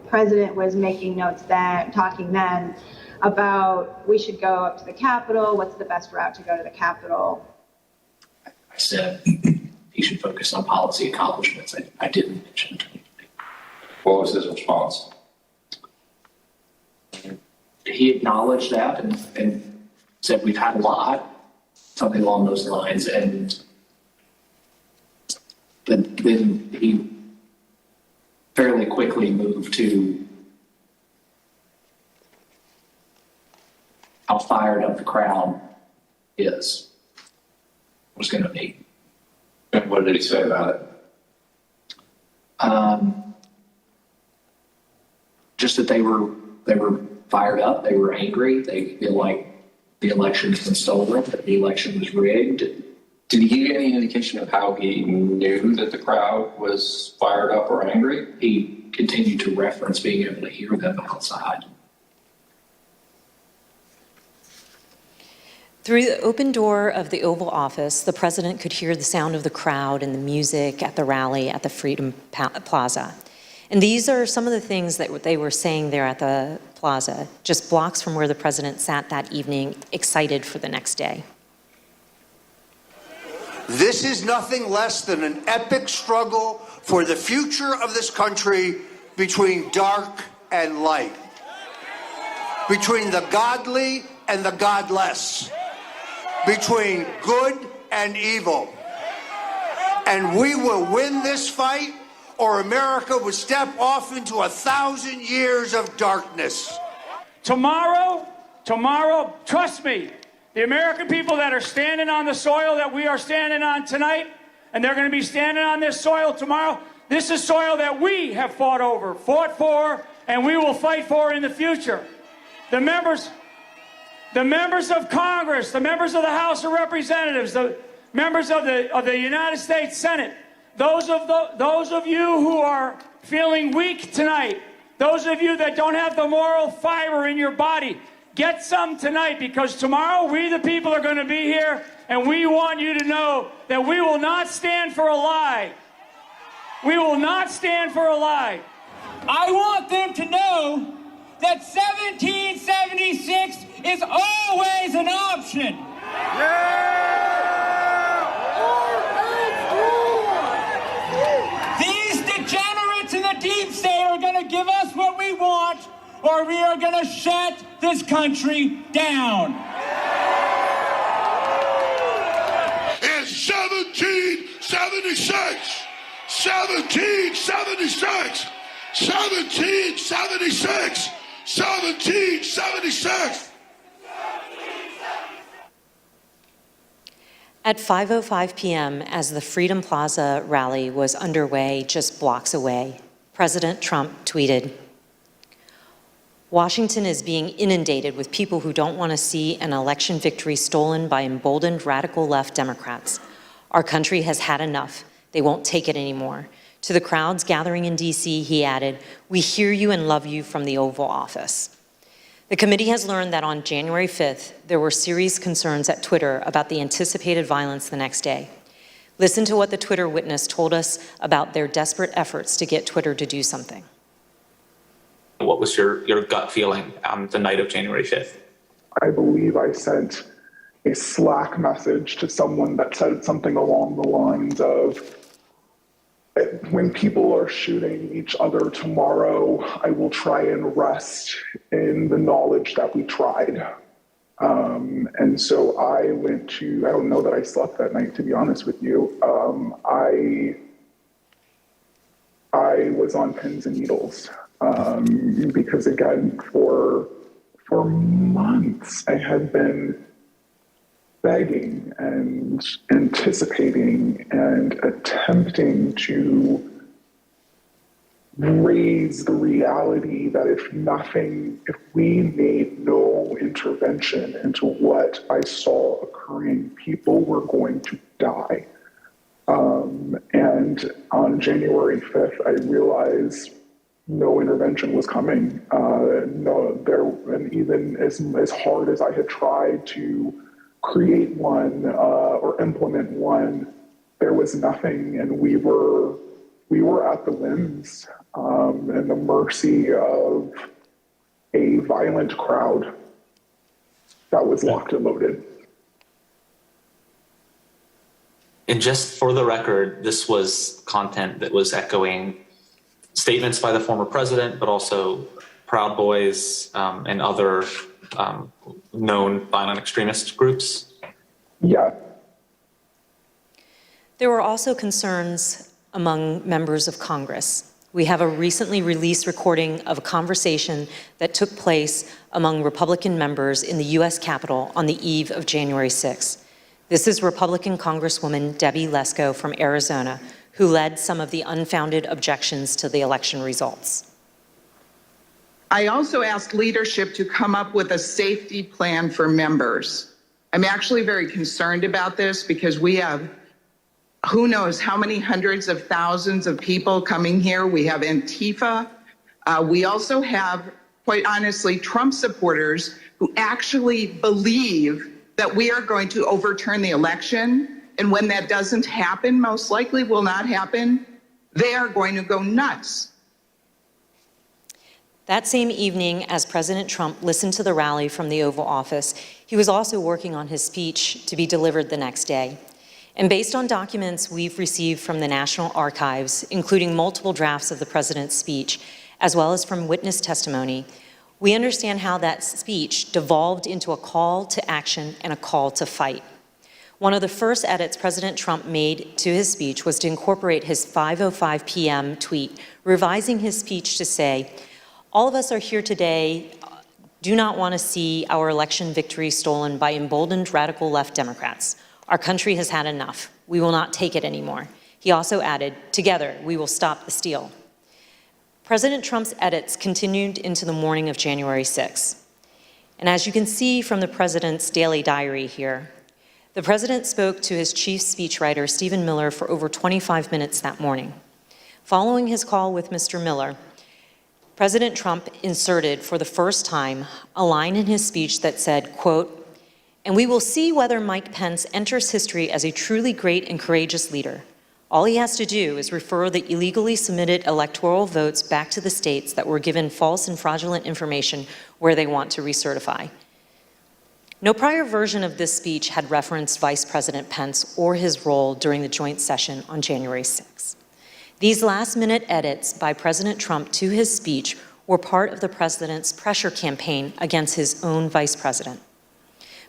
president was making notes then, talking then about we should go up to the Capitol. What's the best route to go to the Capitol? I said he should focus on policy accomplishments. I didn't mention it. What was his response? He acknowledged that and said we've had a lot, something along those lines, and then he fairly quickly moved to how fired up the crowd was going to be. And what did he say about it? Just that they were fired up, they were angry, they feel like the election has been stolen, that the election was rigged. Did he give any indication of how he knew that the crowd was fired up or angry? He continued to reference being able to hear them outside. Through the open door of the Oval Office, the president could hear the sound of the crowd and the music at the rally at the Freedom Plaza. And these are some of the things that they were saying there at the plaza, just blocks from where the president sat that evening, excited for the next day. This is nothing less than an epic struggle for the future of this country between dark and light, between the godly and the godless, between good and evil. And we will win this fight, or America would step off into 1,000 years of darkness. Tomorrow, trust me, the American people that are standing on the soil that we are standing on tonight, and they're going to be standing on this soil tomorrow, this is soil that we have fought for, and we will fight for in the future. The members of Congress, the members of the House of Representatives, the members of the United States Senate, those of you who are feeling weak tonight, those of you that don't have the moral fiber in your body, get some tonight, because tomorrow we the people are going to be here, and we want you to know that we will not stand for a lie. We will not stand for a lie. I want them to know that 1776 is always an option. These degenerates in the deep state are going to give us what we want, or we are going to shut this country down. It's 1776! 1776! 1776! 1776! At 5:05 p.m., as the Freedom Plaza rally was underway just blocks away, President Trump tweeted, "Washington is being inundated with people who don't want to see an election victory stolen by emboldened radical left Democrats. Our country has had enough. They won't take it anymore. To the crowds gathering in D.C., he added, "We hear you and love you from the Oval Office." The committee has learned that on January 5th, there were serious concerns at Twitter about the anticipated violence the next day. Listen to what the Twitter witness told us about their desperate efforts to get Twitter to do something. What was your gut feeling on the night of January 5th? I believe I sent a Slack message to someone that said something along the lines of, when people are shooting each other tomorrow, I will try and rest in the knowledge that we tried. And so I went to, I don't know that I slept that night, to be honest with you. I was on pins and needles because, again, for months I had been begging and anticipating and attempting to raise the reality that if we made no intervention into what I saw occurring, people were going to die. And on January 5th, I realized no intervention was coming. And even as hard as I had tried to create one or implement one, there was nothing, and we were at the whims and the mercy of a violent crowd that was locked and loaded. And just for the record, this was content that was echoing statements by the former president, but also Proud Boys and other known violent extremist groups? Yeah. There were also concerns among members of Congress. We have a recently released recording of a conversation that took place among Republican members in the U.S. Capitol on the eve of January 6th. This is Republican Congresswoman Debbie Lesko from Arizona, who led some of the unfounded objections to the election results. I also asked leadership to come up with a safety plan for members. I'm actually very concerned about this because we have who knows how many hundreds of thousands of people coming here. We have Antifa. We also have, quite honestly, Trump supporters who actually believe that we are going to overturn the election. And when that doesn't happen, most likely will not happen, they are going to go nuts. That same evening, as President Trump listened to the rally from the Oval Office, he was also working on his speech to be delivered the next day. And based on documents we've received from the National Archives, including multiple drafts of the president's speech, as well as from witness testimony, we understand how that speech devolved into a call to action and a call to fight. One of the first edits President Trump made to his speech was to incorporate his 5:05 p.m. tweet, revising his speech to say, "All of us are here today, do not want to see our election victory stolen by emboldened radical left Democrats. Our country has had enough. We will not take it anymore." He also added, "Together, we will stop the steal." President Trump's edits continued into the morning of January 6th. And as you can see from the president's daily diary here, the president spoke to his chief speechwriter, Stephen Miller, for over 25 minutes that morning. Following his call with Mr. Miller, President Trump inserted for the first time a line in his speech that said, quote, "And we will see whether Mike Pence enters history as a truly great and courageous leader. All he has to do is refer the illegally submitted electoral votes back to the states that were given false and fraudulent information where they want to recertify." No prior version of this speech had referenced Vice President Pence or his role during the joint session on January 6th. These last-minute edits by President Trump to his speech were part of the president's pressure campaign against his own vice president.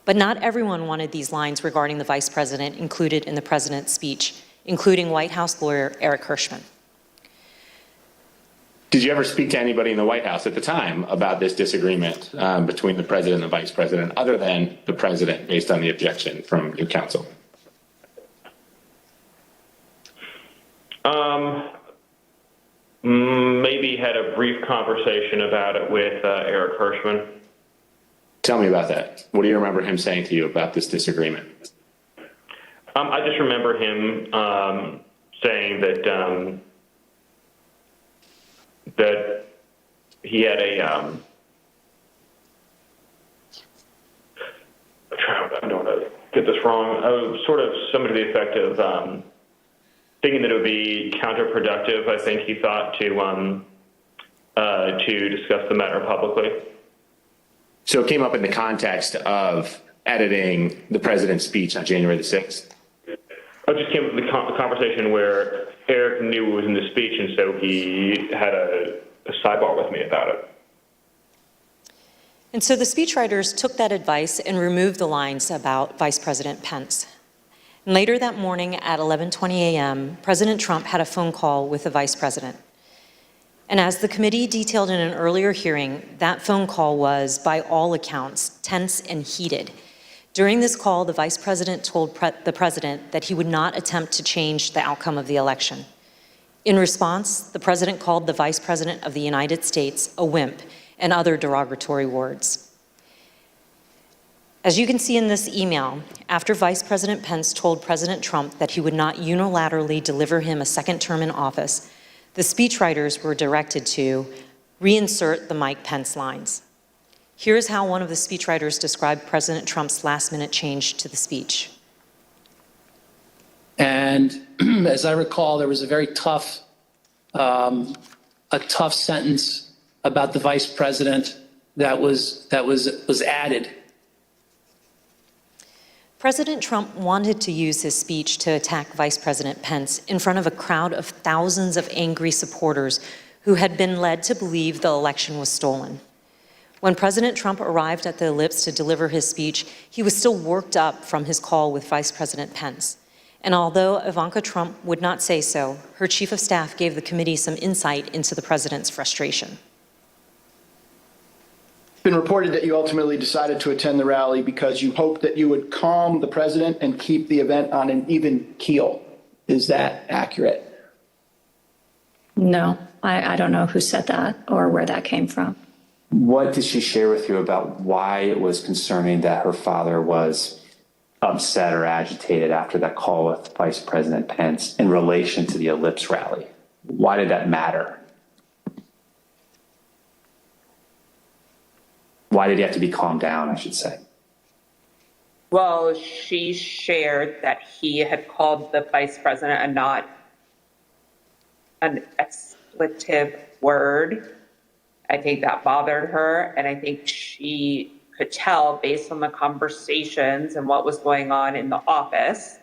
But not everyone wanted these lines regarding the vice president included in the president's speech, including White House lawyer Eric Hirschman. Did you ever speak to anybody in the White House at the time about this disagreement between the president and the vice president, other than the president, based on the objection from your counsel? Maybe had a brief conversation about it with Eric Hirschman. Tell me about that. What do you remember him saying to you about this disagreement? I just remember him saying that that he had a I don't want to get this wrong. Sort of something to the effect of thinking that it would be counterproductive. I think he thought to discuss the matter publicly. So it came up in the context of editing the president's speech on January the 6th? It just came up in the conversation where Eric knew it was in the speech, and so he had a sidebar with me about it. And so the speechwriters took that advice and removed the lines about Vice President Pence. And later that morning at 11:20 a.m., President Trump had a phone call with the vice president. And as the committee detailed in an earlier hearing, that phone call was, by all accounts, tense and heated. During this call, the vice president told the president that he would not attempt to change the outcome of the election. In response, the president called the vice president of the United States a wimp and other derogatory words. As you can see in this email, after Vice President Pence told President Trump that he would not unilaterally deliver him a second term in office, the speechwriters were directed to reinsert the Mike Pence lines. Here's how one of the speechwriters described President Trump's last-minute change to the speech. And as I recall, there was a very tough sentence about the vice president that was added. President Trump wanted to use his speech to attack Vice President Pence in front of a crowd of thousands of angry supporters who had been led to believe the election was stolen. When President Trump arrived at the Ellipse to deliver his speech, he was still worked up from his call with Vice President Pence. And although Ivanka Trump would not say so, her chief of staff gave the committee some insight into the president's frustration. It's been reported that you ultimately decided to attend the rally because you hoped that you would calm the president and keep the event on an even keel. Is that accurate? No, I don't know who said that or where that came from. What did she share with you about why it was concerning that her father was upset or agitated after that call with Vice President Pence in relation to the Ellipse rally? Why did that matter? Why did he have to be calmed down, I should say? Well, she shared that he had called the vice president a not an expletive word. I think that bothered her, and I think she could tell based on the conversations and what was going on in the office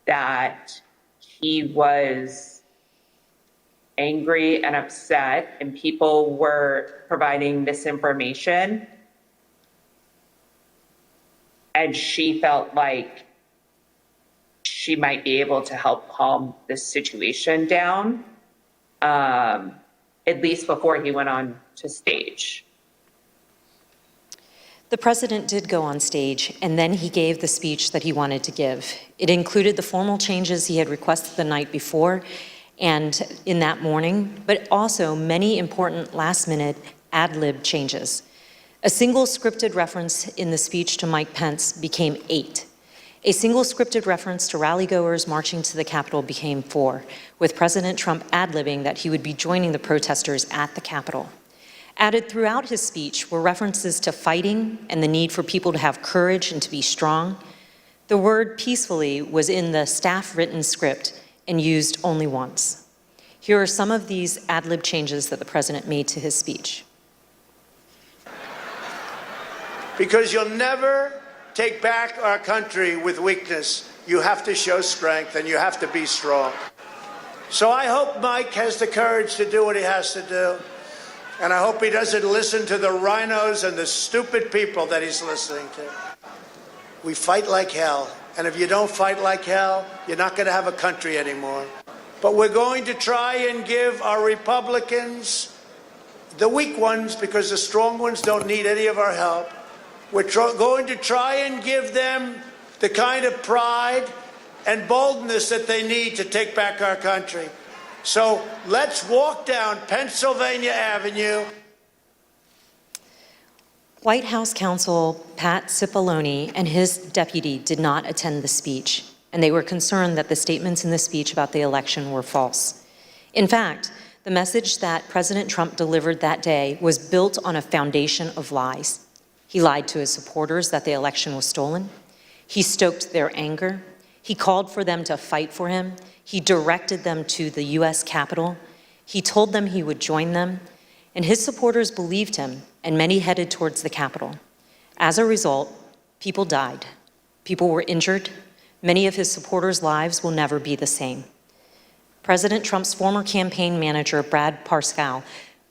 that he was angry and upset, and people were providing misinformation. And she felt like she might be able to help calm the situation down, at least before he went on to stage. The president did go on stage, and then he gave the speech that he wanted to give. It included the formal changes he had requested the night before and in that morning, but also many important last-minute ad-lib changes. A single scripted reference in the speech to Mike Pence became 8. A single scripted reference to rally-goers marching to the Capitol became 4, with President Trump ad-libbing that he would be joining the protesters at the Capitol. Added throughout his speech were references to fighting and the need for people to have courage and to be strong. The word peacefully was in the staff-written script and used only once. Here are some of these ad-lib changes that the president made to his speech. Because you'll never take back our country with weakness. You have to show strength and you have to be strong. So I hope Mike has the courage to do what he has to do. And I hope he doesn't listen to the rhinos and the stupid people that he's listening to. We fight like hell. And if you don't fight like hell, you're not going to have a country anymore. But we're going to try and give our Republicans, the weak ones, because the strong ones don't need any of our help. We're going to try and give them the kind of pride and boldness that they need to take back our country. So let's walk down Pennsylvania Avenue. White House counsel Pat Cipollone and his deputy did not attend the speech, and they were concerned that the statements in the speech about the election were false. In fact, The message that President Trump delivered that day was built on a foundation of lies. He lied to his supporters that the election was stolen. He stoked their anger. He called for them to fight for him. He directed them to the U.S. Capitol. He told them he would join them, and his supporters believed him, and many headed towards the Capitol. As a result, people died. People were injured. Many of his supporters' lives will never be the same. President Trump's former campaign manager, Brad Parscale,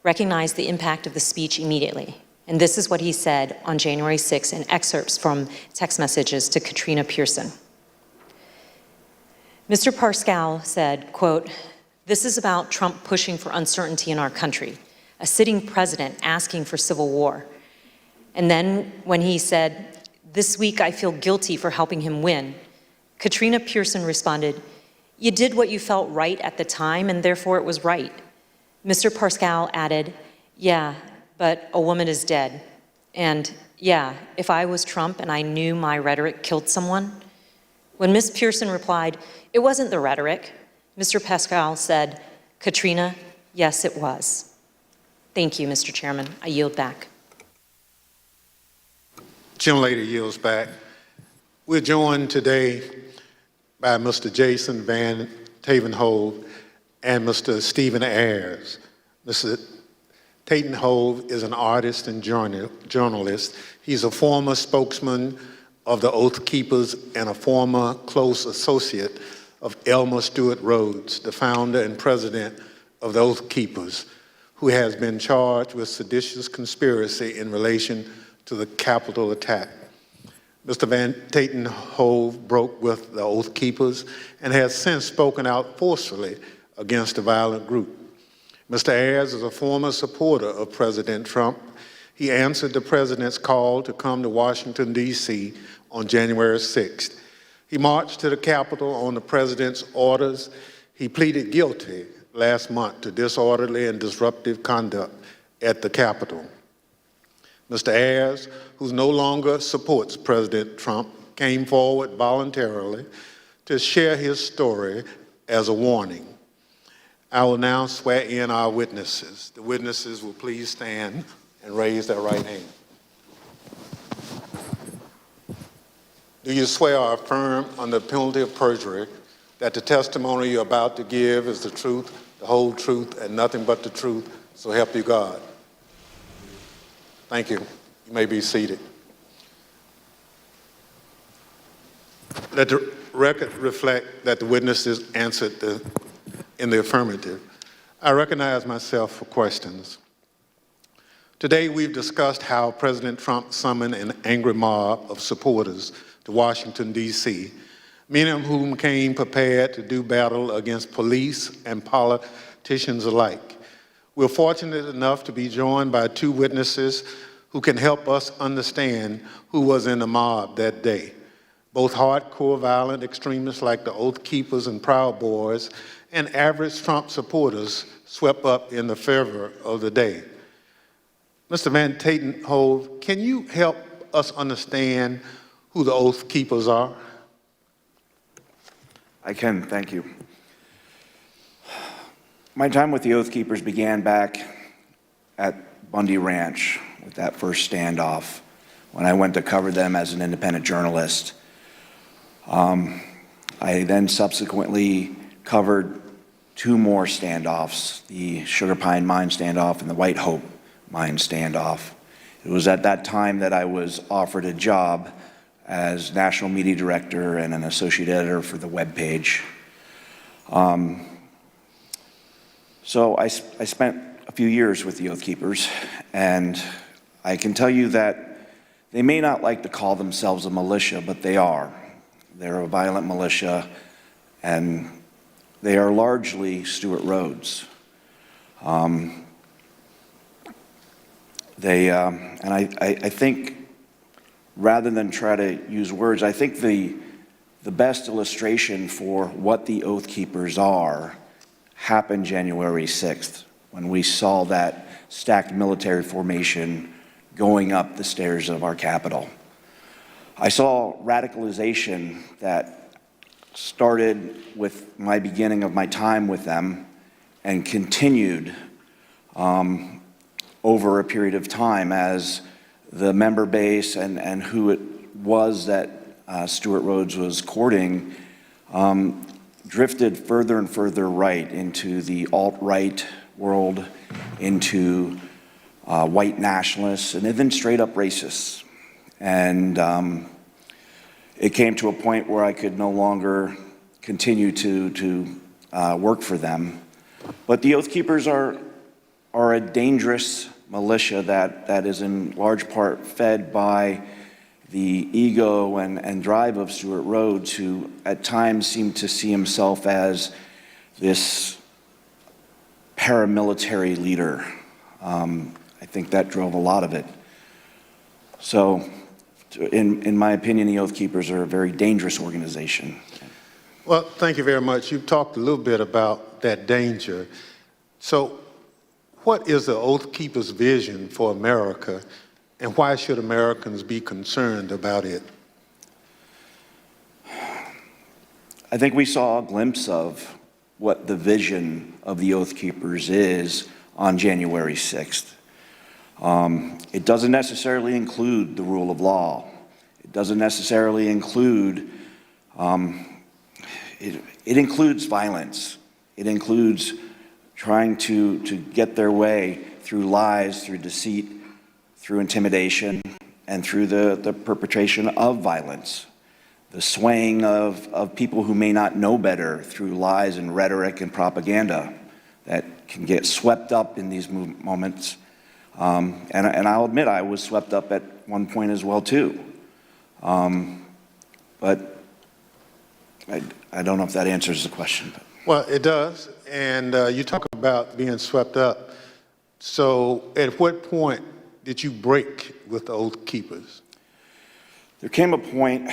recognized the impact of the speech immediately. And this is what he said on January 6 in excerpts from text messages to Katrina Pearson. Mr. Parscale said, quote, "This is about Trump pushing for uncertainty in our country, a sitting president asking for civil war." And then when he said, "This week I feel guilty for helping him win," Katrina Pearson responded, "You did what you felt right at the time, and therefore it was right." Mr. Parscale added, "Yeah, but a woman is dead. And yeah, if I was Trump and I knew my rhetoric killed someone." When Ms. Pearson replied, "It wasn't the rhetoric," Mr. Parscale said, "Katrina, yes, it was." Thank you, Mr. Chairman. I yield back. Gentlelady yields back. We're joined today by Mr. Jason Van Tavenhove and Mr. Stephen Ayers. Mr. Tavenhove is an artist and journalist. He's a former spokesman of the Oath Keepers and a former close associate of Elmer Stewart Rhodes, the founder and president of the Oath Keepers, who has been charged with seditious conspiracy in relation to the Capitol attack. Mr. Van Tavenhove broke with the Oath Keepers and has since spoken out forcefully against the violent group. Mr. Ayers is a former supporter of President Trump. He answered the president's call to come to Washington, D.C. on January 6th. He marched to the Capitol on the president's orders. He pleaded guilty last month to disorderly and disruptive conduct at the Capitol. Mr. Ayers, who no longer supports President Trump, came forward voluntarily to share his story as a warning. I will now swear in our witnesses. The witnesses will please stand and raise their right hand. Do you swear or affirm under penalty of perjury that the testimony you're about to give is the truth, the whole truth, and nothing but the truth, so help you God? Thank you. You may be seated. Let the record reflect that the witnesses answered in the affirmative. I recognize myself for questions. Today, we've discussed how President Trump summoned an angry mob of supporters to Washington, D.C., many of whom came prepared to do battle against police and politicians alike. We're fortunate enough to be joined by two witnesses who can help us understand who was in the mob that day. Both hardcore violent extremists like the Oath Keepers and Proud Boys and average Trump supporters swept up in the fervor of the day. Mr. Van Tavenhove, can you help us understand who the Oath Keepers are? I can, thank you. My time with the Oath Keepers began back at Bundy Ranch with that first standoff when I went to cover them as an independent journalist. I then subsequently covered two more standoffs, the Sugar Pine Mine standoff and the White Hope Mine standoff. It was at that time that I was offered a job as national media director and an associate editor for the webpage. So I spent a few years with the Oath Keepers, and I can tell you that they may not like to call themselves a militia, but they are. They're a violent militia, and they are largely Stewart Rhodes. And I think, rather than try to use words, I think the best illustration for what the Oath Keepers are happened January 6th, when we saw that stacked military formation going up the stairs of our Capitol. I saw radicalization that started with my beginning of my time with them and continued over a period of time as the member base and who it was that Stewart Rhodes was courting drifted further and further right into the alt-right world, into white nationalists, and even straight up racists. And it came to a point where I could no longer continue to work for them. But the Oath Keepers are a dangerous militia that is in large part fed by the ego and drive of Stewart Rhodes, who at times seemed to see himself as this paramilitary leader. I think that drove a lot of it. So, in my opinion, the Oath Keepers are a very dangerous organization. Well, thank you very much. You've talked a little bit about that danger. So, what is the Oath Keepers' vision for America, and why should Americans be concerned about it? I think we saw a glimpse of what the vision of the Oath Keepers is on January 6th. It doesn't necessarily include the rule of law. It doesn't necessarily include, it includes violence. It includes trying to get their way through lies, through deceit, through intimidation, and through the perpetration of violence. The swaying of people who may not know better through lies and rhetoric and propaganda that can get swept up in these moments. And I'll admit I was swept up at one point as well too. But I don't know if that answers the question. Well, it does. And you talk about being swept up. So at what point did you break with the Oath Keepers? There came a point,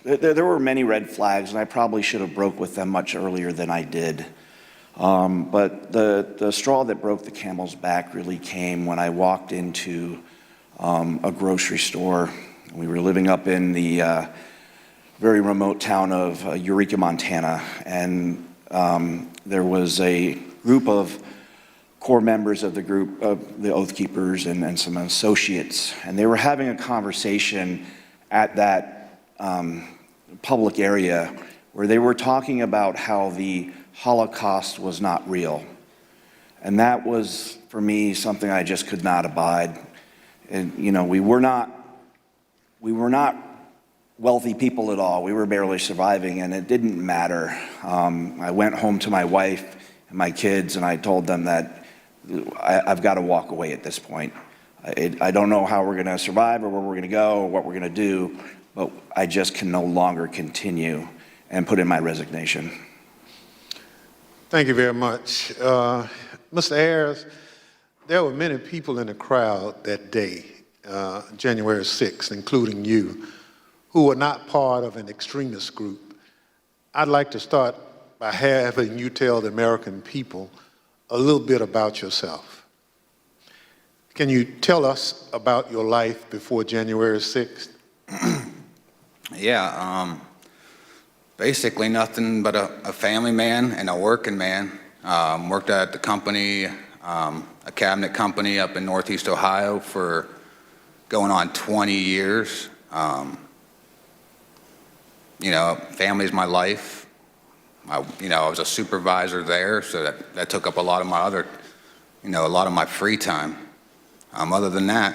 there were many red flags, and I probably should have broke with them much earlier than I did. But the straw that broke the camel's back really came when I walked into a grocery store. We were living up in the very remote town of Eureka, Montana, and there was a group of core members of the group of the Oath Keepers and some associates, and they were having a conversation at that public area where they were talking about how the Holocaust was not real. And that was, for me, something I just could not abide. And, you know, we were not wealthy people at all. We were barely surviving, and it didn't matter. I went home to my wife and my kids, and I told them that I've got to walk away at this point. I don't know how we're going to survive or where we're going to go or what we're going to do, but I just can no longer continue, and put in my resignation. Thank you very much. Mr. Ayers, there were many people in the crowd that day, January 6th, including you, who were not part of an extremist group. I'd like to start by having you tell the American people a little bit about yourself. Can you tell us about your life before January 6th? Yeah, basically nothing but a family man and a working man. Worked at the company, a cabinet company up in Northeast Ohio for going on 20 years. You know, family's my life. I was a supervisor there, so that took up a lot of my other, a lot of my free time. Other than that,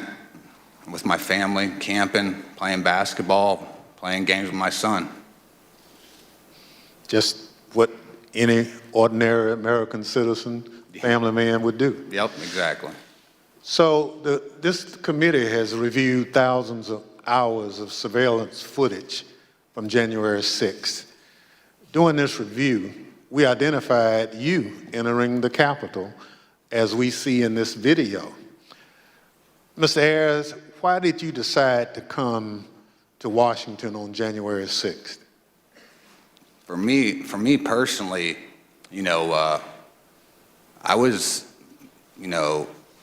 with my family, camping, playing basketball, playing games with my son. Just what any ordinary American citizen, family man would do. Yep, exactly. So this committee has reviewed thousands of hours of surveillance footage from January 6th. During this review, we identified you entering the Capitol as we see in this video. Mr. Ayers, why did you decide to come to Washington on January 6th? For me personally, I was,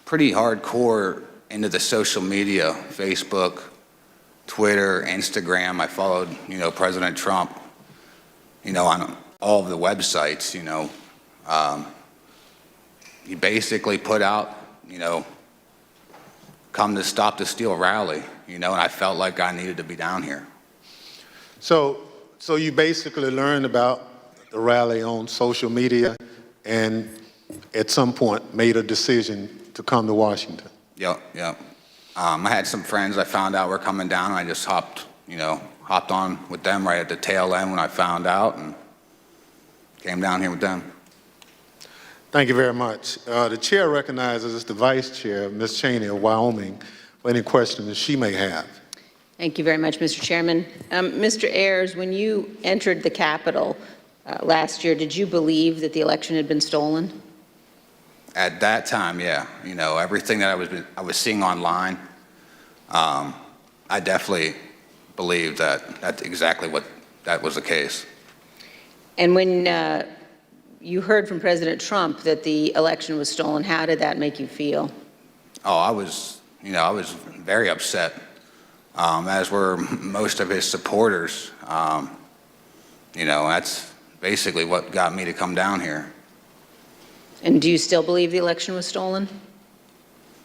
pretty hardcore into the social media, Facebook, Twitter, Instagram. I followed, President Trump, on all of the websites, he basically put out, come to Stop the Steal rally, and I felt like I needed to be down here. So you basically learned about the rally on social media and at some point made a decision to come to Washington. Yep. I had some friends I found out were coming down, and I just hopped on with them right at the tail end when I found out and came down here with them. Thank you very much. The chair recognizes the vice chair, Ms. Cheney of Wyoming, for any questions she may have. Thank you very much, Mr. Chairman. Mr. Ayers, when you entered the Capitol last year, did you believe that the election had been stolen? At that time, yeah. Everything that I was seeing online, I definitely believed that that's exactly what that was the case. And when you heard from President Trump that the election was stolen, how did that make you feel? Oh, I was very upset, as were most of his supporters. That's basically what got me to come down here. And do you still believe the election was stolen?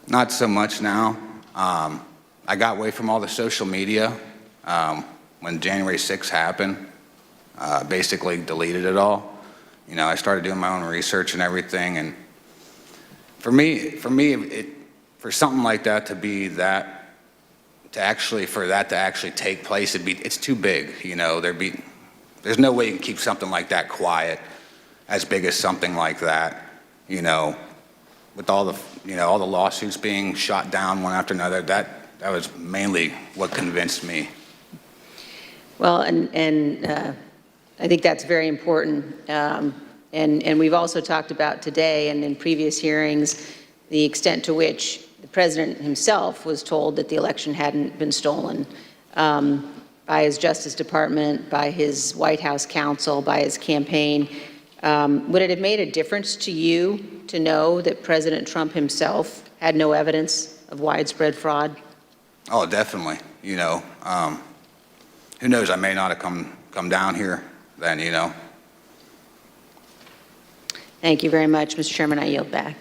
Not so much now. I got away from all the social media when January 6th happened. Basically deleted it all. I started doing my own research and everything. And for me, for something like that to be that, for that to actually take place, it's too big. There's no way you can keep something like that quiet, as big as something like that. With all the lawsuits being shot down one after another, that was mainly what convinced me. Well, and I think that's very important. And we've also talked about today and in previous hearings the extent to which the president himself was told that the election hadn't been stolen by his Justice Department, by his White House counsel, by his campaign. Would it have made a difference to you to know that President Trump himself had no evidence of widespread fraud? Oh, definitely. Who knows? I may not have come down here then. Thank you very much, Mr. Chairman. I yield back.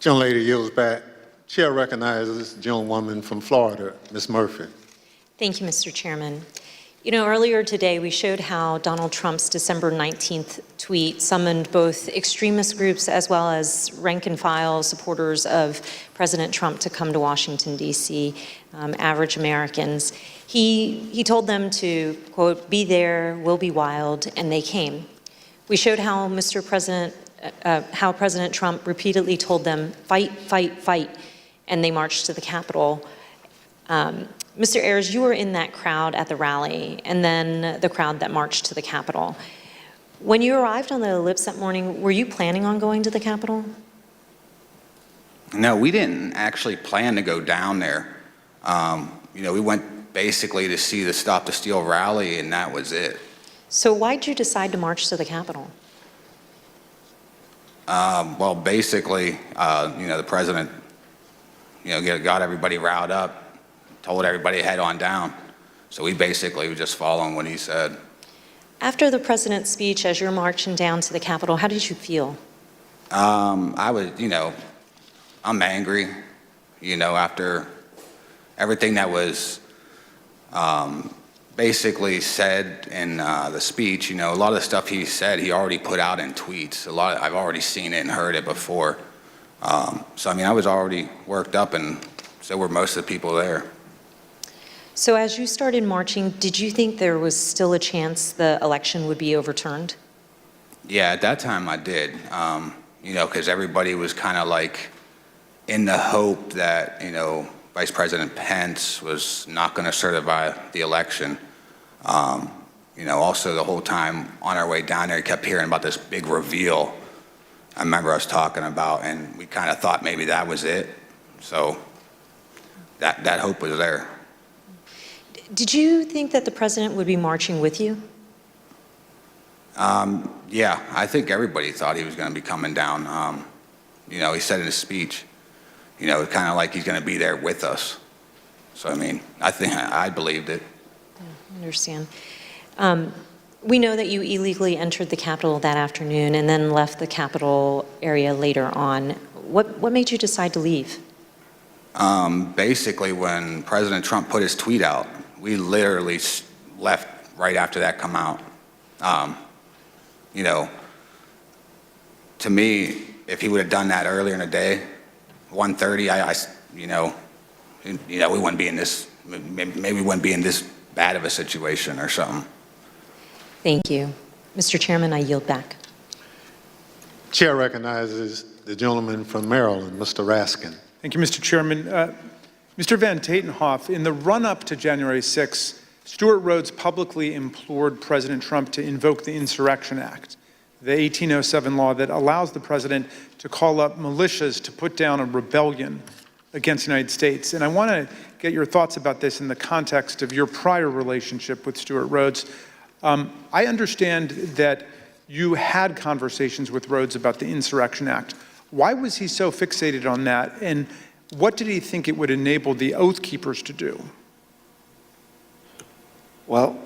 Gentlelady yields back. Chair recognizes the gentlewoman from Florida, Ms. Murphy. Thank you, Mr. Chairman. Earlier today, we showed how Donald Trump's December 19th tweet summoned both extremist groups as well as rank-and-file supporters of President Trump to come to Washington, D.C., average Americans. He told them to, quote, "be there, we'll be wild," and they came. We showed how how President Trump repeatedly told them, "fight, fight, fight," and they marched to the Capitol. Mr. Ayers, you were in that crowd at the rally, and then the crowd that marched to the Capitol. When you arrived on the Ellipse that morning, were you planning on going to the Capitol? No, we didn't actually plan to go down there. We went basically to see the Stop the Steal rally, and that was it. So why'd you decide to march to the Capitol? Well, basically, the president, got everybody riled up, told everybody to head on down. So we basically were just following what he said. After the president's speech, as you're marching down to the Capitol, how did you feel? I was, I'm angry, after everything that was basically said in the speech. A lot of the stuff he said, he already put out in tweets. I've already seen it and heard it before. So, I was already worked up, and so were most of the people there. So as you started marching, did you think there was still a chance the election would be overturned? Yeah, at that time I did, because everybody was kind of like in the hope that, Vice President Pence was not going to certify the election. Also the whole time on our way down there, we kept hearing about this big reveal I remember us talking about, and we kind of thought maybe that was it. So that hope was there. Did you think that the president would be marching with you? Yeah, I think everybody thought he was going to be coming down. He said in his speech, kind of like he's going to be there with us. So, I think I believed it. I understand. We know that you illegally entered the Capitol that afternoon and then left the Capitol area later on. What made you decide to leave? Basically, when President Trump put his tweet out, we literally left right after that come out. You know, to me, if he would have done that earlier in the day, 1:30, we wouldn't be in this, maybe we wouldn't be in this bad of a situation or something. Thank you. Mr. Chairman, I yield back. Chair recognizes the gentleman from Maryland, Mr. Raskin. Thank you, Mr. Chairman. Mr. Van Tatenhoff, in the run-up to January 6th, Stewart Rhodes publicly implored President Trump to invoke the Insurrection Act, the 1807 law that allows the president to call up militias to put down a rebellion against the United States. And I want to get your thoughts about this in the context of your prior relationship with Stewart Rhodes. I understand that you had conversations with Rhodes about the Insurrection Act. Why was he so fixated on that? And what did he think it would enable the Oath Keepers to do? Well,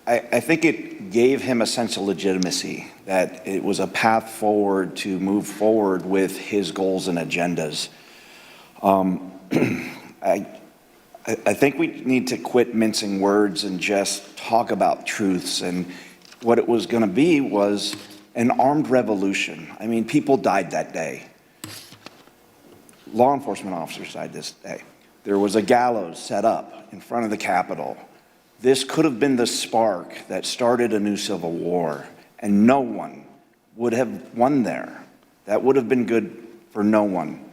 I think it gave him a sense of legitimacy, that it was a path forward to move forward with his goals and agendas. I think we need to quit mincing words and just talk about truths. And what it was going to be was an armed revolution. I mean, people died that day. Law enforcement officers died this day. There was a gallows set up in front of the Capitol. This could have been the spark that started a new civil war, and no one would have won there. That would have been good for no one.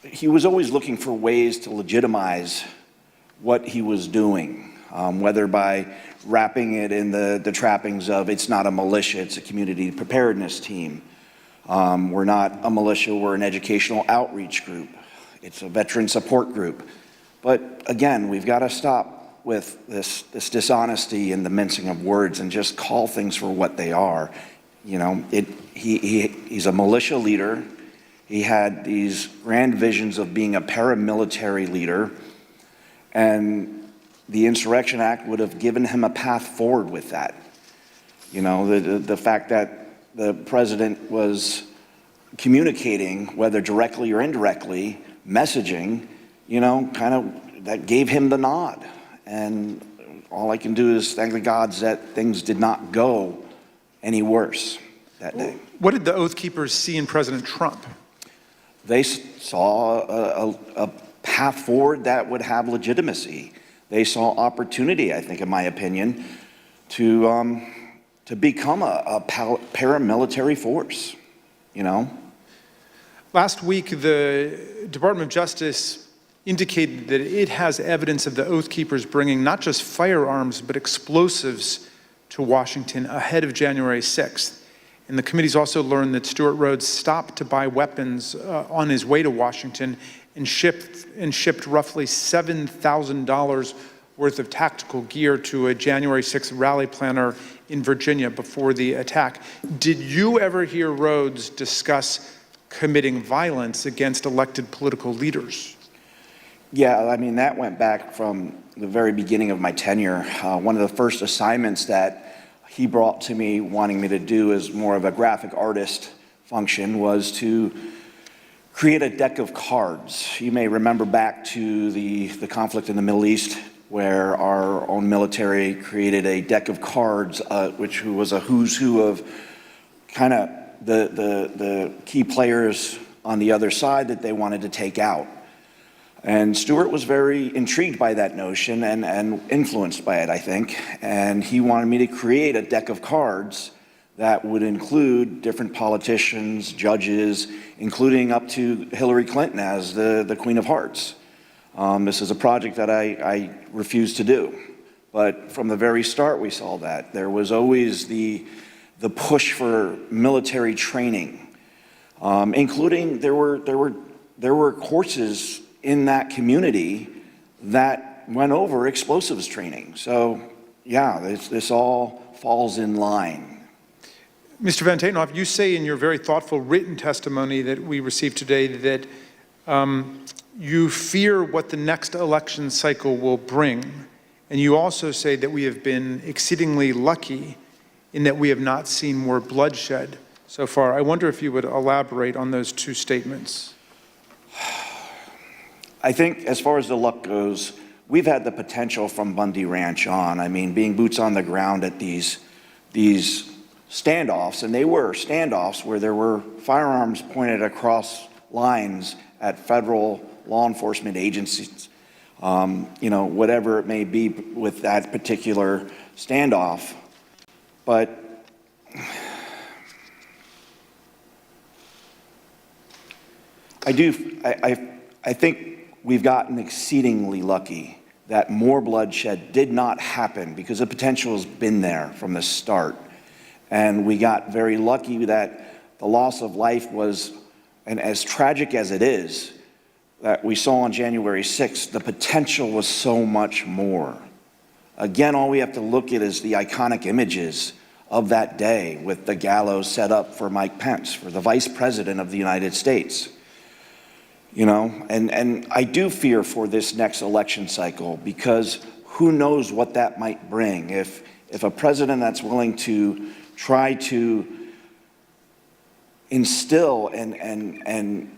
He was always looking for ways to legitimize what he was doing, whether by wrapping it in the trappings of it's not a militia, it's a community preparedness team. We're not a militia, we're an educational outreach group. It's a veteran support group. But again, we've got to stop with this dishonesty and the mincing of words and just call things for what they are. You know, he's a militia leader. He had these grand visions of being a paramilitary leader, and the Insurrection Act would have given him a path forward with that. You know, the fact that the president was communicating, whether directly or indirectly, messaging, you know, kind of that gave him the nod. And all I can do is thank the gods that things did not go any worse that day. What did the Oath Keepers see in President Trump? They saw a path forward that would have legitimacy. They saw opportunity, I think, in my opinion, to become a paramilitary force, you know? Last week, the Department of Justice indicated that it has evidence of the Oath Keepers bringing not just firearms, but explosives to Washington ahead of January 6th. And the committee's also learned that Stewart Rhodes stopped to buy weapons on his way to Washington and shipped roughly $7,000 worth of tactical gear to a January 6th rally planner in Virginia before the attack. Did you ever hear Rhodes discuss committing violence against elected political leaders? Yeah, I mean, that went back from the very beginning of my tenure. One of the first assignments that he brought to me, wanting me to do as more of a graphic artist function, was to create a deck of cards. You may remember back to the conflict in the Middle East, where our own military created a deck of cards, which was a who's who of kind of the key players on the other side that they wanted to take out. And Stewart was very intrigued by that notion and influenced by it, I think. And he wanted me to create a deck of cards that would include different politicians, judges, including up to Hillary Clinton as the Queen of Hearts. This is a project that I refused to do. But from the very start, we saw that. There was always the push for military training, including there were courses in that community that went over explosives training. So yeah, this all falls in line. Mr. Van Tatenhoff, you say in your very thoughtful written testimony that we received today that you fear what the next election cycle will bring, And you also say that we have been exceedingly lucky in that we have not seen more bloodshed so far. I wonder if you would elaborate on those two statements. I think as far as the luck goes, we've had the potential from Bundy Ranch on. I mean, being boots on the ground at these standoffs, and they were standoffs where there were firearms pointed across lines at federal law enforcement agencies, whatever it may be with that particular standoff. But I think we've gotten exceedingly lucky that more bloodshed did not happen because the potential has been there from the start. And we got very lucky that the loss of life was, and as tragic as it is, that we saw on January 6th, the potential was so much more. Again, all we have to look at is the iconic images of that day with the gallows set up for Mike Pence, for the Vice President of the United States. And I do fear for this next election cycle because who knows what that might bring. If a president that's willing to try to instill and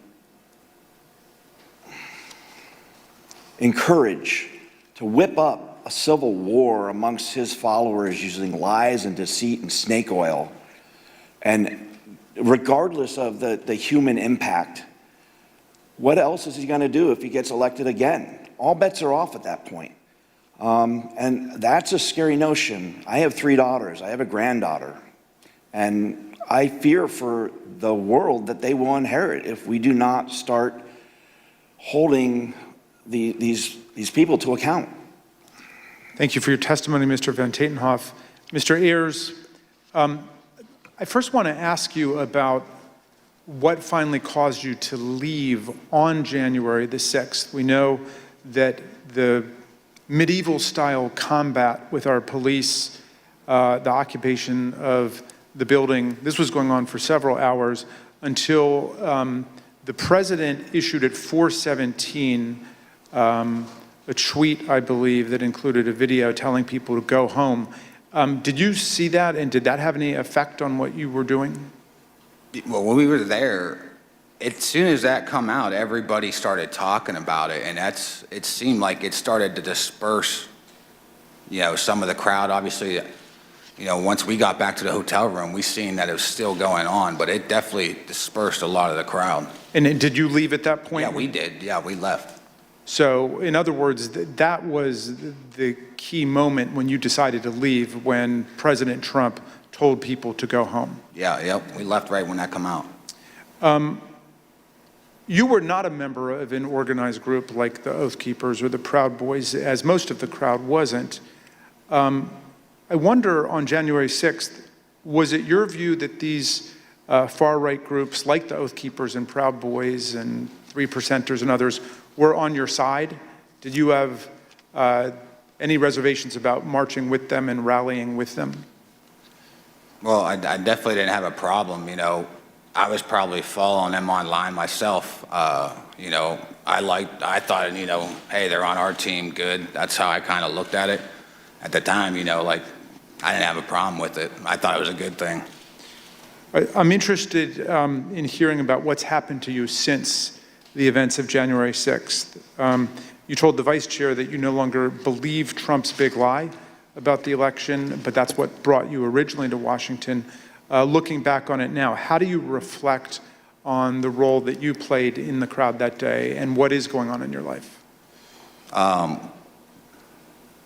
encourage, to whip up a civil war amongst his followers using lies and deceit and snake oil, and regardless of the human impact, what else is he going to do if he gets elected again? All bets are off at that point. And that's a scary notion. I have 3 daughters. I have a granddaughter. And I fear for the world that they will inherit if we do not start holding these people to account. Thank you for your testimony, Mr. Van Tatenhoff. Mr. Ayers, I first want to ask you about what finally caused you to leave on January the 6th. We know that the medieval-style combat with our police, the occupation of the building, this was going on for several hours until the president issued at 4:17 a tweet, I believe, that included a video telling people to go home. Did you see that, and did that have any effect on what you were doing? Well, when we were there, as soon as that come out, everybody started talking about it, and it seemed like it started to disperse, some of the crowd. Obviously, once we got back to the hotel room, we seen that it was still going on, but it definitely dispersed a lot of the crowd. And did you leave at that point? Yeah, we did. Yeah, we left. So, in other words, that was the key moment when you decided to leave, when President Trump told people to go home. Yeah, we left right when that come out. You were not a member of an organized group like the Oath Keepers or the Proud Boys, as most of the crowd wasn't. I wonder, on January 6th, was it your view that these far-right groups like the Oath Keepers and Proud Boys and 3%ers and others were on your side? Did you have any reservations about marching with them and rallying with them? Well, I definitely didn't have a problem. I was probably following them online myself. I thought, hey, they're on our team, good. That's how I kind of looked at it at the time. I didn't have a problem with it. I thought it was a good thing. I'm interested in hearing about what's happened to you since the events of January 6th. You told the vice chair that you no longer believe Trump's big lie about the election, but that's what brought you originally to Washington. Looking back on it now, how do you reflect on the role that you played in the crowd that day, and what is going on in your life?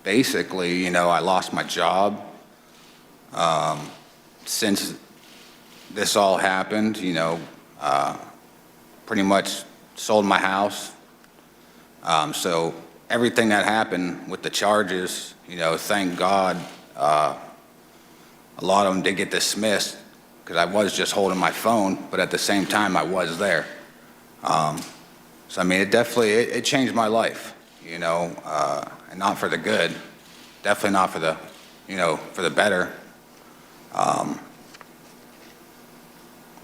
Basically, I lost my job. Since this all happened, pretty much sold my house. So everything that happened with the charges, thank God, a lot of them did get dismissed because I was just holding my phone, but at the same time I was there. So I mean, it changed my life, and not for the good, definitely not for the, for the better.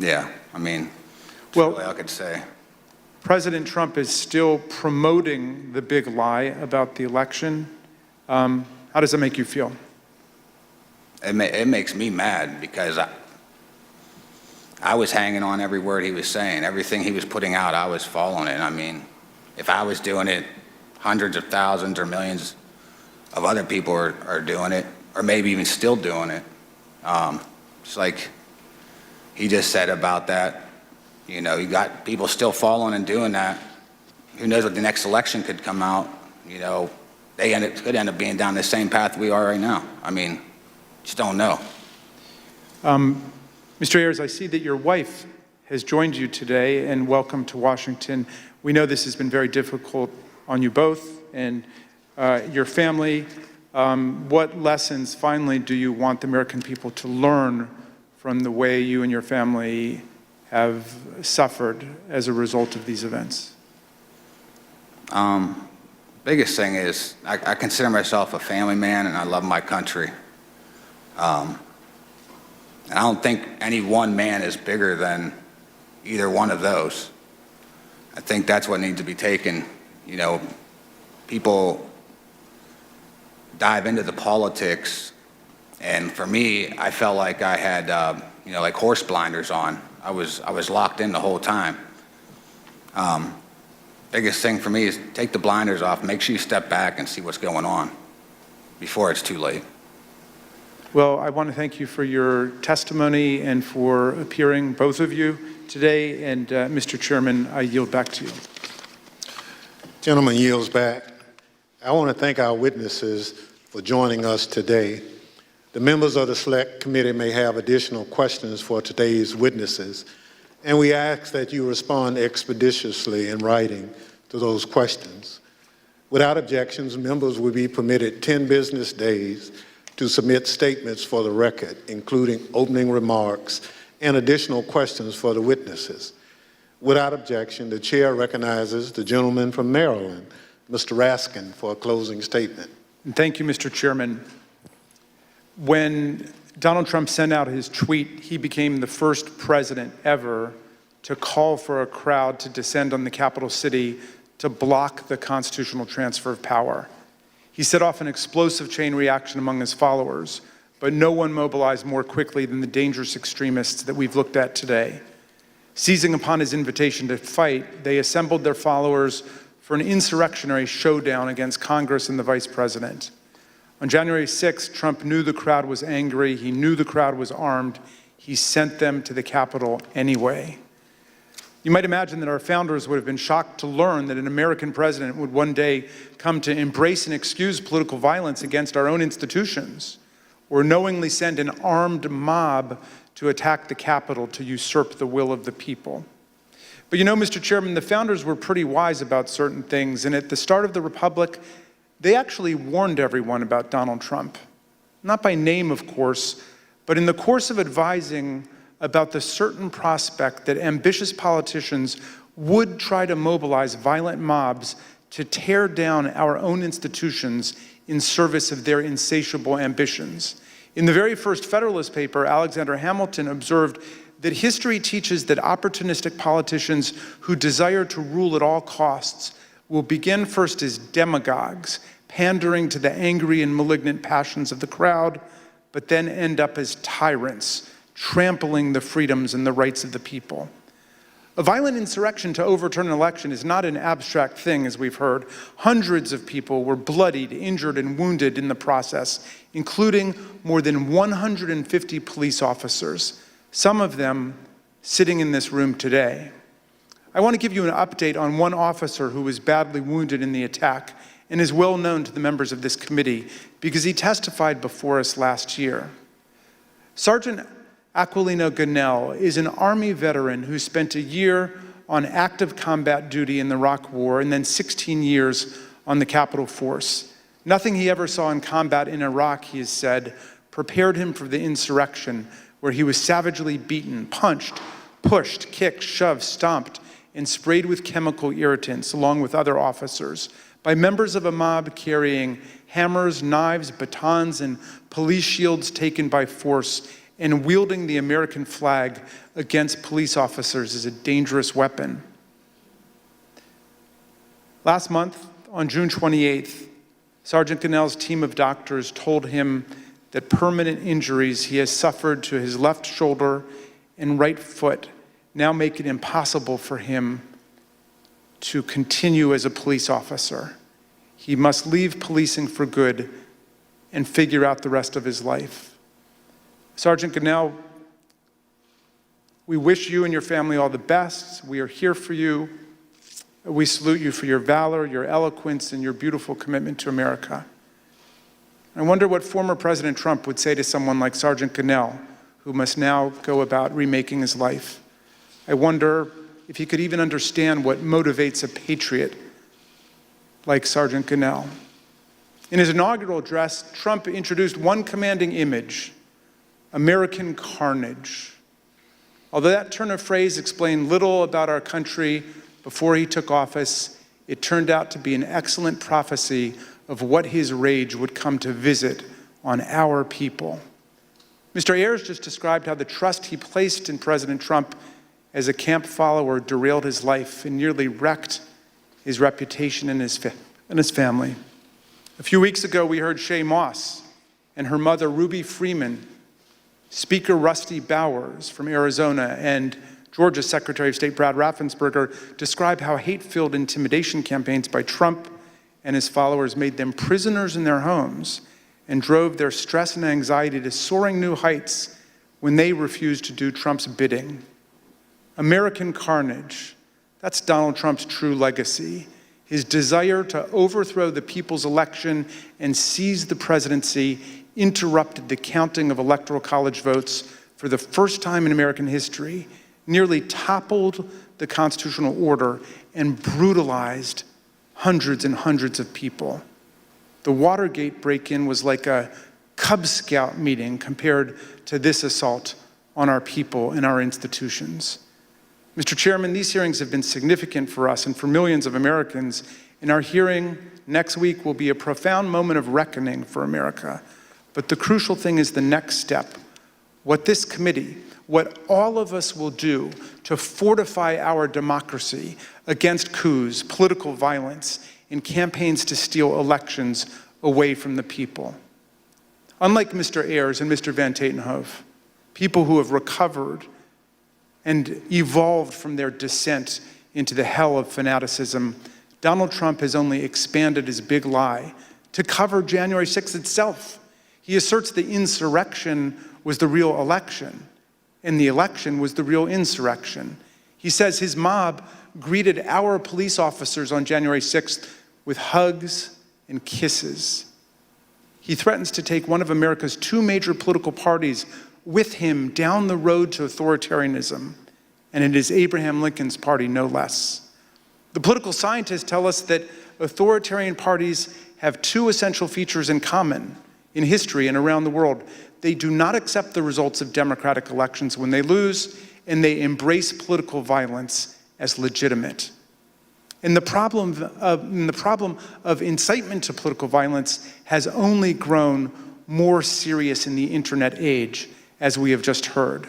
Yeah, I mean, well, all I could say. President Trump is still promoting the big lie about the election. How does that make you feel? It makes me mad because I was hanging on every word he was saying. Everything he was putting out, I was following it. I mean, if I was doing it, hundreds of thousands or millions of other people are doing it, or maybe even still doing it. It's like he just said about that. You know, you got people still following and doing that. Who knows what the next election could come out? You know, they could end up being down the same path we are right now. I mean, just don't know. Mr. Ayers, I see that your wife has joined you today, and welcome to Washington. We know this has been very difficult on you both and your family. What lessons, finally, do you want the American people to learn from the way you and your family have suffered as a result of these events? Biggest thing is I consider myself a family man, and I love my country. And I don't think any one man is bigger than either one of those. I think that's what needs to be taken. You know, people dive into the politics, and for me, I felt like I had, you know, like horse blinders on. I was locked in the whole time. Biggest thing for me is take the blinders off, make sure you step back and see what's going on before it's too late. Well, I want to thank you for your testimony and for appearing, both of you, today. And Mr. Chairman, I yield back to you. Gentleman yields back. I want to thank our witnesses for joining us today. The members of the Select Committee may have additional questions for today's witnesses, and we ask that you respond expeditiously in writing to those questions. Without objections, members will be permitted 10 business days to submit statements for the record, including opening remarks and additional questions for the witnesses. Without objection, the chair recognizes the gentleman from Maryland, Mr. Raskin, for a closing statement. And thank you, Mr. Chairman. When Donald Trump sent out his tweet, he became the first president ever to call for a crowd to descend on the capital city to block the constitutional transfer of power. He set off an explosive chain reaction among his followers, but no one mobilized more quickly than the dangerous extremists that we've looked at today. Seizing upon his invitation to fight, they assembled their followers for an insurrectionary showdown against Congress and the vice president. On January 6th, Trump knew the crowd was angry. He knew the crowd was armed. He sent them to the Capitol anyway. You might imagine that our founders would have been shocked to learn that an American president would one day come to embrace and excuse political violence against our own institutions, or knowingly send an armed mob to attack the Capitol to usurp the will of the people. But you know, Mr. Chairman, the founders were pretty wise about certain things, and at the start of the Republic, they actually warned everyone about Donald Trump. Not by name, of course, but in the course of advising about the certain prospect that ambitious politicians would try to mobilize violent mobs to tear down our own institutions in service of their insatiable ambitions. In the very first Federalist paper, Alexander Hamilton observed that history teaches that opportunistic politicians who desire to rule at all costs will begin first as demagogues, pandering to the angry and malignant passions of the crowd, but then end up as tyrants, trampling the freedoms and the rights of the people. A violent insurrection to overturn an election is not an abstract thing, as we've heard. Hundreds of people were bloodied, injured, and wounded in the process, including more than 150 police officers, some of them sitting in this room today. I want to give you an update on one officer who was badly wounded in the attack and is well known to the members of this committee because he testified before us last year. Sergeant Aquilino Gonell is an Army veteran who spent a year on active combat duty in the Iraq War and then 16 years on the Capitol Force. Nothing he ever saw in combat in Iraq, he has said, prepared him for the insurrection, where he was savagely beaten, punched, pushed, kicked, shoved, stomped, and sprayed with chemical irritants, along with other officers, by members of a mob carrying hammers, knives, batons, and police shields taken by force, and wielding the American flag against police officers as a dangerous weapon. Last month, on June 28th, Sergeant Gonell's team of doctors told him that permanent injuries he has suffered to his left shoulder and right foot now make it impossible for him to continue as a police officer. He must leave policing for good and figure out the rest of his life. Sergeant Gonell, we wish you and your family all the best. We are here for you. We salute you for your valor, your eloquence, and your beautiful commitment to America. I wonder what former President Trump would say to someone like Sergeant Gonell, who must now go about remaking his life. I wonder if he could even understand what motivates a patriot like Sergeant Gonell. In his inaugural address, Trump introduced one commanding image: American carnage. Although that turn of phrase explained little about our country before he took office, it turned out to be an excellent prophecy of what his rage would come to visit on our people. Mr. Ayers just described how the trust he placed in President Trump as a camp follower derailed his life and nearly wrecked his reputation and his family. A few weeks ago, we heard Shaye Moss and her mother, Ruby Freeman, Speaker Rusty Bowers from Arizona, and Georgia Secretary of State Brad Raffensperger describe how hate-filled intimidation campaigns by Trump and his followers made them prisoners in their homes and drove their stress and anxiety to soaring new heights when they refused to do Trump's bidding. American carnage, that's Donald Trump's true legacy. His desire to overthrow the people's election and seize the presidency interrupted the counting of electoral college votes for the first time in American history, nearly toppled the constitutional order, and brutalized hundreds and hundreds of people. The Watergate break-in was like a Cub Scout meeting compared to this assault on our people and our institutions. Mr. Chairman, these hearings have been significant for us and for millions of Americans, and our hearing next week will be a profound moment of reckoning for America. But the crucial thing is the next step. What this committee, what all of us will do to fortify our democracy against coups, political violence, and campaigns to steal elections away from the people. Unlike Mr. Ayers and Mr. Van Tatenhove, people who have recovered and evolved from their descent into the hell of fanaticism, Donald Trump has only expanded his big lie to cover January 6th itself. He asserts the insurrection was the real election, and the election was the real insurrection. He says his mob greeted our police officers on January 6th with hugs and kisses. He threatens to take one of America's two major political parties with him down the road to authoritarianism, and it is Abraham Lincoln's party, no less. The political scientists tell us that authoritarian parties have two essential features in common in history and around the world. They do not accept the results of democratic elections when they lose, and they embrace political violence as legitimate. And the problem of incitement to political violence has only grown more serious in the internet age, as we have just heard.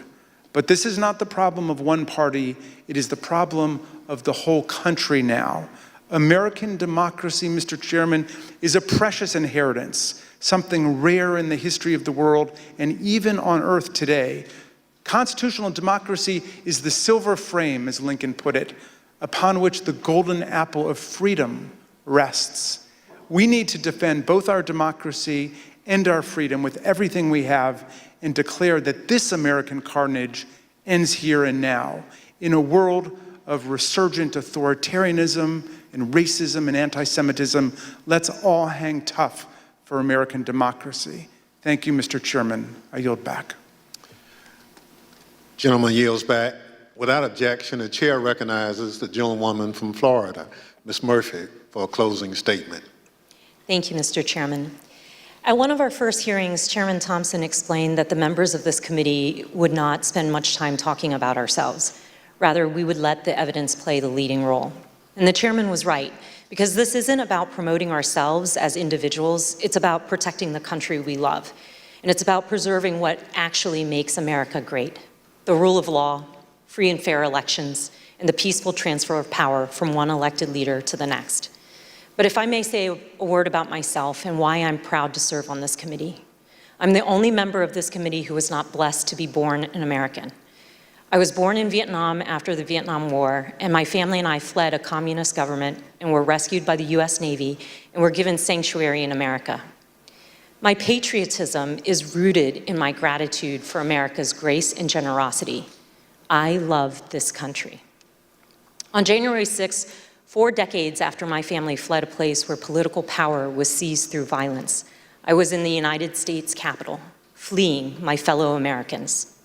But this is not the problem of one party, it is the problem of the whole country now. American democracy, Mr. Chairman, is a precious inheritance, something rare in the history of the world and even on earth today. Constitutional democracy is the silver frame, as Lincoln put it, upon which the golden apple of freedom rests. We need to defend both our democracy and our freedom with everything we have and declare that this American carnage ends here and now. In a world of resurgent authoritarianism and racism and anti-Semitism, let's all hang tough for American democracy. Thank you, Mr. Chairman. I yield back. Gentleman yields back. Without objection, the chair recognizes the gentlewoman from Florida, Ms. Murphy, for a closing statement. Thank you, Mr. Chairman. At one of our first hearings, Chairman Thompson explained that the members of this committee would not spend much time talking about ourselves. Rather, we would let the evidence play the leading role. And the chairman was right, because this isn't about promoting ourselves as individuals, it's about protecting the country we love. And it's about preserving what actually makes America great: the rule of law, free and fair elections, and the peaceful transfer of power from one elected leader to the next. But if I may say a word about myself and why I'm proud to serve on this committee. I'm the only member of this committee who was not blessed to be born an American. I was born in Vietnam after the Vietnam War, and my family and I fled a communist government and were rescued by the US Navy and were given sanctuary in America. My patriotism is rooted in my gratitude for America's grace and generosity. I love this country. On January 6th, 4 decades after my family fled a place where political power was seized through violence, I was in the United States Capitol, fleeing my fellow Americans.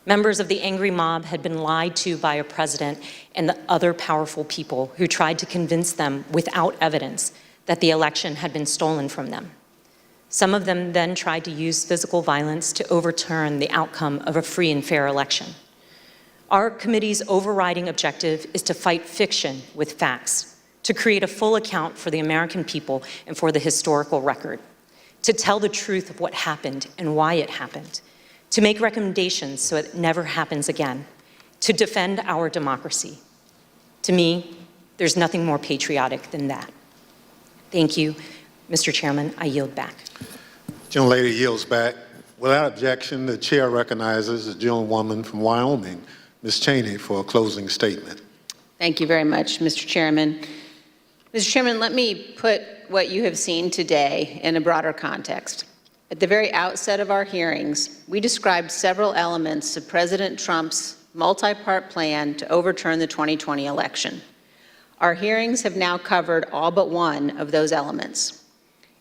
Members of the angry mob had been lied to by a president and the other powerful people who tried to convince them without evidence that the election had been stolen from them. Some of them then tried to use physical violence to overturn the outcome of a free and fair election. Our committee's overriding objective is to fight fiction with facts, to create a full account for the American people and for the historical record, to tell the truth of what happened and why it happened, to make recommendations so it never happens again, to defend our democracy. To me, there's nothing more patriotic than that. Thank you. Mr. Chairman, I yield back. Gentlelady yields back. Without objection, the chair recognizes the gentlewoman from Wyoming, Ms. Cheney, for a closing statement. Thank you very much, Mr. Chairman. Mr. Chairman, let me put what you have seen today in a broader context. At the very outset of our hearings, we described several elements of President Trump's multi-part plan to overturn the 2020 election. Our hearings have now covered all but one of those elements: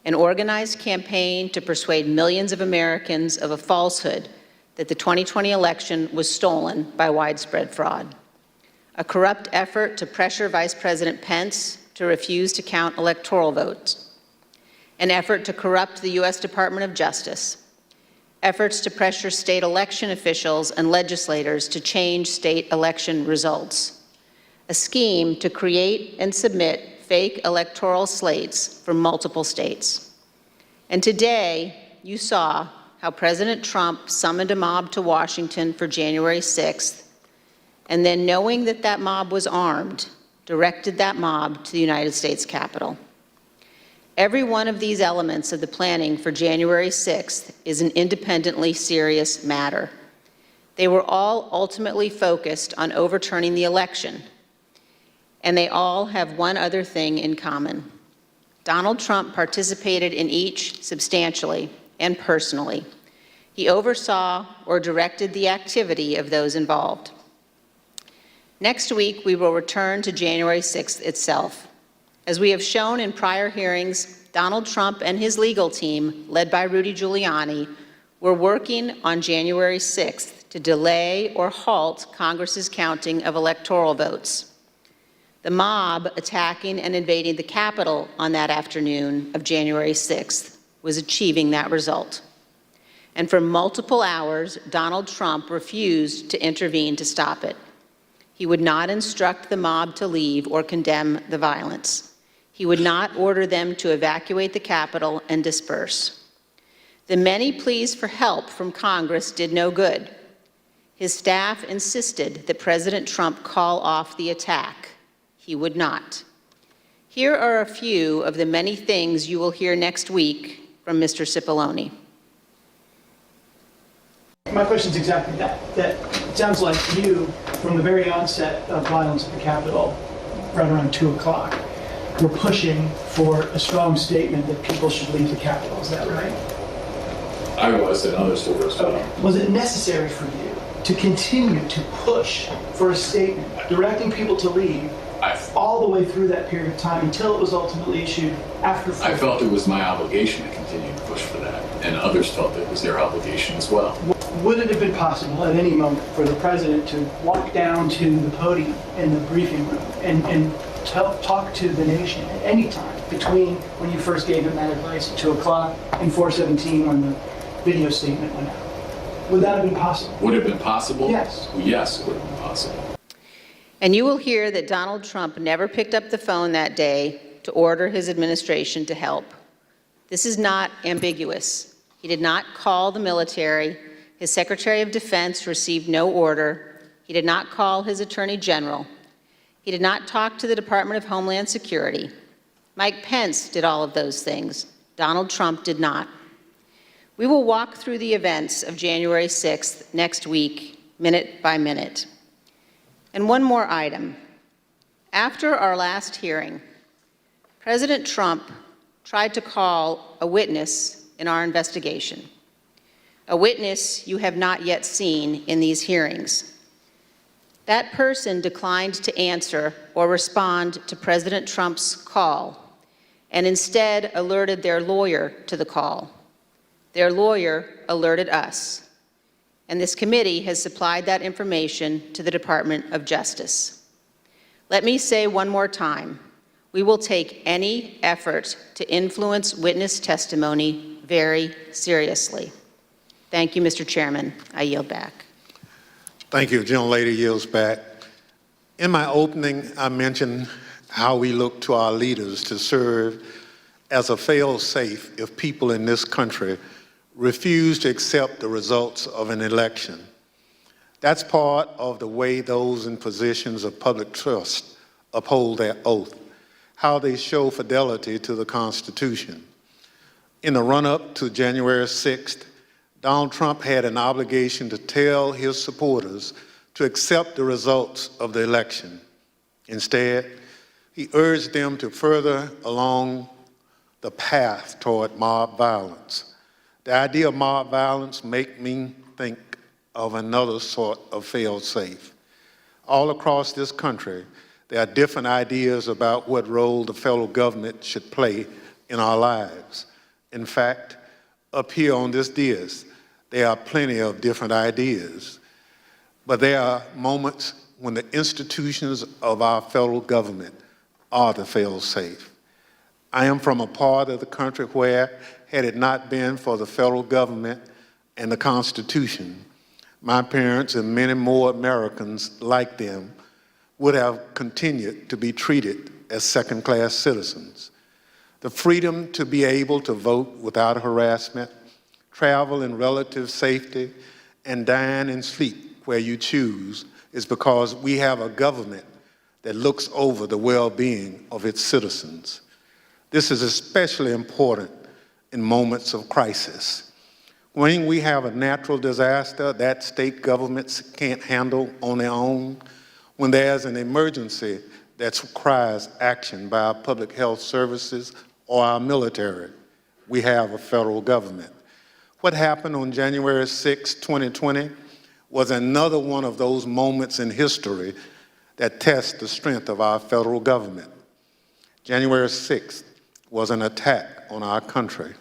an organized campaign to persuade millions of Americans of a falsehood that the 2020 election was stolen by widespread fraud, a corrupt effort to pressure Vice President Pence to refuse to count electoral votes, an effort to corrupt the U.S. Department of Justice, efforts to pressure state election officials and legislators to change state election results, a scheme to create and submit fake electoral slates for multiple states. And today, you saw how President Trump summoned a mob to Washington for January 6th, and then, knowing that that mob was armed, directed that mob to the United States Capitol. Every one of these elements of the planning for January 6th is an independently serious matter. They were all ultimately focused on overturning the election, and they all have one other thing in common. Donald Trump participated in each substantially and personally. He oversaw or directed the activity of those involved. Next week, we will return to January 6th itself. As we have shown in prior hearings, Donald Trump and his legal team, led by Rudy Giuliani, were working on January 6th to delay or halt Congress's counting of electoral votes. The mob attacking and invading the Capitol on that afternoon of January 6th was achieving that result. And for multiple hours, Donald Trump refused to intervene to stop it. He would not instruct the mob to leave or condemn the violence. He would not order them to evacuate the Capitol and disperse. The many pleas for help from Congress did no good. His staff insisted that President Trump call off the attack. He would not. Here are a few of the many things you will hear next week from Mr. Cipollone. My question is exactly that. That it sounds like you, from the very onset of violence at the Capitol, right around 2 o'clock, were pushing for a strong statement that people should leave the Capitol. Is that right? I was, and others were as well. Was it necessary for you to continue to push for a statement directing people to leave all the way through that period of time until it was ultimately issued after? I felt it was my obligation to continue to push for that, and others felt it was their obligation as well. Would it have been possible at any moment for the president to walk down to the podium in the briefing room and talk to the nation at any time between when you first gave him that advice at 2 o'clock and 4:17 when the video statement went out? Would that have been possible? Would it have been possible? Yes. Well, yes, it would have been possible. And you will hear that Donald Trump never picked up the phone that day to order his administration to help. This is not ambiguous. He did not call the military. His Secretary of Defense received no order. He did not call his Attorney General. He did not talk to the Department of Homeland Security. Mike Pence did all of those things. Donald Trump did not. We will walk through the events of January 6th next week, minute by minute. And one more item. After our last hearing, President Trump tried to call a witness in our investigation, a witness you have not yet seen in these hearings. That person declined to answer or respond to President Trump's call and instead alerted their lawyer to the call. Their lawyer alerted us, and this committee has supplied that information to the Department of Justice. Let me say one more time, we will take any effort to influence witness testimony very seriously. Thank you, Mr. Chairman. I yield back. Thank you. The gentlelady yields back. In my opening, I mentioned how we look to our leaders to serve as a fail-safe if people in this country refuse to accept the results of an election. That's part of the way those in positions of public trust uphold their oath, how they show fidelity to the Constitution. In the run-up to January 6th, Donald Trump had an obligation to tell his supporters to accept the results of the election. Instead, he urged them to further along the path toward mob violence. The idea of mob violence makes me think of another sort of fail-safe. All across this country, there are different ideas about what role the federal government should play in our lives. In fact, up here on this dais, there are plenty of different ideas. But there are moments when the institutions of our federal government are the fail-safe. I am from a part of the country where, had it not been for the federal government and the Constitution, my parents and many more Americans like them would have continued to be treated as second-class citizens. The freedom to be able to vote without harassment, travel in relative safety, and dine and sleep where you choose is because we have a government that looks over the well-being of its citizens. This is especially important in moments of crisis. When we have a natural disaster that state governments can't handle on their own, when there's an emergency that requires action by our public health services or our military, we have a federal government. What happened on January 6, 2020 was another one of those moments in history that test the strength of our federal government. January 6th was an attack on our country.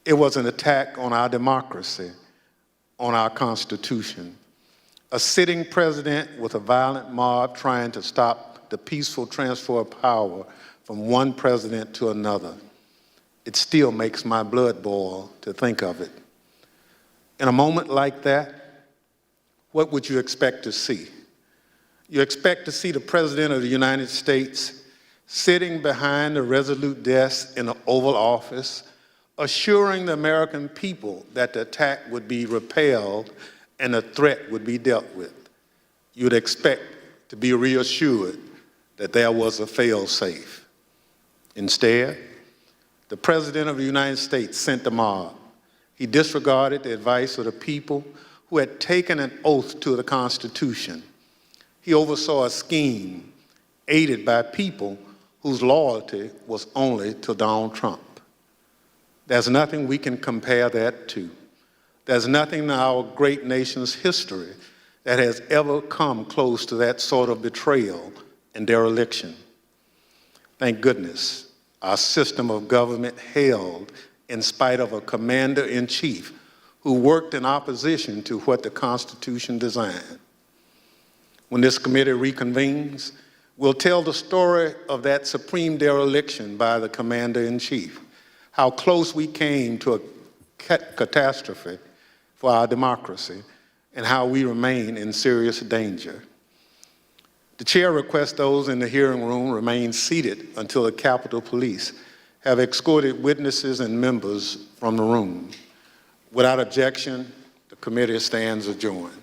It was an attack on our democracy, on our Constitution. A sitting president with a violent mob trying to stop the peaceful transfer of power from one president to another. It still makes my blood boil to think of it. In a moment like that, what would you expect to see? You expect to see the President of the United States sitting behind a resolute desk in the Oval Office, assuring the American people that the attack would be repelled and the threat would be dealt with. You'd expect to be reassured that there was a fail-safe. Instead, the President of the United States sent the mob. He disregarded the advice of the people who had taken an oath to the Constitution. He oversaw a scheme aided by people whose loyalty was only to Donald Trump. There's nothing we can compare that to. There's nothing in our great nation's history that has ever come close to that sort of betrayal and dereliction. Thank goodness, our system of government held in spite of a commander-in-chief who worked in opposition to what the Constitution designed. When this committee reconvenes, we'll tell the story of that supreme dereliction by the commander-in-chief, how close we came to a catastrophe for our democracy, and how we remain in serious danger. The chair requests those in the hearing room remain seated until the Capitol Police have escorted witnesses and members from the room. Without objection, the committee stands adjourned.